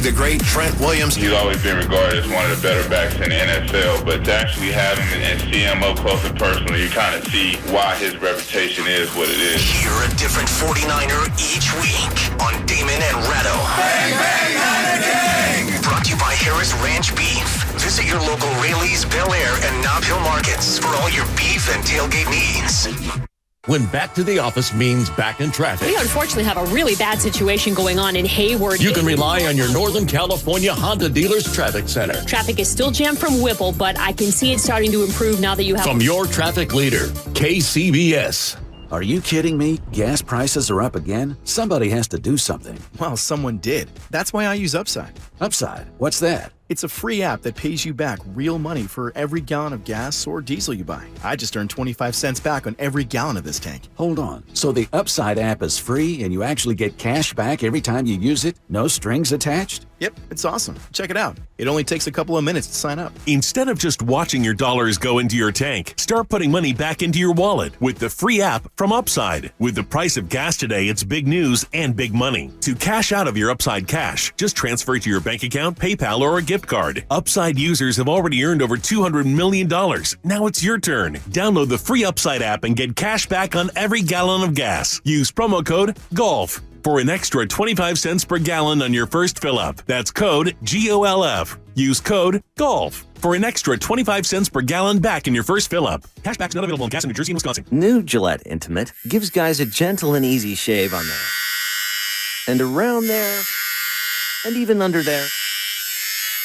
The great Trent Williams. He's always been regarded as one of the better backs in the NFL, but to actually have him and see him up close and personal, you kind of see why his reputation is what it is. Hear a different 49er each week on Damon and Retto. Bang, bang, Niner gang! Brought to you by Harris Ranch Beef. Visit your local Rayleigh's, Bel Air, and Nob Hill markets for all your beef and tailgate needs. When back to the office means back in traffic. We unfortunately have a really bad situation going on in Hayward. You can rely on your Northern California Honda Dealers Traffic Center. Traffic is still jammed from Whipple, but I can see it starting to improve now that you have... From your traffic leader, KCBS. Are you kidding me? Gas prices are up again? Somebody has to do something. Well, someone did. That's why I use Upside. Upside, what's that? It's a free app that pays you back real money for every gallon of gas or diesel you buy. I just earned 25 cents back on every gallon of this tank. Hold on. So the Upside app is free and you actually get cash back every time you use it? No strings attached? Yep, it's awesome. Check it out. It only takes a couple of minutes to sign up. Instead of just watching your dollars go into your tank, start putting money back into your wallet with the free app from Upside. With the price of gas today, it's big news and big money. To cash out of your Upside cash, just transfer it to your bank account, PayPal, or a gift card. Upside users have already earned over $200 million. Now it's your turn. Download the free Upside app and get cash back on every gallon of gas. Use promo code GOLF for an extra 25 cents per gallon on your first fill-up. That's code GOLF. Use code GOLF for an extra 25 cents per gallon back in your first fill-up. Cashback's not available in gas in New Jersey and Wisconsin. New Gillette Intimate gives guys a gentle and easy shave on there. And around there. And even under there.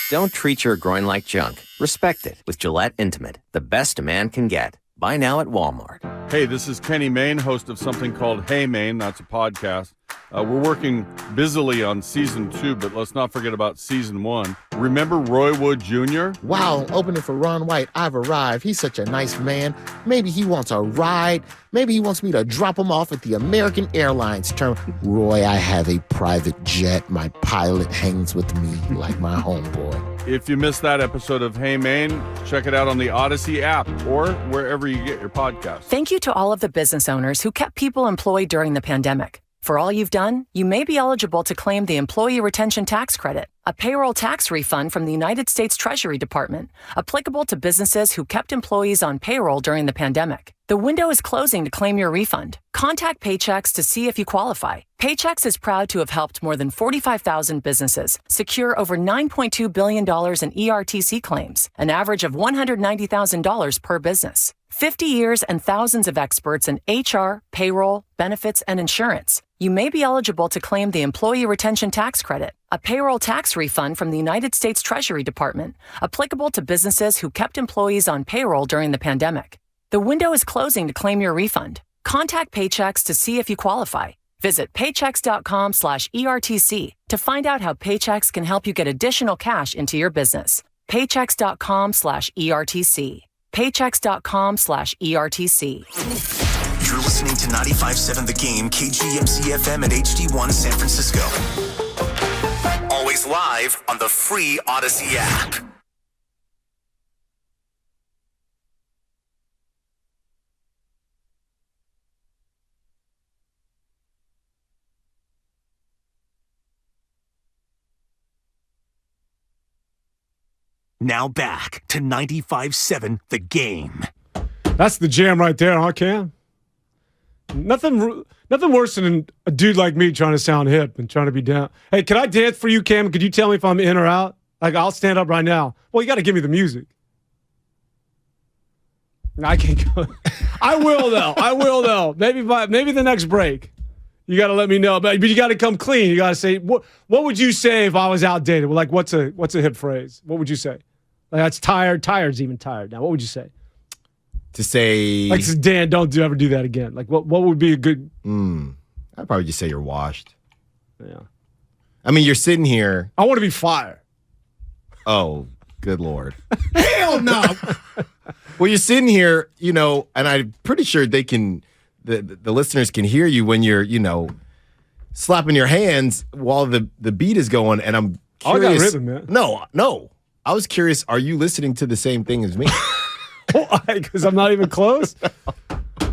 Don't treat your groin like junk. Respect it with Gillette Intimate, the best a man can get. Buy now at Walmart. Hey, this is Kenny Mayne, host of something called Hey Mayne. That's a podcast. We're working busily on season 2, but let's not forget about season 1. Remember Roy Wood Jr.? Wow, opening for Ron White. I've arrived. He's such a nice man. Maybe he wants a ride. Maybe he wants me to drop him off at the American Airlines terminal. Roy, I have a private jet. My pilot hangs with me like my homeboy. If you missed that episode of Hey Mayne, check it out on the Odyssey app or wherever you get your podcast. Thank you to all of the business owners who kept people employed during the pandemic. For all you've done, you may be eligible to claim the Employee Retention Tax Credit, a payroll tax refund from the United States Treasury Department, applicable to businesses who kept employees on payroll during the pandemic. The window is closing to claim your refund. Contact Paychex to see if you qualify. Paychex is proud to have helped more than 45,000 businesses secure over $9.2 billion in ERTC claims, an average of $190,000 per business. 50 years and thousands of experts in HR, payroll, benefits, and insurance. You may be eligible to claim the Employee Retention Tax Credit, a payroll tax refund from the United States Treasury Department, applicable to businesses who kept employees on payroll during the pandemic. The window is closing to claim your refund. Contact Paychex to see if you qualify. Visit paychex.com/ERTC to find out how Paychex can help you get additional cash into your business. Paychex.com/ERTC. Paychex.com/ERTC. You're listening to 95.7 The Game, KGMC-FM, and HD1 San Francisco. Always live on the free Odyssey app. Now back to 95.7 The Game. That's the jam right there, huh, Cam? Nothing worse than a dude like me trying to sound hip and trying to be down. Hey, can I dance for you, Cam? Could you tell me if I'm in or out? Like, I'll stand up right now. Well, you got to give me the music. I can't go. I will, though. Maybe the next break. You got to let me know. But you got to come clean. You got to say, what would you say if I was outdated? Well, like, what's a hip phrase? What would you say? Like, that's tired. Tired's even tired now. What would you say? To say, like, Dan, don't ever do that again. Like, what would be a good? I'd probably just say you're washed. Yeah. I mean, you're sitting here. I want to be fired. Oh, good Lord. Hell no. Well, you're sitting here, and I'm pretty sure they can. The listeners can hear you when you're, slapping your hands while the beat is going. And I'm curious. I got rhythm, man. No. I was curious. Are you listening to the same thing as me? Because I'm not even close.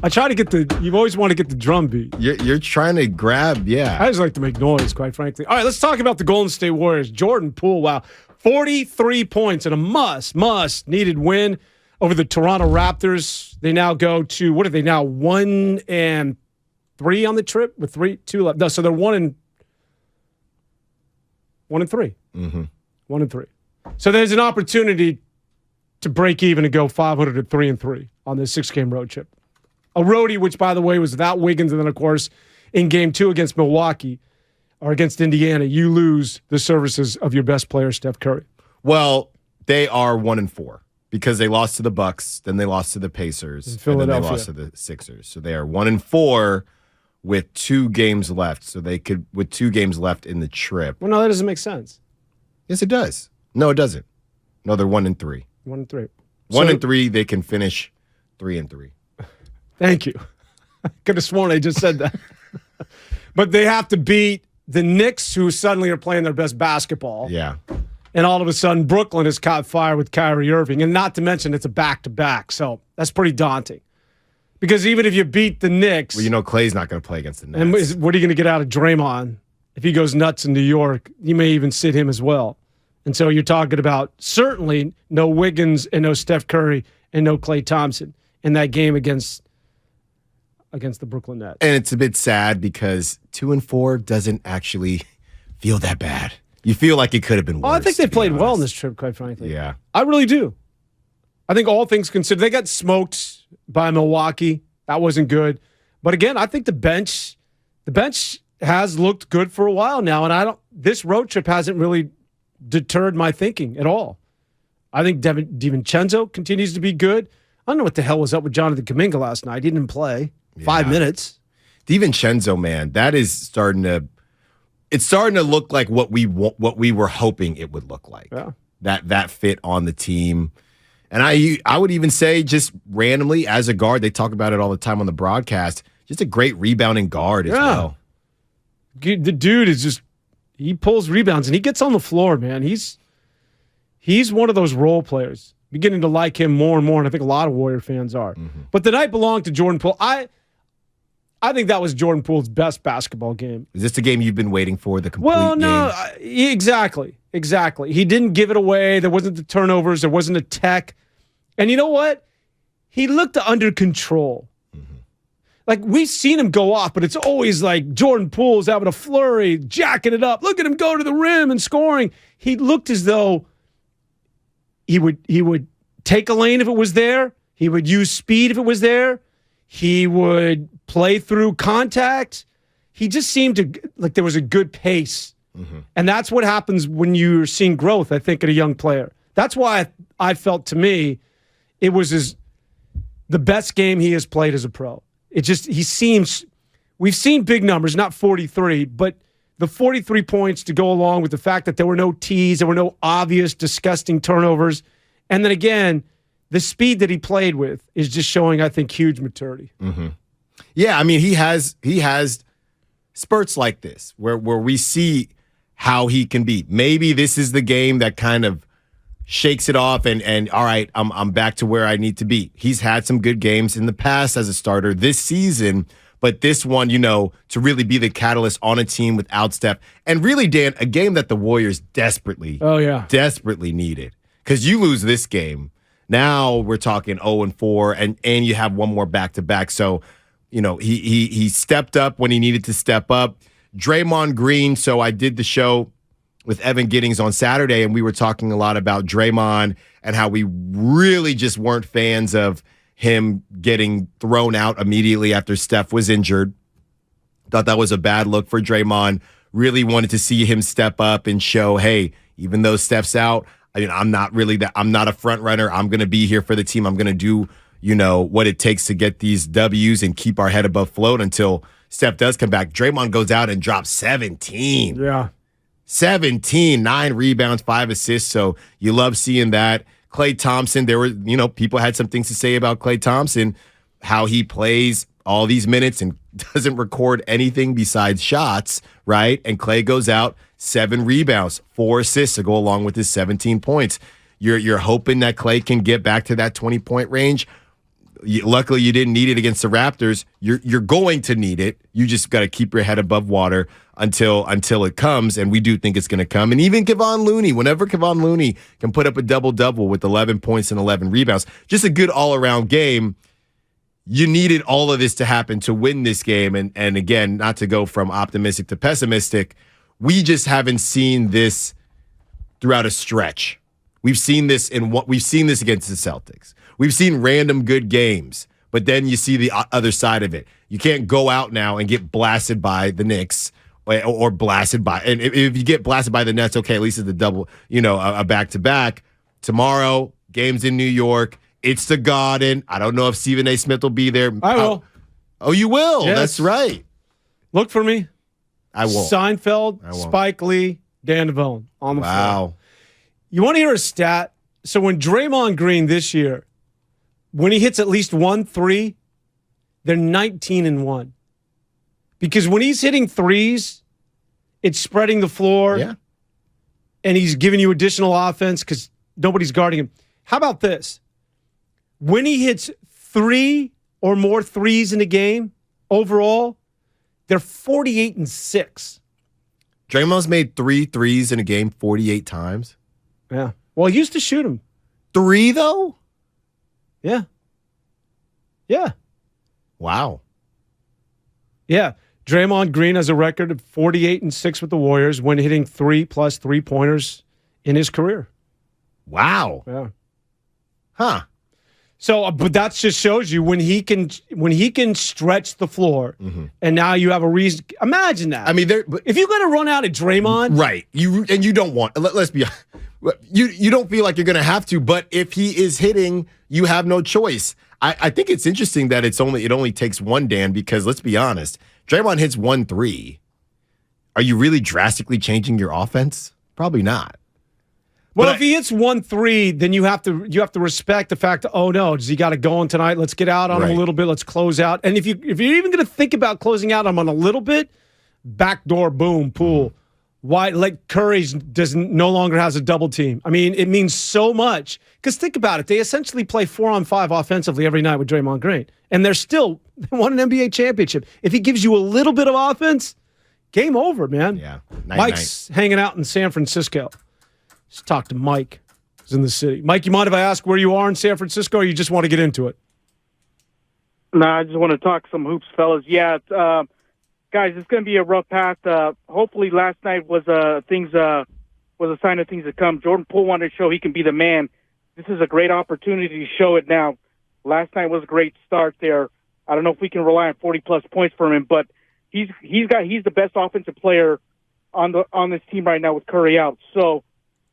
I try to get you always want to get the drum beat. You're trying to grab, yeah. I just like to make noise, quite frankly. All right, let's talk about the Golden State Warriors. Jordan Poole, wow. 43 points and a must needed win over the Toronto Raptors. They now go to, what are they now, 1-3 on the trip with 2 left. No, so they're 1-3. Mm-hmm. 1-3. So there's an opportunity to break even and go 500 to 3-3 on this 6-game road trip. A roadie, which, by the way, was without Wiggins, and then, of course, in Game 2 against Milwaukee or against Indiana, you lose the services of your best player, Steph Curry. Well, they are 1-4 because they lost to the Bucks, then they lost to the Pacers, and then they lost to the Sixers. So they are 1-4 with 2 games left. So they could, with 2 games left in the trip. Well, no, that doesn't make sense. Yes, it does. No, it doesn't. No, they're 1-3. 1-3. 1-3, they can finish 3-3. Thank you. I could have sworn I just said that. But they have to beat the Knicks, who suddenly are playing their best basketball. Yeah. And all of a sudden, Brooklyn has caught fire with Kyrie Irving. And not to mention, it's a back-to-back. So that's pretty daunting. Because even if you beat the Knicks... Well, Klay's not going to play against the Nets. And what are you going to get out of Draymond? If he goes nuts in New York, you may even sit him as well. And so you're talking about certainly no Wiggins and no Steph Curry and no Klay Thompson in that game against the Brooklyn Nets. And it's a bit sad because 2-4 doesn't actually feel that bad. You feel like it could have been worse. Oh, I think they played well in this trip, quite frankly. Yeah. I really do. I think all things considered, they got smoked by Milwaukee. That wasn't good. But again, I think the bench has looked good for a while now, and this road trip hasn't really deterred my thinking at all. I think DiVincenzo continues to be good. I don't know what the hell was up with Jonathan Kuminga last night. He didn't play 5 minutes. DiVincenzo, man, that is starting to look like what we were hoping it would look like. Yeah. That fit on the team. And I would even say, just randomly as a guard, they talk about it all the time on the broadcast, just a great rebounding guard as well. The dude is just, he pulls rebounds and he gets on the floor, man. He's one of those role players. Beginning to like him more and more, and I think a lot of Warrior fans are. Mm-hmm. But the night belonged to Jordan Poole. I think that was Jordan Poole's best basketball game. Is this the game you've been waiting for, the complete game? Exactly. He didn't give it away. There wasn't the turnovers. There wasn't a tech. And you know what? He looked under control. Mm-hmm. Like, we've seen him go off, but it's always like Jordan Poole's having a flurry, jacking it up. Look at him go to the rim and scoring. He looked as though he would take a lane if it was there. He would use speed if it was there. He would play through contact. He just seemed like there was a good pace. Mm-hmm. And that's what happens when you're seeing growth, I think, in a young player. That's why I felt, to me, it was the best game he has played as a pro. We've seen big numbers, not 43, but the 43 points to go along with the fact that there were no tees, there were no obvious, disgusting turnovers. And then again, the speed that he played with is just showing, I think, huge maturity. Mm-hmm. Yeah, I mean, he has spurts like this where we see how he can be. Maybe this is the game that kind of shakes it off and all right, I'm back to where I need to be. He's had some good games in the past as a starter this season, but this one, to really be the catalyst on a team without Steph. And really, Dan, a game that the Warriors desperately needed. Because you lose this game, now we're talking 0-4, and you have one more back-to-back. So, he stepped up when he needed to step up. Draymond Green, so I did the show with Evan Giddings on Saturday, and we were talking a lot about Draymond and how we really just weren't fans of him getting thrown out immediately after Steph was injured. Thought that was a bad look for Draymond. Really wanted to see him step up and show, hey, even though Steph's out, I'm not a front runner. I'm going to be here for the team. I'm going to do, what it takes to get these W's and keep our head above float until Steph does come back. Draymond goes out and drops 17. Yeah. 17, 9 rebounds, 5 assists. So you love seeing that. Klay Thompson, there were, people had some things to say about Klay Thompson, how he plays all these minutes and doesn't record anything besides shots, right? And Klay goes out, 7 rebounds, 4 assists to go along with his 17 points. You're hoping that Klay can get back to that 20-point range. Luckily, you didn't need it against the Raptors. You're going to need it. You just got to keep your head above water until it comes, and we do think it's going to come. And even Kevon Looney, whenever Kevon Looney can put up a double-double with 11 points and 11 rebounds, just a good all-around game. You needed all of this to happen to win this game. And again, not to go from optimistic to pessimistic, we just haven't seen this throughout a stretch. We've seen this against the Celtics. We've seen random good games, but then you see the other side of it. You can't go out now and get blasted by the Knicks or blasted by, and if you get blasted by the Nets, okay, at least it's a double, a back-to-back. Tomorrow, games in New York. It's the Garden. I don't know if Stephen A. Smith will be there. I will. Oh, you will? Yes. That's right. Look for me. I won't. Seinfeld, Spike Lee, Dan Devone on the floor. You want to hear a stat? So when Draymond Green this year, when he hits at least 1 3, they're 19-1. Because when he's hitting threes, it's spreading the floor. Yeah. And he's giving you additional offense because nobody's guarding him. How about this? When he hits 3 or more threes in a game, overall, they're 48-6. Draymond's made 3 threes in a game 48 times. Yeah. Well, he used to shoot them. 3, though? Yeah. Yeah. Wow. Yeah. Draymond Green has a record of 48-6 with the Warriors when hitting 3+ 3-pointers in his career. Wow. Yeah. Huh. So, but that just shows you when he can stretch the floor, and now you have a reason. Imagine that. I mean, if you're going to run out of Draymond, right? You don't want. Let's be. You don't feel like you're going to have to, but if he is hitting, you have no choice. I think it's interesting that it only takes one, Dan, because let's be honest, Draymond hits 1 3. Are you really drastically changing your offense? Probably not. Well, if he hits 1 3, then you have to respect the fact that, oh no, does he got to go on tonight? Let's get out on him a little bit. Let's close out. And if you're even going to think about closing out on him on a little bit, backdoor boom, Poole. Why? Like Curry no longer has a double team. I mean, it means so much. Because think about it, they essentially play 4-on-5 offensively every night with Draymond Green, and they won an NBA championship. If he gives you a little bit of offense, game over, man. Yeah. Mike's hanging out in San Francisco. Let's talk to Mike. He's in the city. Mike, you mind if I ask where you are in San Francisco, or you just want to get into it? No, I just want to talk some hoops, fellas. Yeah, guys, it's going to be a rough path. Hopefully, last night was a sign of things to come. Jordan Poole wanted to show he can be the man. This is a great opportunity to show it now. Last night was a great start there. I don't know if we can rely on 40-plus points from him, but he's the best offensive player on this team right now with Curry out. So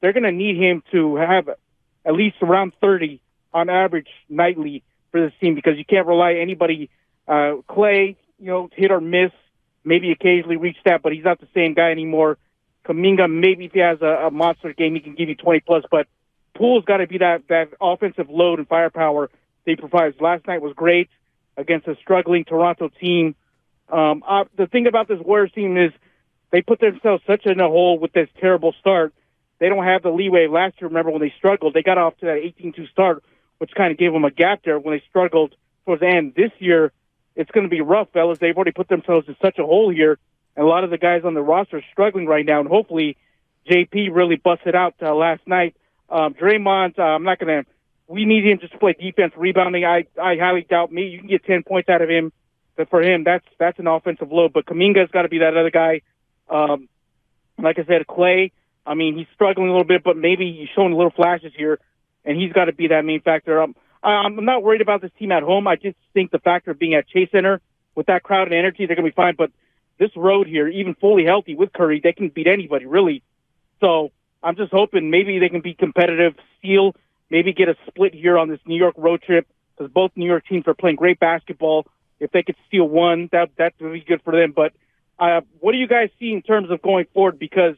they're going to need him to have at least around 30 on average nightly for this team, because you can't rely on anybody. Clay, hit or miss, maybe occasionally reach that, but he's not the same guy anymore. Kuminga, maybe if he has a monster game, he can give you 20-plus, but Poole's got to be that offensive load and firepower they provide. Last night was great against a struggling Toronto team. The thing about this Warriors team is they put themselves such in a hole with this terrible start. They don't have the leeway. Last year, remember when they struggled, they got off to that 18-2 start, which kind of gave them a gap there when they struggled towards the end. This year, it's going to be rough, fellas. They've already put themselves in such a hole here, and a lot of the guys on the roster are struggling right now, and hopefully JP really busted out last night. Draymond, we need him just to play defense, rebounding. I highly doubt me. You can get 10 points out of him, but for him, that's an offensive load. But Kuminga's got to be that other guy. Like I said, Clay, I mean, he's struggling a little bit, but maybe he's showing little flashes here, and he's got to be that main factor. I'm not worried about this team at home. I just think the factor of being at Chase Center with that crowd and energy, they're going to be fine. But this road here, even fully healthy with Curry, they can beat anybody, really. So I'm just hoping maybe they can be competitive, steal, maybe get a split here on this New York road trip, because both New York teams are playing great basketball. If they could steal one, that would be good for them. But what do you guys see in terms of going forward? Because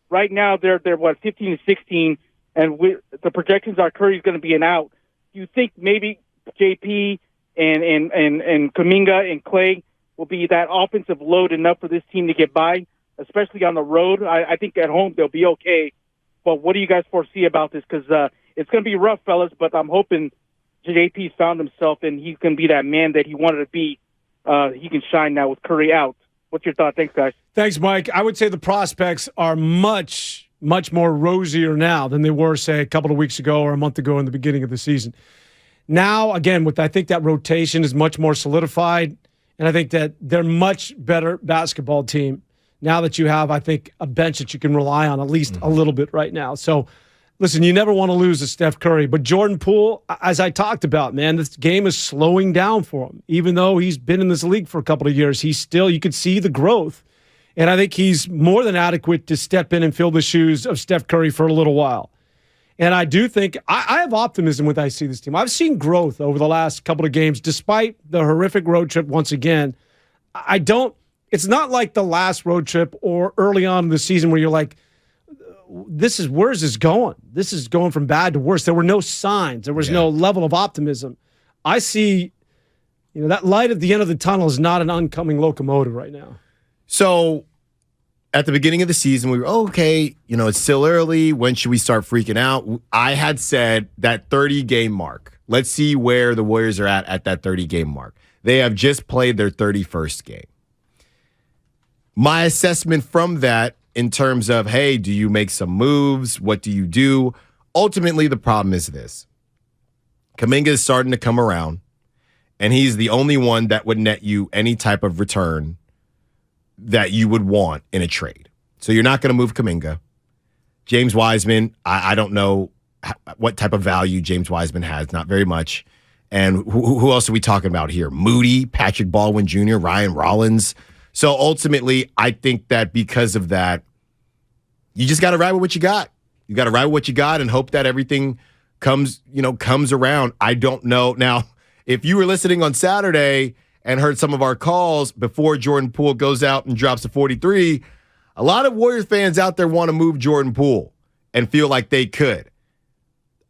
right now they're 15-16, and the projections are Curry's going to be an out. Do you think maybe JP and Kuminga and Clay will be that offensive load enough for this team to get by, especially on the road? I think at home they'll be okay. But what do you guys foresee about this? Because it's going to be rough, fellas, but I'm hoping JP's found himself and he's going to be that man that he wanted to be. He can shine now with Curry out. What's your thought? Thanks, guys. Thanks, Mike. I would say the prospects are much, much more rosier now than they were, say, a couple of weeks ago or a month ago in the beginning of the season. Now, again, I think that rotation is much more solidified, and I think that they're much better basketball team now that you have, I think, a bench that you can rely on at least a little bit right now. So, listen, you never want to lose to Steph Curry, but Jordan Poole, as I talked about, man, this game is slowing down for him. Even though he's been in this league for a couple of years, you could see the growth. And I think he's more than adequate to step in and fill the shoes of Steph Curry for a little while. And I do think, I have optimism when I see this team. I've seen growth over the last couple of games, despite the horrific road trip once again. It's not like the last road trip or early on in the season where you're like, where is this going? This is going from bad to worse. There were no signs. There was no level of optimism. I see, that light at the end of the tunnel is not an oncoming locomotive right now. So at the beginning of the season, we were, okay, it's still early. When should we start freaking out? I had said that 30-game mark. Let's see where the Warriors are at that 30-game mark. They have just played their 31st game. My assessment from that in terms of, hey, do you make some moves? What do you do? Ultimately, the problem is this. Kuminga is starting to come around, and he's the only one that would net you any type of return that you would want in a trade. So you're not going to move Kuminga. James Wiseman, I don't know what type of value James Wiseman has. Not very much. And who else are we talking about here? Moody, Patrick Baldwin Jr., Ryan Rollins. So ultimately, I think that because of that, you just got to ride with what you got. You got to ride with what you got and hope that everything comes around. I don't know. Now, if you were listening on Saturday and heard some of our calls before Jordan Poole goes out and drops a 43, a lot of Warriors fans out there want to move Jordan Poole and feel like they could.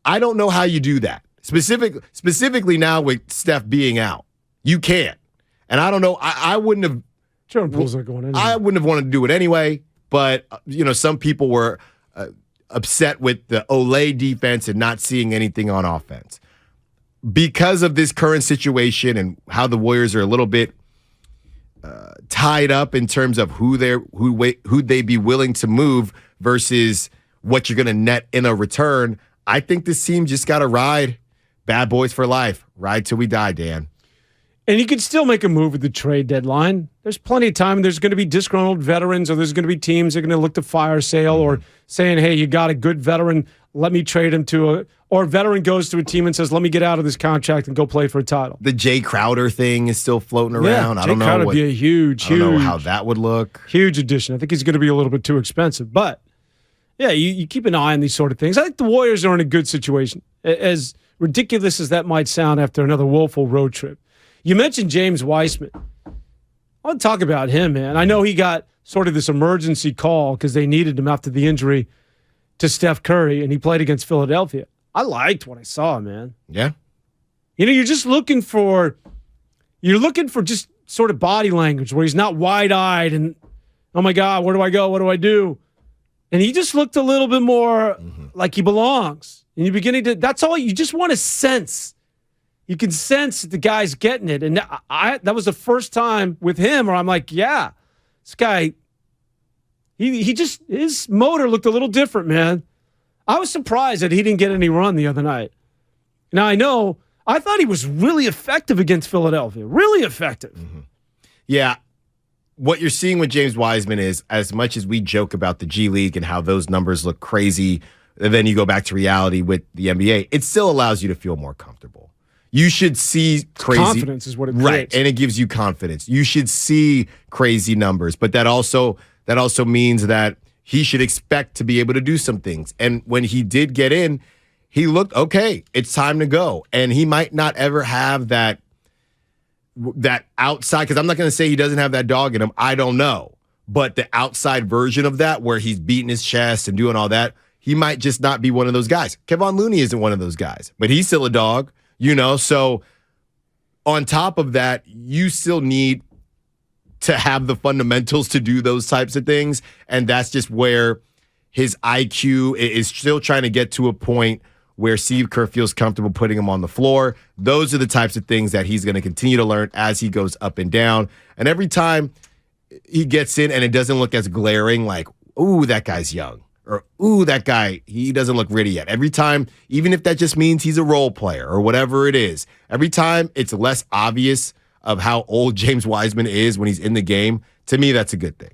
I don't know how you do that. Specifically now with Steph being out. You can't. And I don't know. I wouldn't have. Jordan Poole's not going anywhere. I wouldn't have wanted to do it anyway. But, some people were upset with the Olay defense and not seeing anything on offense. Because of this current situation and how the Warriors are a little bit tied up in terms of who they'd be willing to move versus what you're going to net in a return, I think this team just got to ride. Bad boys for life. Ride till we die, Dan. And you could still make a move at the trade deadline. There's plenty of time. There's going to be disgruntled veterans, or there's going to be teams that are going to look to fire sale or saying, hey, you got a good veteran, let me trade him or a veteran goes to a team and says, let me get out of this contract and go play for a title. The Jay Crowder thing is still floating around. Yeah, I don't know. Jay Crowder would be a huge, I don't know how that would look. Huge addition. I think he's going to be a little bit too expensive. But, yeah, you keep an eye on these sort of things. I think the Warriors are in a good situation. As ridiculous as that might sound after another woeful road trip. You mentioned James Wiseman. I want to talk about him, man. I know he got sort of this emergency call because they needed him after the injury to Steph Curry, and he played against Philadelphia. I liked what I saw, man. Yeah. You're just looking for just sort of body language where he's not wide-eyed and, oh, my God, where do I go? What do I do? And he just looked a little bit more like he belongs. And you're beginning to – that's all. You just want to sense. You can sense that the guy's getting it. And that was the first time with him where I'm like, yeah, this guy, he just – his motor looked a little different, man. I was surprised that he didn't get any run the other night. Now, I thought he was really effective against Philadelphia. Really effective. Mm-hmm. Yeah. What you're seeing with James Wiseman is, as much as we joke about the G League and how those numbers look crazy, and then you go back to reality with the NBA, it still allows you to feel more comfortable. You should see crazy. Confidence is what it creates. Right, and it gives you confidence. You should see crazy numbers, but that also means that he should expect to be able to do some things. And when he did get in, he looked, okay, it's time to go. And he might not ever have that outside, because I'm not going to say he doesn't have that dog in him. I don't know. But the outside version of that, where he's beating his chest and doing all that, he might just not be one of those guys. Kevon Looney isn't one of those guys, but he's still a dog, So on top of that, you still need to have the fundamentals to do those types of things. And that's just where his IQ is still trying to get to a point where Steve Kerr feels comfortable putting him on the floor. Those are the types of things that he's going to continue to learn as he goes up and down. And every time he gets in and it doesn't look as glaring, like, ooh, that guy's young, or ooh, that guy, he doesn't look ready yet. Every time, even if that just means he's a role player or whatever it is, every time it's less obvious of how old James Wiseman is when he's in the game, to me, that's a good thing.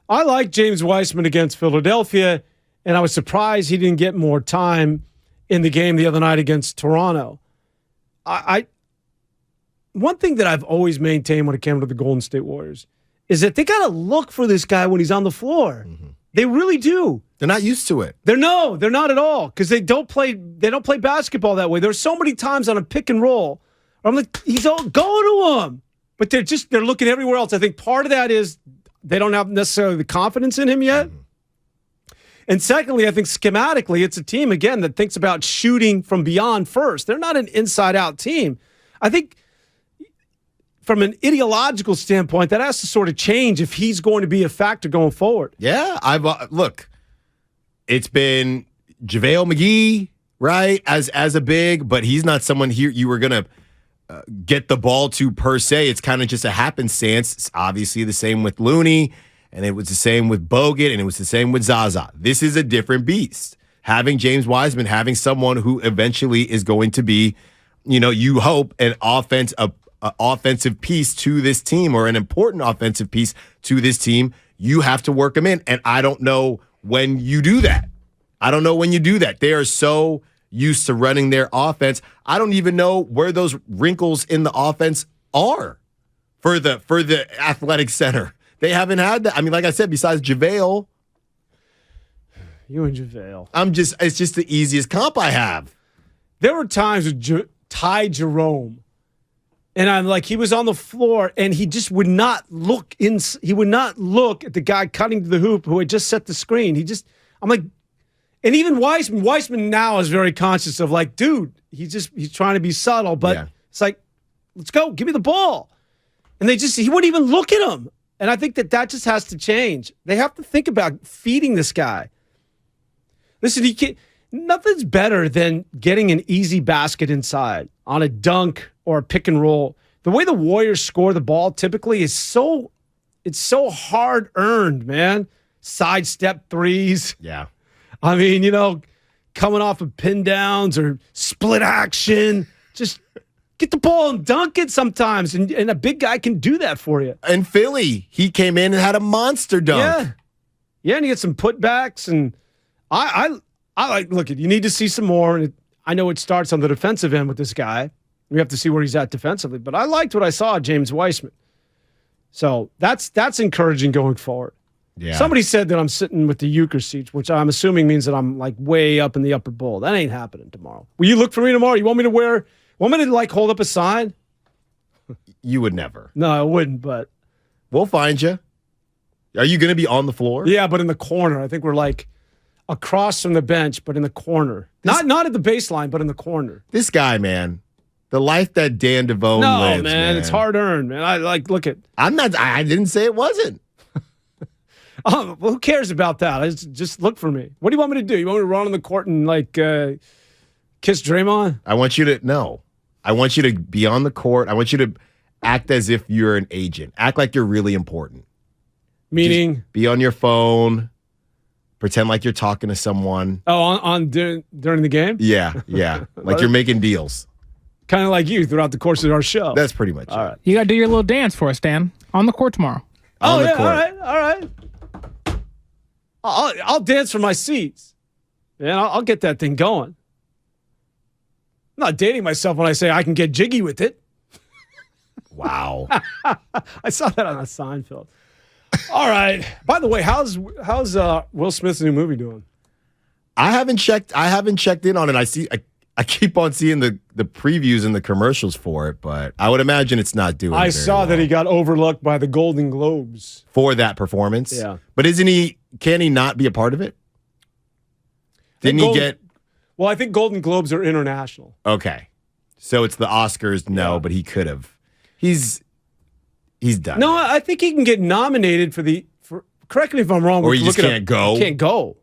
I like James Wiseman against Philadelphia, and I was surprised he didn't get more time in the game the other night against Toronto. One thing that I've always maintained when it came to the Golden State Warriors is that they got to look for this guy when he's on the floor. Mm-hmm. They really do. They're not used to it. They're not at all, because they don't play basketball that way. There's so many times on a pick and roll, I'm like, he's all going to him, but they're looking everywhere else. I think part of that is they don't have necessarily the confidence in him yet. Mm-hmm. And secondly, I think schematically, it's a team, again, that thinks about shooting from beyond first. They're not an inside-out team. I think from an ideological standpoint, that has to sort of change if he's going to be a factor going forward. Yeah, look, it's been JaVale McGee, right, as a big, but he's not someone here you were going to get the ball to per se. It's kind of just a happenstance. It's obviously the same with Looney, and it was the same with Bogut, and it was the same with Zaza. This is a different beast. Having James Wiseman, having someone who eventually is going to be, you hope, an offensive piece to this team, or an important offensive piece to this team, you have to work them in. And I don't know when you do that. They are so used to running their offense. I don't even know where those wrinkles in the offense are for the athletic center. They haven't had that. I mean, like I said, besides JaVale. You and JaVale. It's just the easiest comp I have. There were times with Ty Jerome, and I'm like, he was on the floor, and he just would not look he would not look at the guy cutting to the hoop who had just set the screen. I'm like, and even Wiseman now is very conscious of like, dude, he's trying to be subtle, but It's like, let's go, give me the ball. And he wouldn't even look at him. And I think that just has to change. They have to think about feeding this guy. Listen, nothing's better than getting an easy basket inside on a dunk or a pick and roll. The way the Warriors score the ball typically is so hard earned, man. Sidestep threes. Yeah. I mean, coming off of pin downs or split action, just get the ball and dunk it sometimes. And a big guy can do that for you. In Philly, he came in and had a monster dunk. Yeah, and he had some putbacks. And I look, you need to see some more. And I know it starts on the defensive end with this guy. We have to see where he's at defensively. But I liked what I saw of James Wiseman. So that's encouraging going forward. Yeah. Somebody said that I'm sitting with the euchre seats, which I'm assuming means that I'm like way up in the upper bowl. That ain't happening tomorrow. Will you look for me tomorrow? You want me to like hold up a sign? You would never. No, I wouldn't, but we'll find you. Are you going to be on the floor? Yeah, but in the corner. I think we're like across from the bench, but in the corner. Not at the baseline, but in the corner. This guy, man. The life that Dan Devone lives, No, man, it's hard earned, man. I didn't say it wasn't. Well, who cares about that? Just look for me. What do you want me to do? You want me to run on the court and kiss Draymond? I want you to be on the court. I want you to act as if you're an agent. Act like you're really important. Meaning? Just be on your phone. Pretend like you're talking to someone. Oh, during the game? Yeah. Like you're making deals. Kind of like you throughout the course of our show. That's pretty much all right. You got to do your little dance for us, Dan. On the court tomorrow. On the court. All right. I'll dance for my seats. Man, I'll get that thing going. I'm not dating myself when I say I can get jiggy with it. Wow. I saw that on a Seinfeld. All right. By the way, how's Will Smith's new movie doing? I haven't checked in on it. I keep on seeing the previews and the commercials for it, but I would imagine it's not doing I saw that he got overlooked by the Golden Globes. For that performance? Yeah. But can he not be a part of it? Didn't he get... Well, I think Golden Globes are international. Okay. So it's the Oscars, but he could have. He's done. No, I think he can get nominated for correct me if I'm wrong. Or he just can't go? He can't go.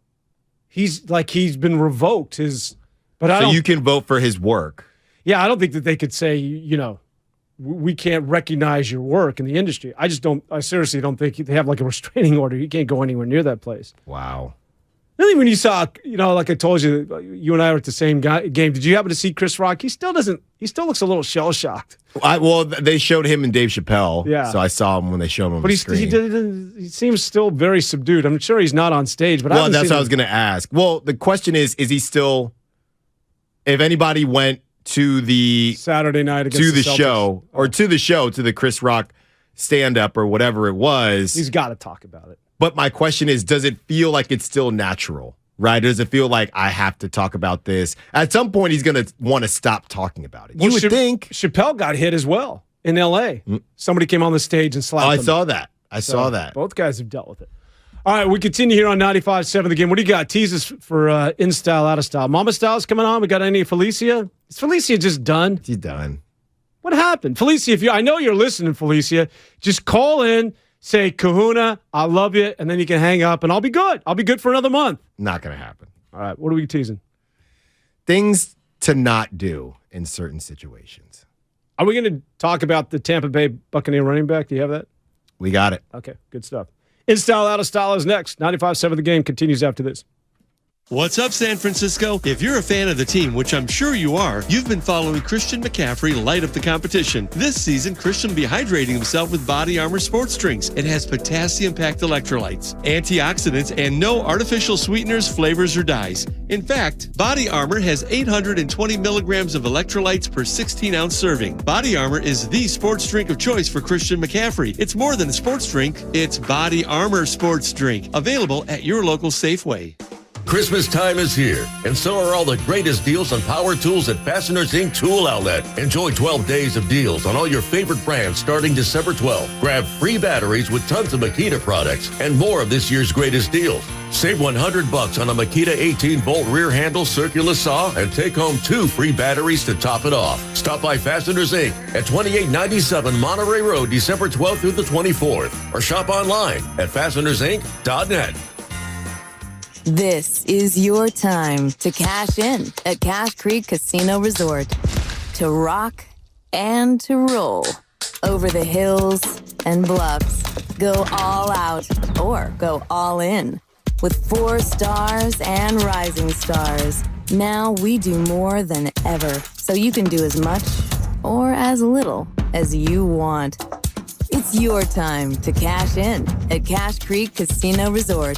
He's been revoked. So you can vote for his work. Yeah, I don't think that they could say, we can't recognize your work in the industry. I seriously don't think they have like a restraining order. You can't go anywhere near that place. Wow. Really, when you saw, like I told you, you and I were at the same game. Did you happen to see Chris Rock? He still looks a little shell-shocked. Well, they showed him and Dave Chappelle. Yeah. So I saw him when they showed him on the screen. He seems still very subdued. I'm sure he's not on stage. But well, that's what I was going to ask. Well, the question is he still... If anybody went to the Saturday night against the show or to the Chris Rock stand-up or whatever it was, he's got to talk about it. But my question is, does it feel like it's still natural, right? Does it feel like I have to talk about this? At some point, he's going to want to stop talking about it. Well, you would think. Chappelle got hit as well in L.A. Somebody came on the stage and slapped him. I saw that. Both guys have dealt with it. All right, we continue here on 95.7 The Game. What do you got? Teases for in style, out of style. Mama Style's coming on. We got any Felicia? Is Felicia just done? She's done. What happened? Felicia, I know you're listening, Felicia. Just call in, say, Kahuna, I love you, and then you can hang up, and I'll be good. I'll be good for another month. Not going to happen. All right, what are we teasing? Things to not do in certain situations. Are we going to talk about the Tampa Bay Buccaneer running back? Do you have that? We got it. Okay, good stuff. In style, out of style is next. 95.7 The Game continues after this. What's up, San Francisco? If you're a fan of the team, which I'm sure you are, you've been following Christian McCaffrey light up the competition. This season, Christian will be hydrating himself with Body Armor sports drinks. It has potassium-packed electrolytes, antioxidants, and no artificial sweeteners, flavors, or dyes. In fact, Body Armor has 820 milligrams of electrolytes per 16-ounce serving. Body Armor is the sports drink of choice for Christian McCaffrey. It's more than a sports drink. It's Body Armor sports drink. Available at your local Safeway. Christmas time is here, and so are all the greatest deals on power tools at Fasteners Inc. Tool Outlet. Enjoy 12 days of deals on all your favorite brands starting December 12th. Grab free batteries with tons of Makita products and more of this year's greatest deals. Save $100 on a Makita 18-volt rear handle circular saw and take home 2 free batteries to top it off. Stop by Fasteners Inc. at 2897 Monterey Road, December 12th through the 24th, or shop online at fastenersinc.net. This is your time to cash in at Cash Creek Casino Resort. To rock and to roll. Over the hills and bluffs. Go all out or go all in. With 4 stars and rising stars. Now we do more than ever, so you can do as much or as little as you want. It's your time to cash in at Cash Creek Casino Resort.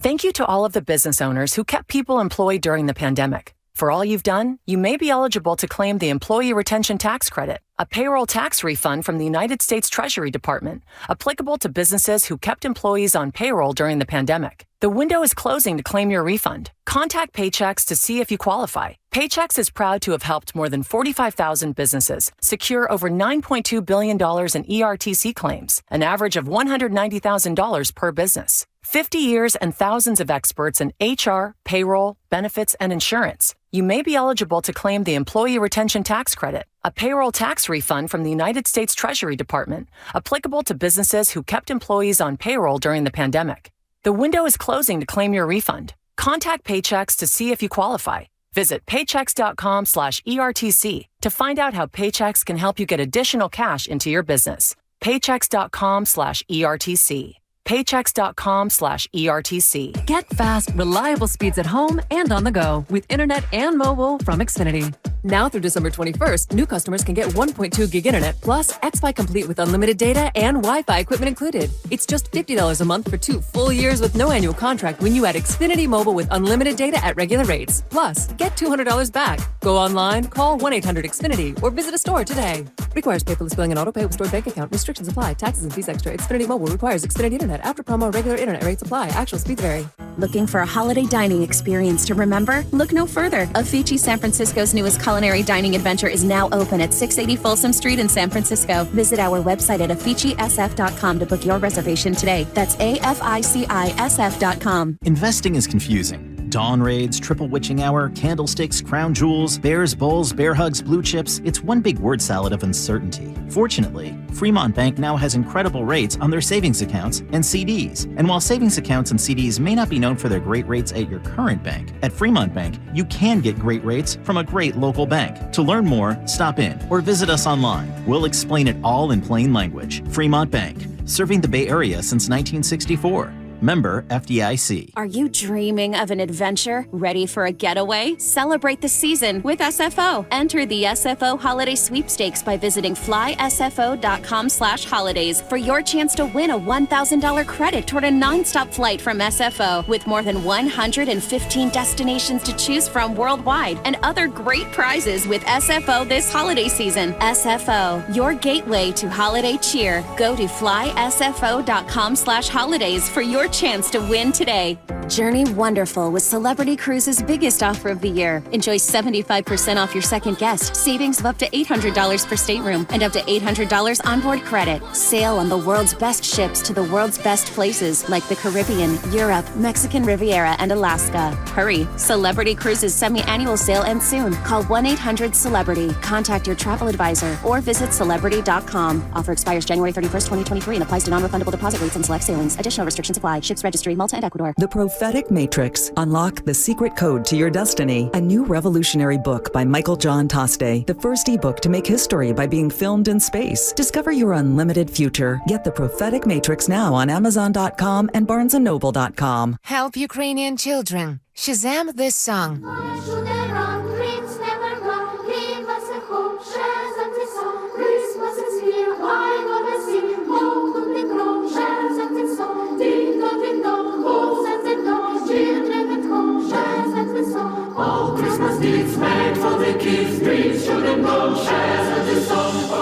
Thank you to all of the business owners who kept people employed during the pandemic. For all you've done, you may be eligible to claim the Employee Retention Tax Credit, a payroll tax refund from the United States Treasury Department, applicable to businesses who kept employees on payroll during the pandemic. The window is closing to claim your refund. Contact Paychex to see if you qualify. Paychex is proud to have helped more than 45,000 businesses secure over $9.2 billion in ERTC claims, an average of $190,000 per business. 50 years and thousands of experts in HR, payroll, benefits, and insurance. You may be eligible to claim the Employee Retention Tax Credit, a payroll tax refund from the United States Treasury Department, applicable to businesses who kept employees on payroll during the pandemic. The window is closing to claim your refund. Contact Paychex to see if you qualify. Visit paychex.com/ERTC to find out how Paychex can help you get additional cash into your business. Paychex.com/ERTC. Paychex.com/ERTC. Get fast, reliable speeds at home and on the go with internet and mobile from Xfinity. Now through December 21st, new customers can get 1.2 gig internet plus Xfi Complete with unlimited data and Wi-Fi equipment included. It's just $50 a month for 2 full years with no annual contract when you add Xfinity Mobile with unlimited data at regular rates. Plus, get $200 back. Go online, call 1-800-XFINITY or visit a store today. Requires paperless billing and auto pay with stored bank account. Restrictions apply. Taxes and fees extra. Xfinity Mobile requires Xfinity Internet. After promo, regular internet rates apply. Actual speeds vary. Looking for a holiday dining experience to remember? Look no further. Afici San Francisco's newest culinary dining adventure is now open at 680 Folsom Street in San Francisco. Visit our website at aficisf.com to book your reservation today. That's AFICISF.com. Investing is confusing. Dawn raids, triple witching hour, candlesticks, crown jewels, bears, bulls, bear hugs, blue chips. It's one big word salad of uncertainty. Fortunately, Fremont Bank now has incredible rates on their savings accounts and CDs. And while savings accounts and CDs may not be known for their great rates at your current bank, at Fremont Bank, you can get great rates from a great local bank. To learn more, stop in or visit us online. We'll explain it all in plain language. Fremont Bank, serving the Bay Area since 1964. Member FDIC. Are you dreaming of an adventure? Ready for a getaway? Celebrate the season with SFO. Enter the SFO Holiday Sweepstakes by visiting flysfo.com/holidays for your chance to win a $1,000 credit toward a nonstop flight from SFO with more than 115 destinations to choose from worldwide and other great prizes with SFO this holiday season. SFO, your gateway to holiday cheer. Go to flysfo.com/holidays for your chance to win today. Journey wonderful with Celebrity Cruises' biggest offer of the year. Enjoy 75% off your second guest, savings of up to $800 per stateroom, and up to $800 onboard credit. Sail on the world's best ships to the world's best places like the Caribbean, Europe, Mexican Riviera, and Alaska. Hurry, Celebrity Cruises semi-annual sale ends soon. Call 1-800-CELEBRITY, contact your travel advisor, or visit celebrity.com. Offer expires January 31st, 2023 and applies to non-refundable deposit rates and select sailings. Additional restrictions apply. Ships registry, Malta and Ecuador. The Prophetic Matrix. Unlock the secret code to your destiny. A new revolutionary book by Michael John Toste. The first ebook to make history by being filmed in space. Discover your unlimited future. Get The Prophetic Matrix now on Amazon.com and BarnesandNoble.com. Help Ukrainian children. Shazam this song.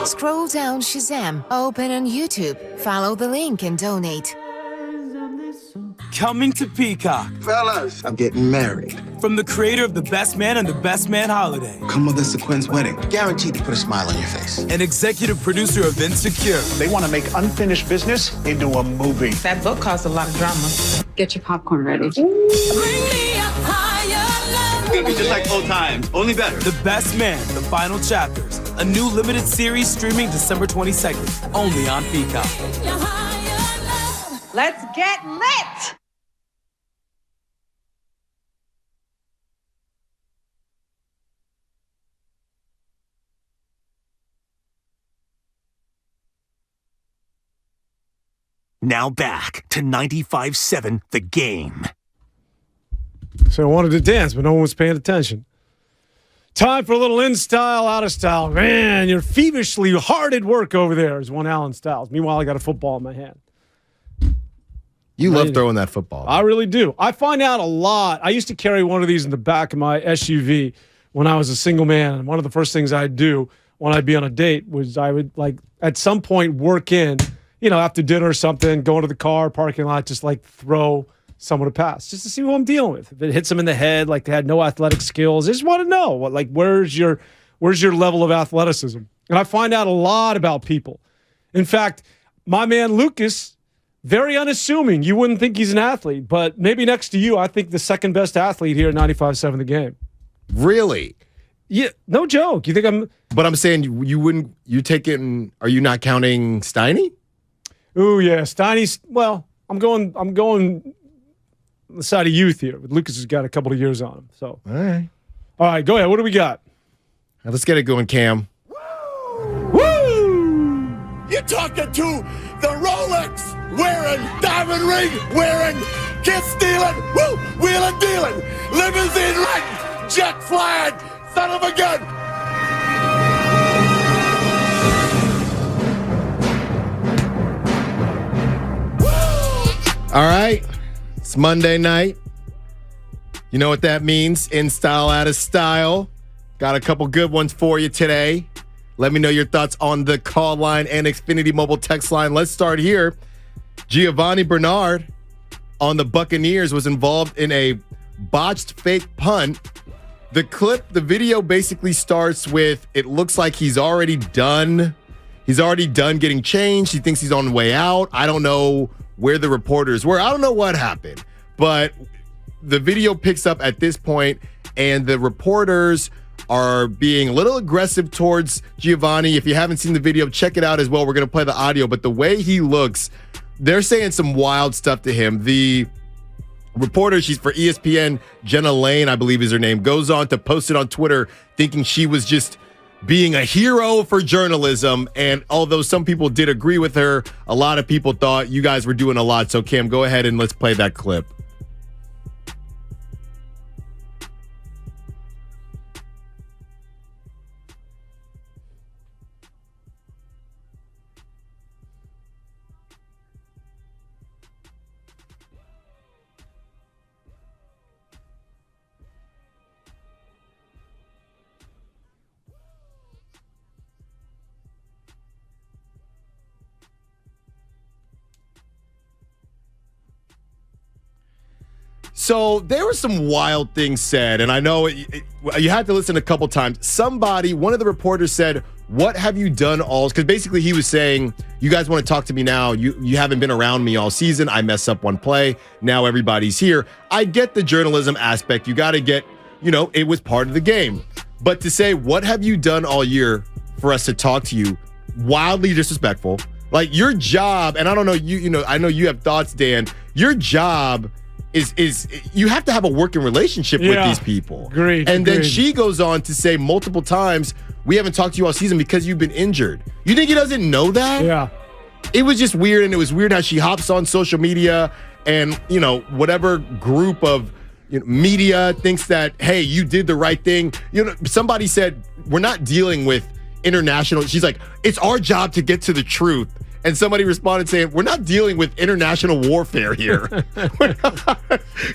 Scroll down Shazam, open on YouTube, follow the link and donate. Coming to Peacock. Fellas, I'm getting married. From the creator of The Best Man and The Best Man Holiday. Come with us to Quinn's wedding. Guaranteed to put a smile on your face. And executive producer of Insecure. They want to make unfinished business into a movie. That book caused a lot of drama. Get your popcorn ready. It's gonna be just like old times, only better. The Best Man, The Final Chapters. A new limited series streaming December 22nd, only on Peacock. Let's get lit! Now back to 95.7 The Game. So I wanted to dance, but no one was paying attention. Time for a little in style, out of style. Man, you're feverishly hard at work over there, is one Allen Stiles. Meanwhile, I got a football in my hand. You love throwing that football. I really do. I find out a lot. I used to carry one of these in the back of my SUV when I was a single man. And one of the first things I'd do when I'd be on a date was I would, like, at some point work in, after dinner or something, go into the car, parking lot, just like throw someone a pass just to see who I'm dealing with. If it hits them in the head, like they had no athletic skills, I just want to know where's your level of athleticism. And I find out a lot about people. In fact, my man Lucas, very unassuming. You wouldn't think he's an athlete, but maybe next to you, I think the second best athlete here at 95.7 The Game. Really? Yeah, no joke. You think I'm? But I'm saying you wouldn't. You taking? Are you not counting Steiny? Ooh, yeah, Steiny's. Well, I'm going on the side of youth here. But Lucas has got a couple of years on him. So, all right, go ahead. What do we got? Right, let's get it going, Cam. Woo! You're talking to the Rolex wearing, diamond ring wearing, kiss stealing, woo, wheeling dealing, limousine riding, jet flying, son of a gun. All right, it's Monday night. You know what that means? In style, out of style. Got a couple good ones for you today. Let me know your thoughts on the call line and Xfinity mobile text line. Let's start here. Giovanni Bernard on the Buccaneers was involved in a botched fake punt. The video basically starts with, it looks like he's already done. He's already done getting changed. He thinks he's on the way out. I don't know where the reporters were. I don't know what happened, but the video picks up at this point, and the reporters are being a little aggressive towards Giovanni. If you haven't seen the video, check it out as well. We're going to play the audio, but the way he looks, they're saying some wild stuff to him. The reporter, she's for ESPN, Jenna Lane, I believe is her name, goes on to post it on Twitter thinking she was just being a hero for journalism. And although some people did agree with her, a lot of people thought you guys were doing a lot. So Cam, go ahead and let's play that clip. So there were some wild things said, and I know you had to listen a couple times. One of the reporters said, "What have you done all?" Because basically he was saying, "You guys want to talk to me now? You haven't been around me all season. I mess up one play. Now everybody's here." I get the journalism aspect. You got to get, it was part of the game. But to say, "What have you done all year for us to talk to you?" Wildly disrespectful. Like your job, and I don't know, I know you have thoughts, Dan. Your job is you have to have a working relationship with these people. Agreed. Then she goes on to say multiple times, "We haven't talked to you all season because you've been injured." You think he doesn't know that? Yeah. It was just weird, and it was weird how she hops on social media and, whatever group of media thinks that, hey, you did the right thing. Somebody said, "We're not dealing with international." She's like, "It's our job to get to the truth." And somebody responded saying, "We're not dealing with international warfare here."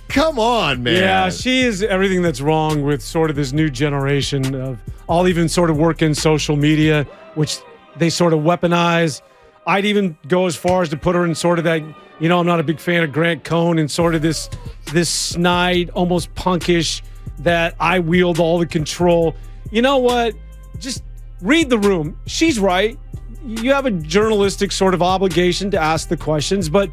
Come on, man. Yeah, she is everything that's wrong with sort of this new generation of all even sort of work in social media, which they sort of weaponize. I'd even go as far as to put her in sort of that, I'm not a big fan of Grant Cohn and sort of this snide, almost punkish, that I wield all the control. You know what? Just read the room. She's right. You have a journalistic sort of obligation to ask the questions, but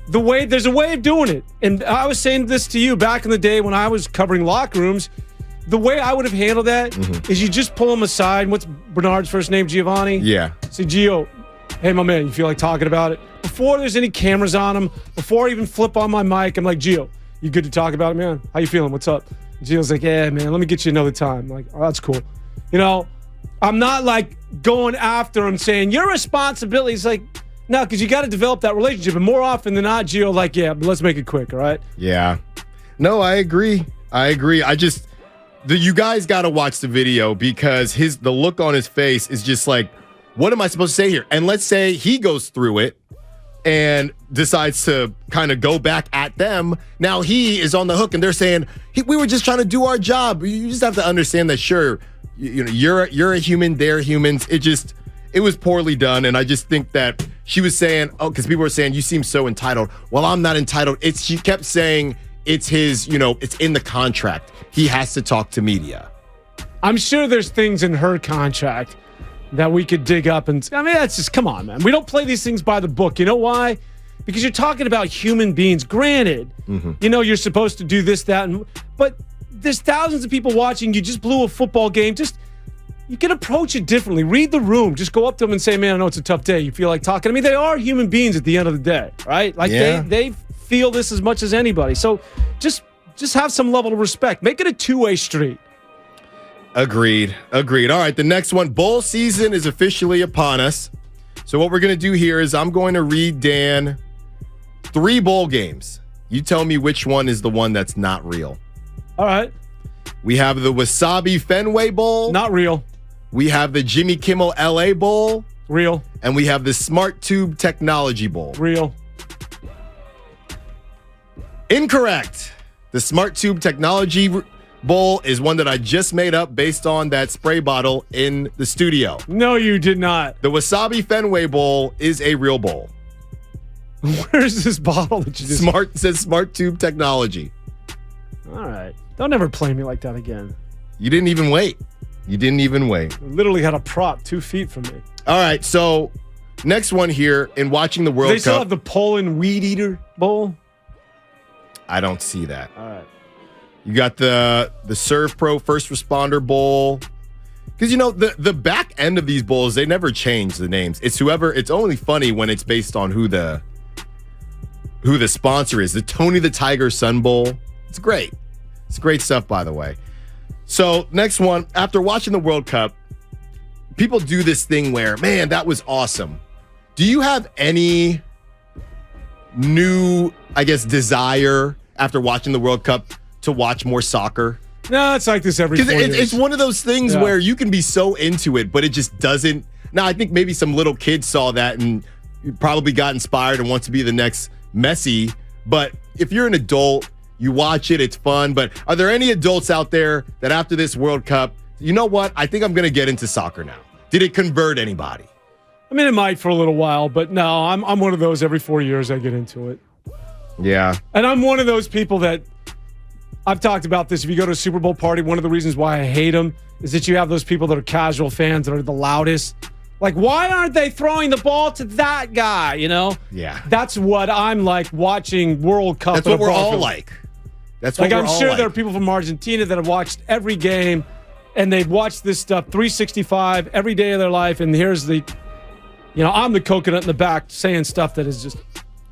there's a way of doing it. And I was saying this to you back in the day when I was covering locker rooms. The way I would have handled that is you just pull them aside. What's Bernard's first name? Giovanni? Yeah. Say, Gio, hey, my man, you feel like talking about it? Before there's any cameras on him, before I even flip on my mic, I'm like, Gio, you good to talk about it, man? How you feeling? What's up? Gio's like, yeah, man, let me get you another time. I'm like, oh, that's cool. I'm not like going after him saying, your responsibility is like, no, because you got to develop that relationship. And more often than not, Gio, like, yeah, but let's make it quick, all right? Yeah. No, I agree. You guys got to watch the video because the look on his face is just like, what am I supposed to say here? And let's say he goes through it and decides to kind of go back at them. Now he is on the hook and they're saying, we were just trying to do our job. You just have to understand that, sure, you're a human, they're humans. It was poorly done. And I just think that she was saying, because people were saying, you seem so entitled. Well, I'm not entitled. She kept saying it's his, it's in the contract. He has to talk to media. I'm sure there's things in her contract that we could dig up. And that's just, come on, man. We don't play these things by the book. You know why? Because you're talking about human beings. Granted, you're supposed to do this, that, but there's thousands of people watching. You just blew a football game. You can approach it differently. Read the room. Just go up to them and say, man, I know it's a tough day. You feel like talking to me? They are human beings at the end of the day, right? Like they feel this as much as anybody. So just have some level of respect. Make it a two-way street. Agreed. All right, the next one. Bowl season is officially upon us. So what we're going to do here is I'm going to read Dan 3 bowl games. You tell me which one is the one that's not real. All right. We have the Wasabi Fenway Bowl. Not real. We have the Jimmy Kimmel LA Bowl. Real. And we have the Smart Tube Technology Bowl. Real. Incorrect. The Smart Tube Technology Bowl is one that I just made up based on that spray bottle in the studio. No, you did not. The Wasabi Fenway Bowl is a real bowl. Where's this bottle that you just... It says Smart Tube Technology. All right. Don't ever play me like that again. You didn't even wait. I literally had a prop 2 feet from me. All right, so next one here in watching the World Cup. They still have the Poland Weed Eater Bowl? I don't see that. All right. You got the Serve Pro First Responder Bowl. Because, the back end of these bowls, they never change the names. It's only funny when it's based on who the sponsor is. The Tony the Tiger Sun Bowl. It's great. It's great stuff, by the way. So next one, after watching the World Cup, people do this thing where, man, that was awesome. Do you have any new, desire after watching the World Cup to watch more soccer? No, it's like this every 4 years. It's one of those things where you can be so into it, but it just doesn't. Now, I think maybe some little kid saw that and probably got inspired and wants to be the next Messi. But if you're an adult, you watch it, it's fun. But are there any adults out there that after this World Cup, you know what? I think I'm going to get into soccer now. Did it convert anybody? It might for a little while, but no, I'm one of those every 4 years I get into it. Yeah. And I'm one of those people that I've talked about this. If you go to a Super Bowl party, one of the reasons why I hate them is that you have those people that are casual fans that are the loudest. Like, why aren't they throwing the ball to that guy, you know? Yeah. That's what I'm like watching World Cup. That's what we're all like. That's what like, we're I'm all sure like. there are people from Argentina that have watched every game, and they've watched this stuff 365 every day of their life, and here's the, you know, I'm the coconut in the back saying stuff that is just,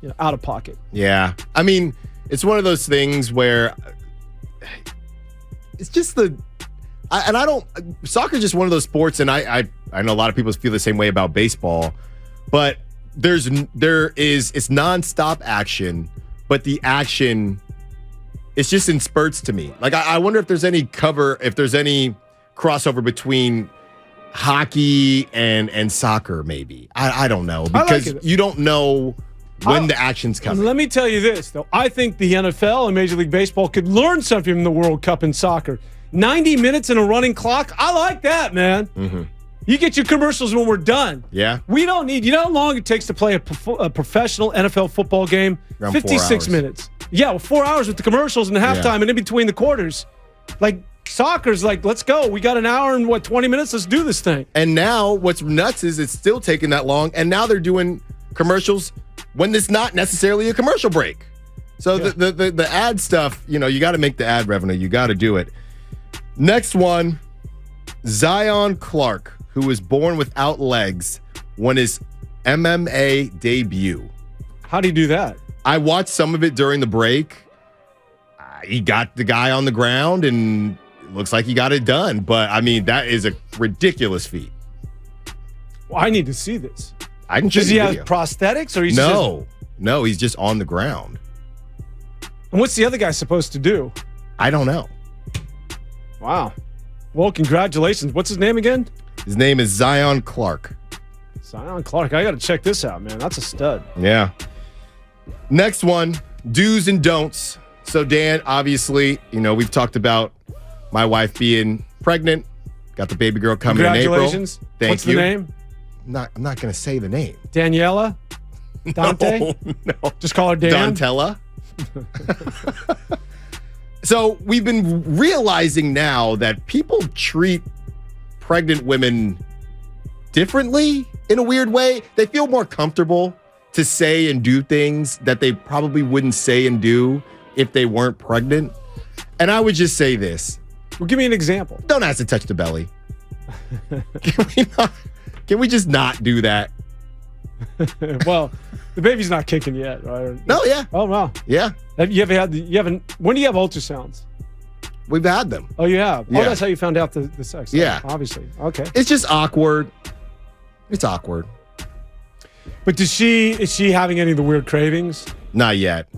you know, out of pocket. Yeah. I mean, it's one of those things where it's just soccer is just one of those sports, and I know a lot of people feel the same way about baseball, but it's nonstop action, but the action, it's just in spurts to me. Like, I wonder if there's any crossover between hockey and soccer, maybe. I don't know, because you don't know when the action's coming. Let me tell you this, though. I think the NFL and Major League Baseball could learn something from the World Cup in soccer. 90 minutes in a running clock, I like that, man. Mm-hmm. You get your commercials when we're done. Yeah. We don't need, you know how long it takes to play a professional NFL football game? Around 56 minutes. Yeah, well, 4 hours with the commercials and the halftime and in between the quarters. Like, soccer's like, let's go. We got an hour and 20 minutes? Let's do this thing. And now what's nuts is it's still taking that long, and now they're doing commercials when it's not necessarily a commercial break. So the ad stuff, you know, you got to make the ad revenue. You got to do it. Next one, Zion Clark, who was born without legs, won his MMA debut. How do you do that? I watched some of it during the break. He got the guy on the ground, and it looks like he got it done. But, I mean, that is a ridiculous feat. Well, I need to see this. I can show you Does he the have video. prosthetics? Or he's No, he's just on the ground. And what's the other guy supposed to do? I don't know. Wow. Well, congratulations. What's his name again? His name is Zion Clark. Zion Clark. I got to check this out, man. That's a stud. Yeah. Next one, do's and don'ts. So, Dan, obviously, you know, we've talked about my wife being pregnant. Got the baby girl coming in April. Congratulations. Thank What's you. the name? I'm not going to say the name. Daniela? Dante? No. Just call her Dan? Dontella. So we've been realizing now that people treat pregnant women differently in a weird way. They feel more comfortable to say and do things that they probably wouldn't say and do if they weren't pregnant. And I would just say this. Well, give me an example. Don't ask to touch the belly. Can we just not do that? Well, the baby's not kicking yet, right? No, yeah. Oh, wow. Yeah. Have you ever had when do you have ultrasounds? We've had them. Oh, you have? Yeah. Oh, that's how you found out the sex. Yeah. Obviously. Okay. It's just awkward. It's awkward. But is she having any of the weird cravings? Not yet.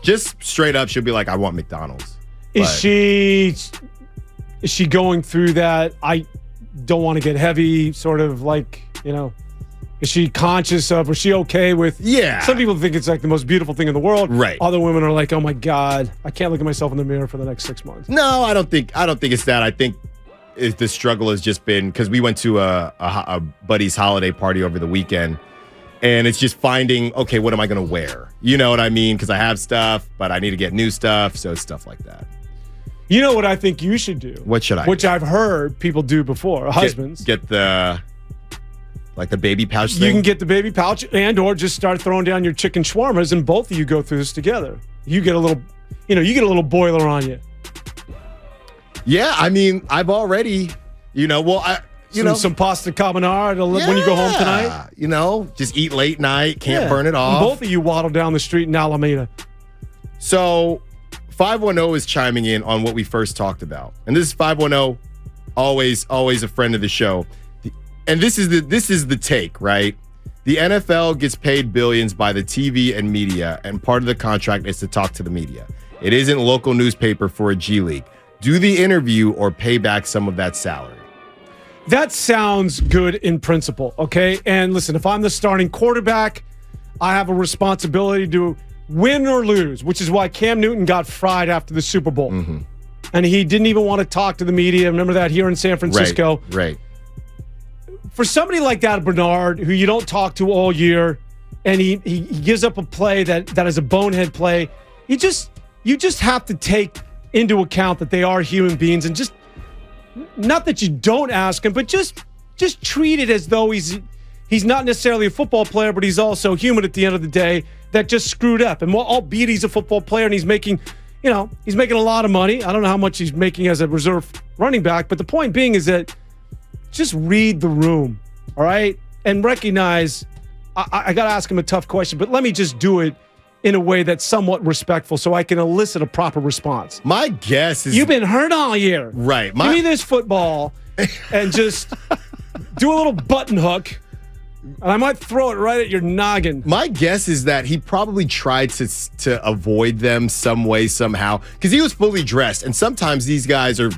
Just straight up, she'll be like, I want McDonald's. Is she going through that I don't want to get heavy sort of like, you know, is she conscious of, is she okay with? Yeah. Some people think it's like the most beautiful thing in the world. Right. Other women are like, oh my God, I can't look at myself in the mirror for the next 6 months. No, I don't think it's that. I think the struggle has just been because we went to a buddy's holiday party over the weekend, and it's just finding, okay, what am I going to wear? You know what I mean? Because I have stuff, but I need to get new stuff. So it's stuff like that. You know what I think you should do? What should I Which do? I've heard people do before, husbands. Get the baby pouch thing? You can get the baby pouch and or just start throwing down your chicken shawarmas and both of you go through this together. You get a little boiler on you. Yeah, I mean, I've already, some pasta carbonara when you go home tonight. You know, just eat late night, can't burn it off. And both of you waddle down the street in Alameda. So 510 is chiming in on what we first talked about. And this is 510, always a friend of the show. And this is the take, right? The NFL gets paid billions by the TV and media, and part of the contract is to talk to the media. It isn't local newspaper for a G League. Do the interview or pay back some of that salary. That sounds good in principle, okay? And listen, if I'm the starting quarterback, I have a responsibility to win or lose, which is why Cam Newton got fried after the Super Bowl. Mm-hmm. And he didn't even want to talk to the media. Remember that here in San Francisco? Right. For somebody like that, Bernard, who you don't talk to all year, and he gives up a play that is a bonehead play, you just have to take into account that they are human beings, and just not that you don't ask him, but just treat it as though he's not necessarily a football player, but he's also human at the end of the day that just screwed up. And albeit he's a football player and he's making a lot of money. I don't know how much he's making as a reserve running back, but the point being is that just read the room, all right? And recognize I got to ask him a tough question, but let me just do it in a way that's somewhat respectful so I can elicit a proper response. My guess is... You've been hurt all year. Right. Give me this football and just do a little button hook, and I might throw it right at your noggin. My guess is that he probably tried to avoid them some way, somehow, because he was fully dressed, and sometimes these guys are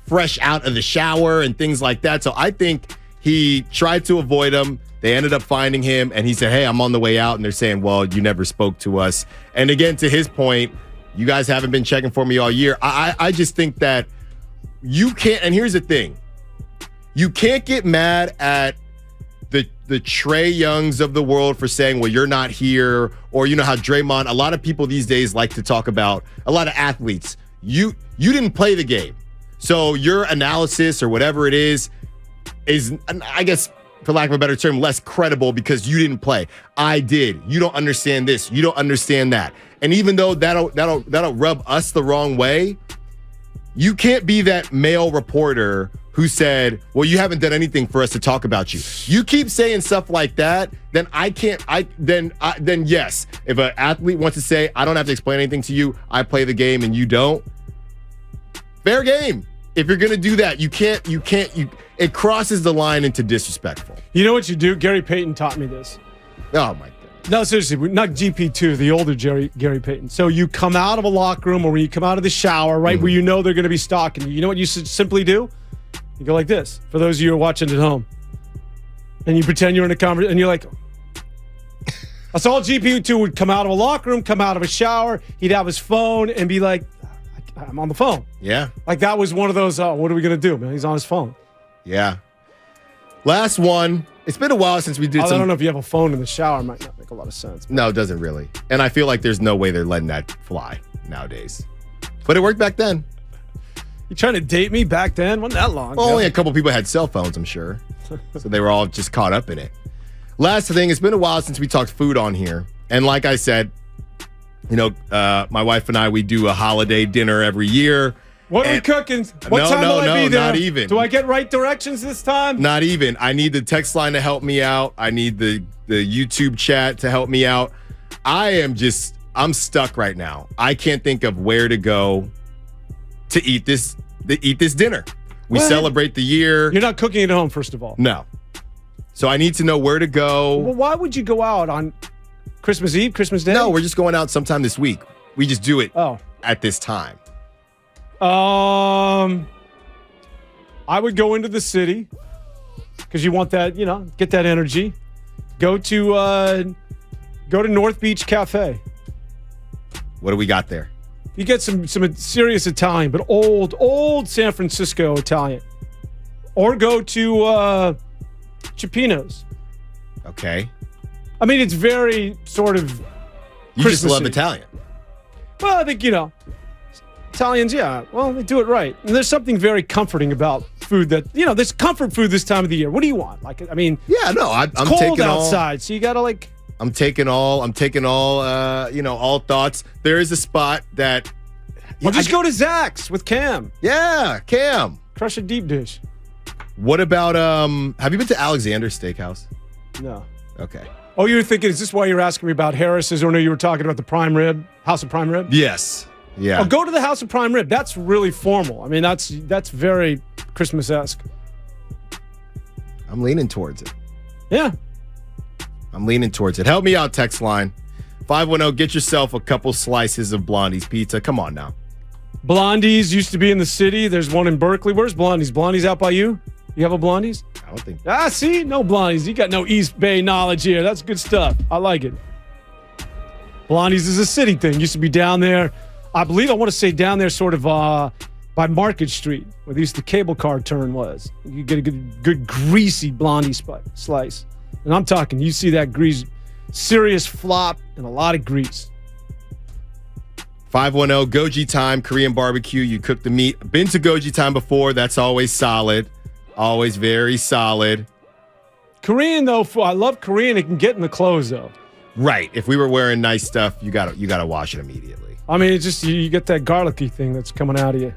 fresh out of the shower and things like that. So I think he tried to avoid them. They ended up finding him, and he said, hey, I'm on the way out. And they're saying, well, you never spoke to us. And again, to his point, you guys haven't been checking for me all year. I just think that you can't, and here's the thing. You can't get mad at the Trae Youngs of the world for saying, well, you're not here. Or you know how Draymond, a lot of people these days like to talk about, a lot of athletes, you didn't play the game. So your analysis or whatever it is, I guess, for lack of a better term, less credible because you didn't play. I did. You don't understand this. You don't understand that. And even though that'll rub us the wrong way, you can't be that male reporter who said, well, you haven't done anything for us to talk about you. You keep saying stuff like that, then then yes. If an athlete wants to say, I don't have to explain anything to you, I play the game and you don't, fair game. If you're going to do that, it crosses the line into disrespectful. You know what you do? Gary Payton taught me this. Oh, my God. No, seriously, not GP2, the older Gary Payton. So you come out of a locker room or when you come out of the shower, right, where you know they're going to be stalking you. You know what you should simply do? You go like this, for those of you who are watching at home. And you pretend you're in a conversation, and you're like... That's all GP2 would come out of a locker room, come out of a shower, he'd have his phone, and be like, I'm on the phone. Yeah. Like that was one of those, what are we going to do, man? He's on his phone. Yeah. Last one. It's been a while since we did I don't know if you have a phone in the shower. It might not make a lot of sense. No, it doesn't really. And I feel like there's no way they're letting that fly nowadays. But it worked back then. You trying to date me back then? Wasn't that long. Well, only a couple people had cell phones, I'm sure. So they were all just caught up in it. Last thing, it's been a while since we talked food on here. And like I said, my wife and I, we do a holiday dinner every year. What are we cooking? What time will I be there? Not even. Do I get right directions this time? Not even. I need the text line to help me out. I need the YouTube chat to help me out. I'm stuck right now. I can't think of where to go to eat this dinner. We celebrate the year. You're not cooking at home, first of all. No. So I need to know where to go. Well, why would you go out on Christmas Eve, Christmas Day? No, we're just going out sometime this week. We just do it at this time. I would go into the city because you want that, get that energy. Go to North Beach Cafe. What do we got there? You get some serious Italian, but old San Francisco Italian. Or go to Cipino's. Okay. I mean, it's very sort of You Christmassy. just love Italian. Well, I think, Italians, they do it right. And there's something very comforting about food that, there's comfort food this time of the year. What do you want? I'm cold taking outside, so you got to I'm taking all thoughts. There is a spot that... Well, just go to Zach's with Cam. Yeah, Cam. Crush a deep dish. What about, have you been to Alexander Steakhouse? No. Okay. Oh, you were thinking, is this why you're asking me about Harris's? Or no, you were talking about the prime rib, House of Prime Rib? Yes. Yeah. Oh, go to the House of Prime Rib. That's really formal. I mean, that's very Christmas-esque. I'm leaning towards it. Yeah. I'm leaning towards it. Help me out, text line. 510, get yourself a couple slices of Blondie's pizza. Come on now. Blondie's used to be in the city. There's one in Berkeley. Where's Blondie's? Blondie's out by you? You have a Blondie's? I don't think. See? No Blondie's. You got no East Bay knowledge here. That's good stuff. I like it. Blondie's is a city thing. Used to be down there. I want to say down there sort of by Market Street, where the cable car turn was. You get a good greasy Blondie slice. And I'm talking, you see that grease, serious flop and a lot of grease. 510 Goji Time, Korean barbecue. You cook the meat. Been to Goji Time before. That's always solid. Always very solid. Korean, though, I love Korean. It can get in the clothes, though. Right. If we were wearing nice stuff, you gotta wash it immediately. I mean, it's just you get that garlicky thing that's coming out of you.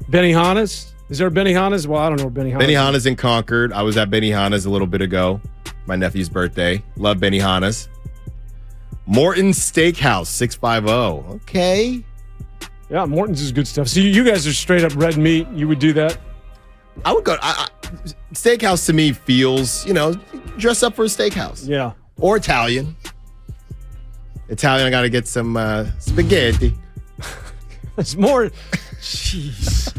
Benihana's? Is there a Benihana's? Well, I don't know where Benihana's is. Benihana's in Concord. I was at Benihana's a little bit ago. My nephew's birthday. Love Benihana's. Morton's Steakhouse, 650. Okay. Yeah, Morton's is good stuff. So you guys are straight up red meat. You would do that? I would go. Steakhouse to me feels, dress up for a steakhouse. Yeah. Or Italian. Italian, I got to get some spaghetti. There's more. Jeez.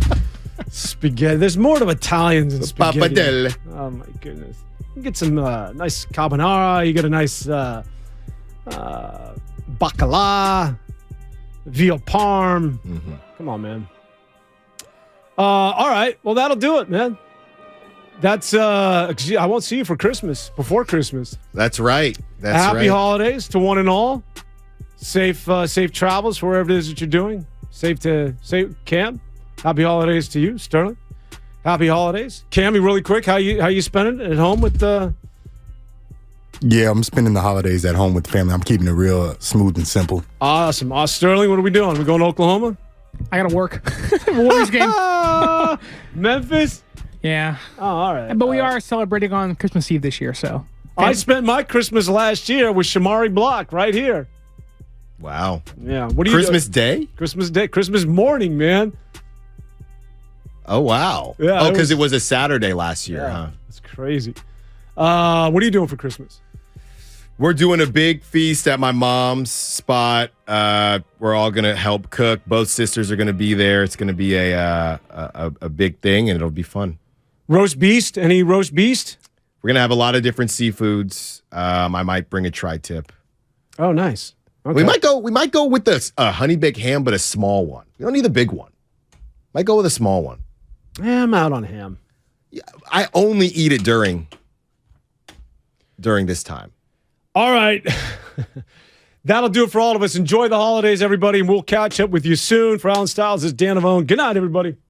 Spaghetti. There's more to Italians than spaghetti. Pappardelle. Oh, my goodness. You get some nice carbonara. You get a nice bacala, veal parm. Mm-hmm. Come on, man. All right. Well, that'll do it, man. That's I won't see you for Christmas, before Christmas. That's right. Happy holidays to one and all. Safe travels wherever it is that you're doing. Safe Cam. Happy holidays to you, Sterling. Happy holidays. Cammy, really quick, how you spending at home with Yeah, I'm spending the holidays at home with the family. I'm keeping it real smooth and simple. Awesome. Sterling, what are we doing? We going to Oklahoma? I got to work. Warriors game. Memphis? Yeah. Oh, all right. But we are celebrating on Christmas Eve this year, so. I spent my Christmas last year with Shamari Block right here. Wow. Yeah. What do you Christmas Day? Christmas Day. Christmas morning, man. Oh, wow. Yeah. Oh, because it was a Saturday last year, huh? That's crazy. What are you doing for Christmas? We're doing a big feast at my mom's spot. We're all going to help cook. Both sisters are going to be there. It's going to be a big thing, and it'll be fun. Roast beast? Any roast beast? We're going to have a lot of different seafoods. I might bring a tri-tip. Oh, nice. Okay. We might go with the honey baked ham, but a small one. We don't need the big one. Might go with a small one. Yeah, I'm out on ham. Yeah, I only eat it during this time. All right. That'll do it for all of us. Enjoy the holidays, everybody, and we'll catch up with you soon. For Allen Stiles, it's Dan Devone. Good night, everybody.